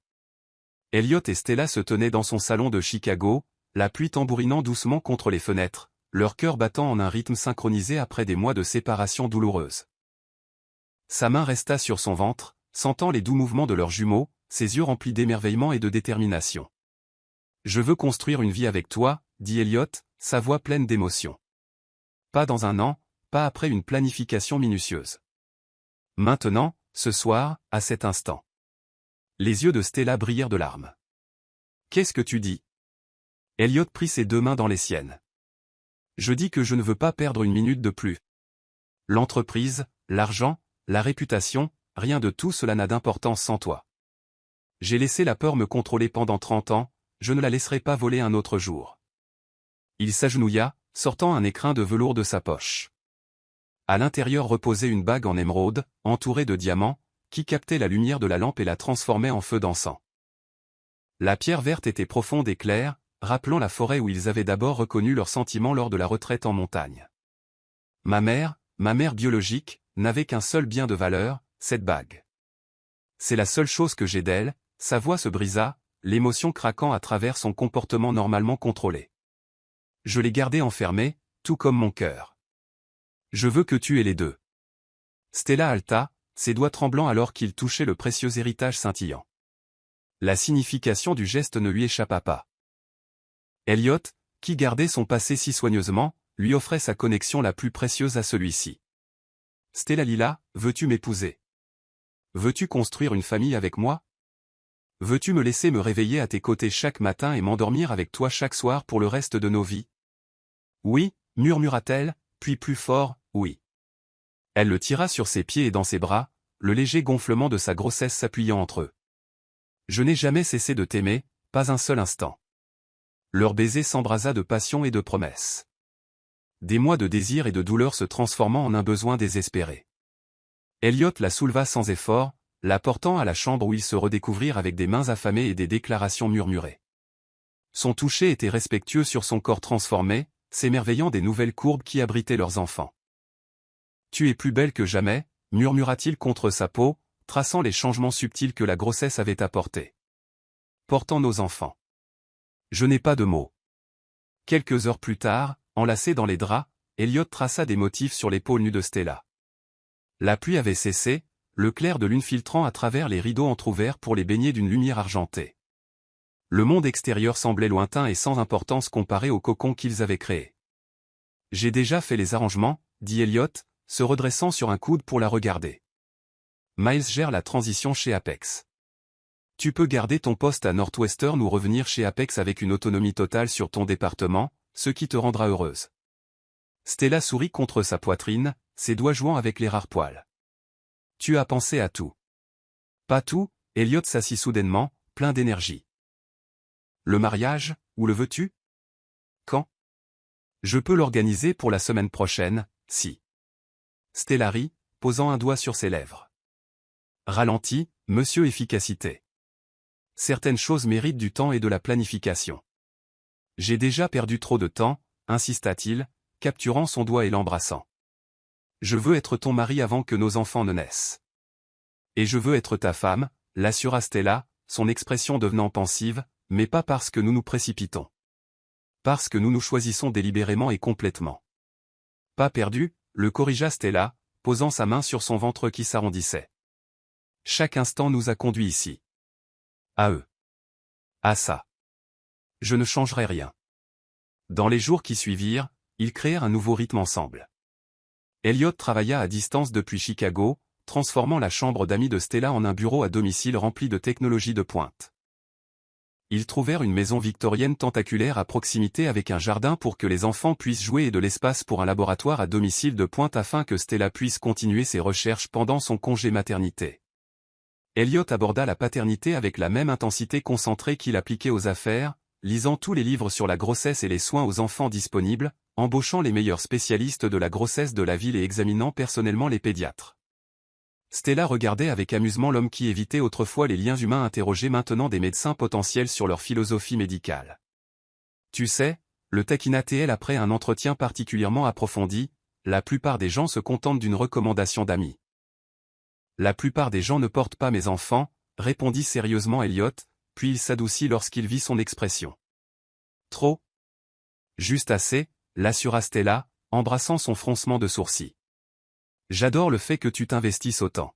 Elliot et Stella se tenaient dans son salon de Chicago, la pluie tambourinant doucement contre les fenêtres, leur cœur battant en un rythme synchronisé après des mois de séparation douloureuse. Sa main resta sur son ventre, sentant les doux mouvements de leurs jumeaux, ses yeux remplis d'émerveillement et de détermination. « Je veux construire une vie avec toi, » dit Elliot, sa voix pleine d'émotion. Pas dans un an, pas après une planification minutieuse. Maintenant, ce soir, à cet instant. Les yeux de Stella brillèrent de larmes. « Qu'est-ce que tu dis ?» Elliot prit ses deux mains dans les siennes. « Je dis que je ne veux pas perdre une minute de plus. L'entreprise, l'argent, la réputation, rien de tout cela n'a d'importance sans toi. J'ai laissé la peur me contrôler pendant 30 ans, je ne la laisserai pas voler un autre jour. » Il s'agenouilla, sortant un écrin de velours de sa poche. À l'intérieur reposait une bague en émeraude, entourée de diamants, qui captait la lumière de la lampe et la transformait en feu dansant. La pierre verte était profonde et claire, rappelant la forêt où ils avaient d'abord reconnu leurs sentiments lors de la retraite en montagne. Ma mère biologique, n'avait qu'un seul bien de valeur, cette bague. C'est la seule chose que j'ai d'elle. Sa voix se brisa, l'émotion craquant à travers son comportement normalement contrôlé. Je l'ai gardée enfermée, tout comme mon cœur. Je veux que tu aies les deux. Stella haleta, ses doigts tremblants alors qu'il touchait le précieux héritage scintillant. La signification du geste ne lui échappa pas. Elliot, qui gardait son passé si soigneusement, lui offrait sa connexion la plus précieuse à celui-ci. Stella Lila, veux-tu m'épouser? Veux-tu construire une famille avec moi? Veux-tu me laisser me réveiller à tes côtés chaque matin et m'endormir avec toi chaque soir pour le reste de nos vies? Oui, murmura-t-elle, puis plus fort, oui. Elle le tira sur ses pieds et dans ses bras, le léger gonflement de sa grossesse s'appuyant entre eux. Je n'ai jamais cessé de t'aimer, pas un seul instant. Leur baiser s'embrasa de passion et de promesses. Des mois de désir et de douleur se transformant en un besoin désespéré. Elliot la souleva sans effort, la portant à la chambre où ils se redécouvrirent avec des mains affamées et des déclarations murmurées. Son toucher était respectueux sur son corps transformé, s'émerveillant des nouvelles courbes qui abritaient leurs enfants. « Tu es plus belle que jamais », murmura-t-il contre sa peau, traçant les changements subtils que la grossesse avait apportés. « Portant nos enfants. » Je n'ai pas de mots. Quelques heures plus tard, enlacé dans les draps, Elliot traça des motifs sur l'épaule nue de Stella. La pluie avait cessé, le clair de lune filtrant à travers les rideaux entr'ouverts pour les baigner d'une lumière argentée. Le monde extérieur semblait lointain et sans importance comparé au cocon qu'ils avaient créé. « J'ai déjà fait les arrangements, » dit Elliot, se redressant sur un coude pour la regarder. Miles gère la transition chez Apex. Tu peux garder ton poste à Northwestern ou revenir chez Apex avec une autonomie totale sur ton département, ce qui te rendra heureuse. Stella sourit contre sa poitrine, ses doigts jouant avec les rares poils. Tu as pensé à tout. Pas tout, Elliot s'assit soudainement, plein d'énergie. Le mariage, où le veux-tu? Quand? Je peux l'organiser pour la semaine prochaine, si. Stella rit, posant un doigt sur ses lèvres. Ralenti, monsieur efficacité. Certaines choses méritent du temps et de la planification. J'ai déjà perdu trop de temps, insista-t-il, capturant son doigt et l'embrassant. Je veux être ton mari avant que nos enfants ne naissent. Et je veux être ta femme, l'assura Stella, son expression devenant pensive, mais pas parce que nous nous précipitons. Parce que nous nous choisissons délibérément et complètement. Pas perdu, le corrigea Stella, posant sa main sur son ventre qui s'arrondissait. Chaque instant nous a conduits ici. À eux. À ça. Je ne changerai rien. Dans les jours qui suivirent, ils créèrent un nouveau rythme ensemble. Elliot travailla à distance depuis Chicago, transformant la chambre d'amis de Stella en un bureau à domicile rempli de technologies de pointe. Ils trouvèrent une maison victorienne tentaculaire à proximité avec un jardin pour que les enfants puissent jouer et de l'espace pour un laboratoire à domicile de pointe afin que Stella puisse continuer ses recherches pendant son congé maternité. Elliot aborda la paternité avec la même intensité concentrée qu'il appliquait aux affaires, lisant tous les livres sur la grossesse et les soins aux enfants disponibles, embauchant les meilleurs spécialistes de la grossesse de la ville et examinant personnellement les pédiatres. Stella regardait avec amusement l'homme qui évitait autrefois les liens humains interrogeait maintenant des médecins potentiels sur leur philosophie médicale. Tu sais, le taquina-t-elle après un entretien particulièrement approfondi, la plupart des gens se contentent d'une recommandation d'amis. La plupart des gens ne portent pas mes enfants, répondit sérieusement Elliot, puis il s'adoucit lorsqu'il vit son expression. Trop. Juste assez, l'assura Stella, embrassant son froncement de sourcils. J'adore le fait que tu t'investisses autant.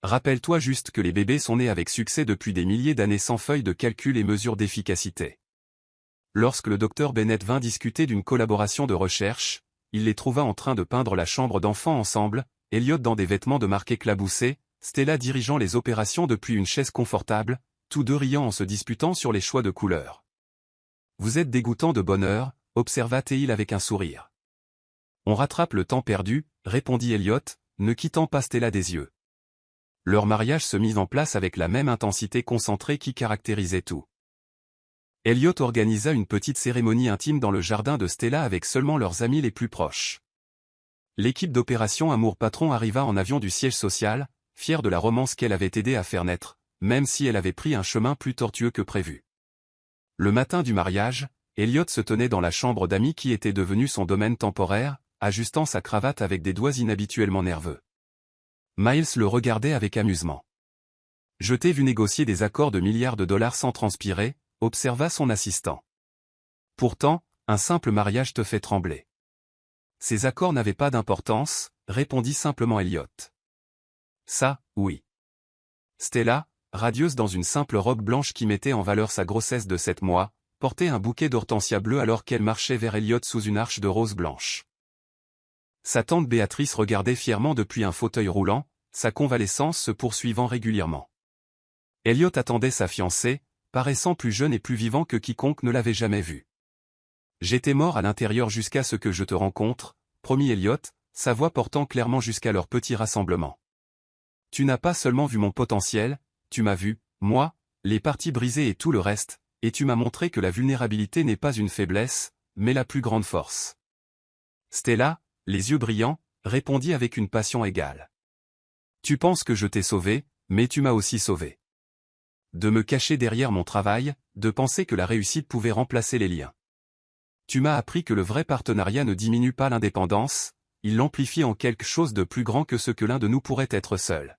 Rappelle-toi juste que les bébés sont nés avec succès depuis des milliers d'années sans feuilles de calcul et mesures d'efficacité. Lorsque le docteur Bennett vint discuter d'une collaboration de recherche, il les trouva en train de peindre la chambre d'enfants ensemble, Elliot dans des vêtements de marque éclaboussés, Stella dirigeant les opérations depuis une chaise confortable, tous deux riant en se disputant sur les choix de couleurs. Vous êtes dégoûtant de bonheur, observa T-il avec un sourire. On rattrape le temps perdu, répondit Elliot, ne quittant pas Stella des yeux. Leur mariage se mit en place avec la même intensité concentrée qui caractérisait tout. Elliot organisa une petite cérémonie intime dans le jardin de Stella avec seulement leurs amis les plus proches. L'équipe d'opération Amour Patron arriva en avion du siège social, fière de la romance qu'elle avait aidé à faire naître, même si elle avait pris un chemin plus tortueux que prévu. Le matin du mariage, Elliot se tenait dans la chambre d'amis qui était devenue son domaine temporaire, ajustant sa cravate avec des doigts inhabituellement nerveux. Miles le regardait avec amusement. Je t'ai vu négocier des accords de milliards de dollars sans transpirer, observa son assistant. Pourtant, un simple mariage te fait trembler. Ces accords n'avaient pas d'importance, répondit simplement Elliot. Ça, oui. Stella, radieuse dans une simple robe blanche qui mettait en valeur sa grossesse de 7 mois, portait un bouquet d'hortensia bleu alors qu'elle marchait vers Elliot sous une arche de rose blanche. Sa tante Béatrice regardait fièrement depuis un fauteuil roulant, sa convalescence se poursuivant régulièrement. Elliot attendait sa fiancée, paraissant plus jeune et plus vivant que quiconque ne l'avait jamais vu. J'étais mort à l'intérieur jusqu'à ce que je te rencontre, promit Elliot, sa voix portant clairement jusqu'à leur petit rassemblement. Tu n'as pas seulement vu mon potentiel, tu m'as vu, moi, les parties brisées et tout le reste, et tu m'as montré que la vulnérabilité n'est pas une faiblesse, mais la plus grande force. Stella, les yeux brillants, répondit avec une passion égale. Tu penses que je t'ai sauvé, mais tu m'as aussi sauvé. De me cacher derrière mon travail, de penser que la réussite pouvait remplacer les liens. Tu m'as appris que le vrai partenariat ne diminue pas l'indépendance, il l'amplifie en quelque chose de plus grand que ce que l'un de nous pourrait être seul.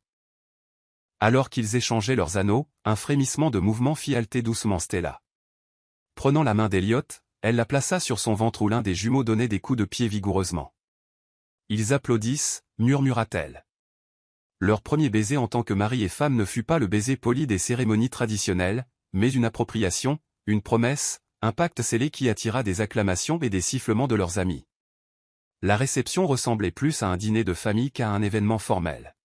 Alors qu'ils échangeaient leurs anneaux, un frémissement de mouvement fit halter doucement Stella. Prenant la main d'Elliot, elle la plaça sur son ventre où l'un des jumeaux donnait des coups de pied vigoureusement. Ils applaudissent, murmura-t-elle. Leur premier baiser en tant que mari et femme ne fut pas le baiser poli des cérémonies traditionnelles, mais une appropriation, une promesse, un pacte scellé qui attira des acclamations et des sifflements de leurs amis. La réception ressemblait plus à un dîner de famille qu'à un événement formel.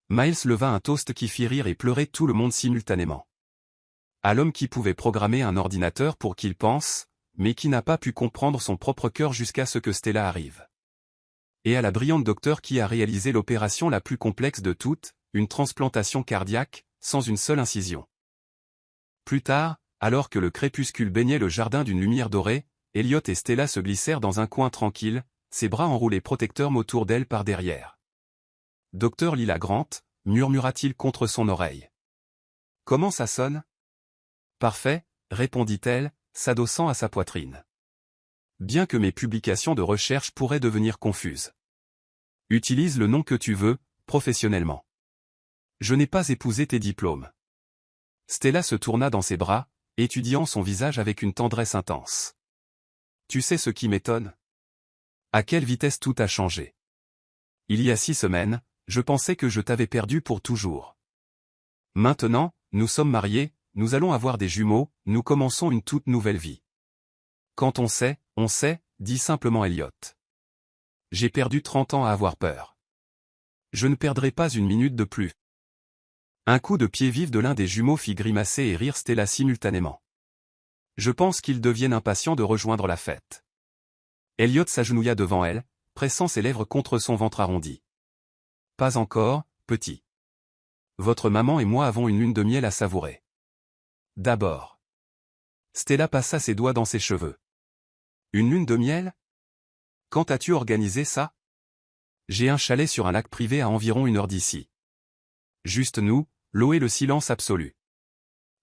Miles leva un toast qui fit rire et pleurer tout le monde simultanément. À l'homme qui pouvait programmer un ordinateur pour qu'il pense, mais qui n'a pas pu comprendre son propre cœur jusqu'à ce que Stella arrive. Et à la brillante docteure qui a réalisé l'opération la plus complexe de toutes, une transplantation cardiaque, sans une seule incision. Plus tard, alors que le crépuscule baignait le jardin d'une lumière dorée, Elliot et Stella se glissèrent dans un coin tranquille, ses bras enroulés protecteurs autour d'elle par derrière. « Docteur Lila Grant » murmura-t-il contre son oreille. « Comment ça sonne ?»« Parfait » répondit-elle, s'adossant à sa poitrine. Bien que mes publications de recherche pourraient devenir confuses. Utilise le nom que tu veux, professionnellement. Je n'ai pas épousé tes diplômes. Stella se tourna dans ses bras, étudiant son visage avec une tendresse intense. Tu sais ce qui m'étonne? À quelle vitesse tout a changé. Il y a 6 semaines, je pensais que je t'avais perdu pour toujours. Maintenant, nous sommes mariés, nous allons avoir des jumeaux, nous commençons une toute nouvelle vie. Quand on sait, dit simplement Elliot. J'ai perdu 30 ans à avoir peur. Je ne perdrai pas une minute de plus. Un coup de pied vif de l'un des jumeaux fit grimacer et rire Stella simultanément. Je pense qu'ils deviennent impatients de rejoindre la fête. Elliot s'agenouilla devant elle, pressant ses lèvres contre son ventre arrondi. Pas encore, petit. Votre maman et moi avons une lune de miel à savourer. D'abord. Stella passa ses doigts dans ses cheveux. Une lune de miel? Quand as-tu organisé ça? J'ai un chalet sur un lac privé à environ 1 heure d'ici. Juste nous, l'eau et le silence absolu.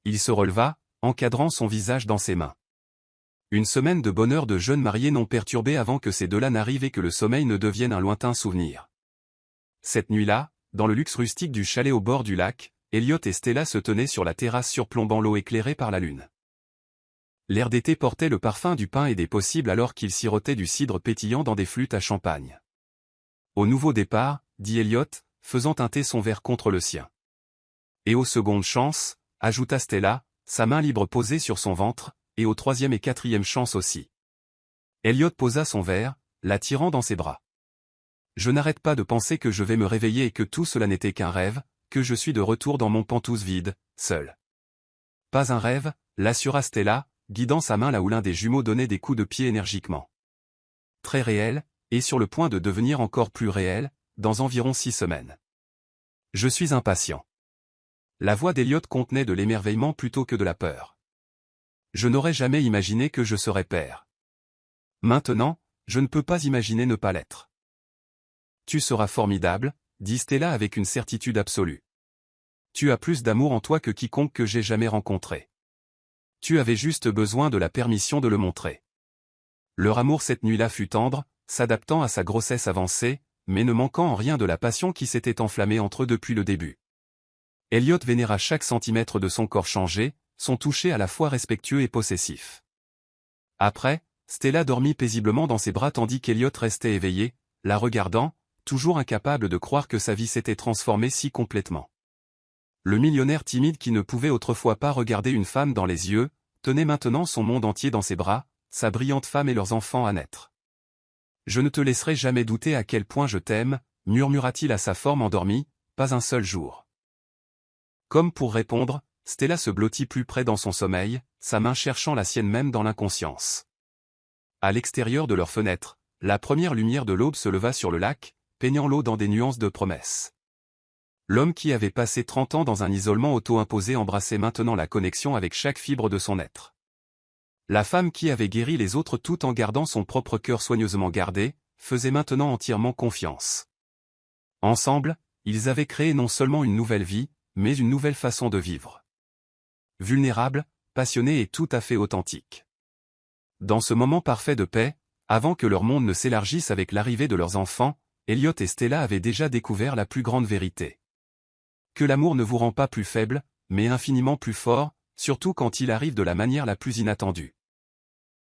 Il se releva, encadrant son visage dans ses mains. Une semaine de bonheur de jeunes mariés non perturbés avant que ces deux-là n'arrivent et que le sommeil ne devienne un lointain souvenir. Cette nuit-là, dans le luxe rustique du chalet au bord du lac, Elliot et Stella se tenaient sur la terrasse surplombant l'eau éclairée par la lune. L'air d'été portait le parfum du pain et des possibles alors qu'ils sirotaient du cidre pétillant dans des flûtes à champagne. Au nouveau départ, dit Elliot, faisant teinter son verre contre le sien. Et aux secondes chances, ajouta Stella, sa main libre posée sur son ventre, et aux 3e et 4e chances aussi. Elliot posa son verre, l'attirant dans ses bras. Je n'arrête pas de penser que je vais me réveiller et que tout cela n'était qu'un rêve, que je suis de retour dans mon pantouse vide, seul. Pas un rêve, l'assura Stella, guidant sa main là où l'un des jumeaux donnait des coups de pied énergiquement. Très réel, et sur le point de devenir encore plus réel, dans environ 6 semaines. Je suis impatient. La voix d'Elliot contenait de l'émerveillement plutôt que de la peur. Je n'aurais jamais imaginé que je serais père. Maintenant, je ne peux pas imaginer ne pas l'être. Tu seras formidable, dit Stella avec une certitude absolue. Tu as plus d'amour en toi que quiconque que j'ai jamais rencontré. Tu avais juste besoin de la permission de le montrer. Leur amour cette nuit-là fut tendre, s'adaptant à sa grossesse avancée, mais ne manquant en rien de la passion qui s'était enflammée entre eux depuis le début. Elliot vénéra chaque centimètre de son corps changé, son toucher à la fois respectueux et possessif. Après, Stella dormit paisiblement dans ses bras tandis qu'Elliot restait éveillé, la regardant, toujours incapable de croire que sa vie s'était transformée si complètement. Le millionnaire timide qui ne pouvait autrefois pas regarder une femme dans les yeux, tenait maintenant son monde entier dans ses bras, sa brillante femme et leurs enfants à naître. « Je ne te laisserai jamais douter à quel point je t'aime, murmura-t-il à sa forme endormie, pas un seul jour. Comme pour répondre, Stella se blottit plus près dans son sommeil, sa main cherchant la sienne même dans l'inconscience. À l'extérieur de leur fenêtre, la première lumière de l'aube se leva sur le lac, peignant l'eau dans des nuances de promesse. L'homme qui avait passé 30 ans dans un isolement auto-imposé embrassait maintenant la connexion avec chaque fibre de son être. La femme qui avait guéri les autres tout en gardant son propre cœur soigneusement gardé, faisait maintenant entièrement confiance. Ensemble, ils avaient créé non seulement une nouvelle vie, mais une nouvelle façon de vivre. Vulnérables, passionnés et tout à fait authentiques. Dans ce moment parfait de paix, avant que leur monde ne s'élargisse avec l'arrivée de leurs enfants, Elliot et Stella avaient déjà découvert la plus grande vérité. Que l'amour ne vous rend pas plus faible, mais infiniment plus fort, surtout quand il arrive de la manière la plus inattendue.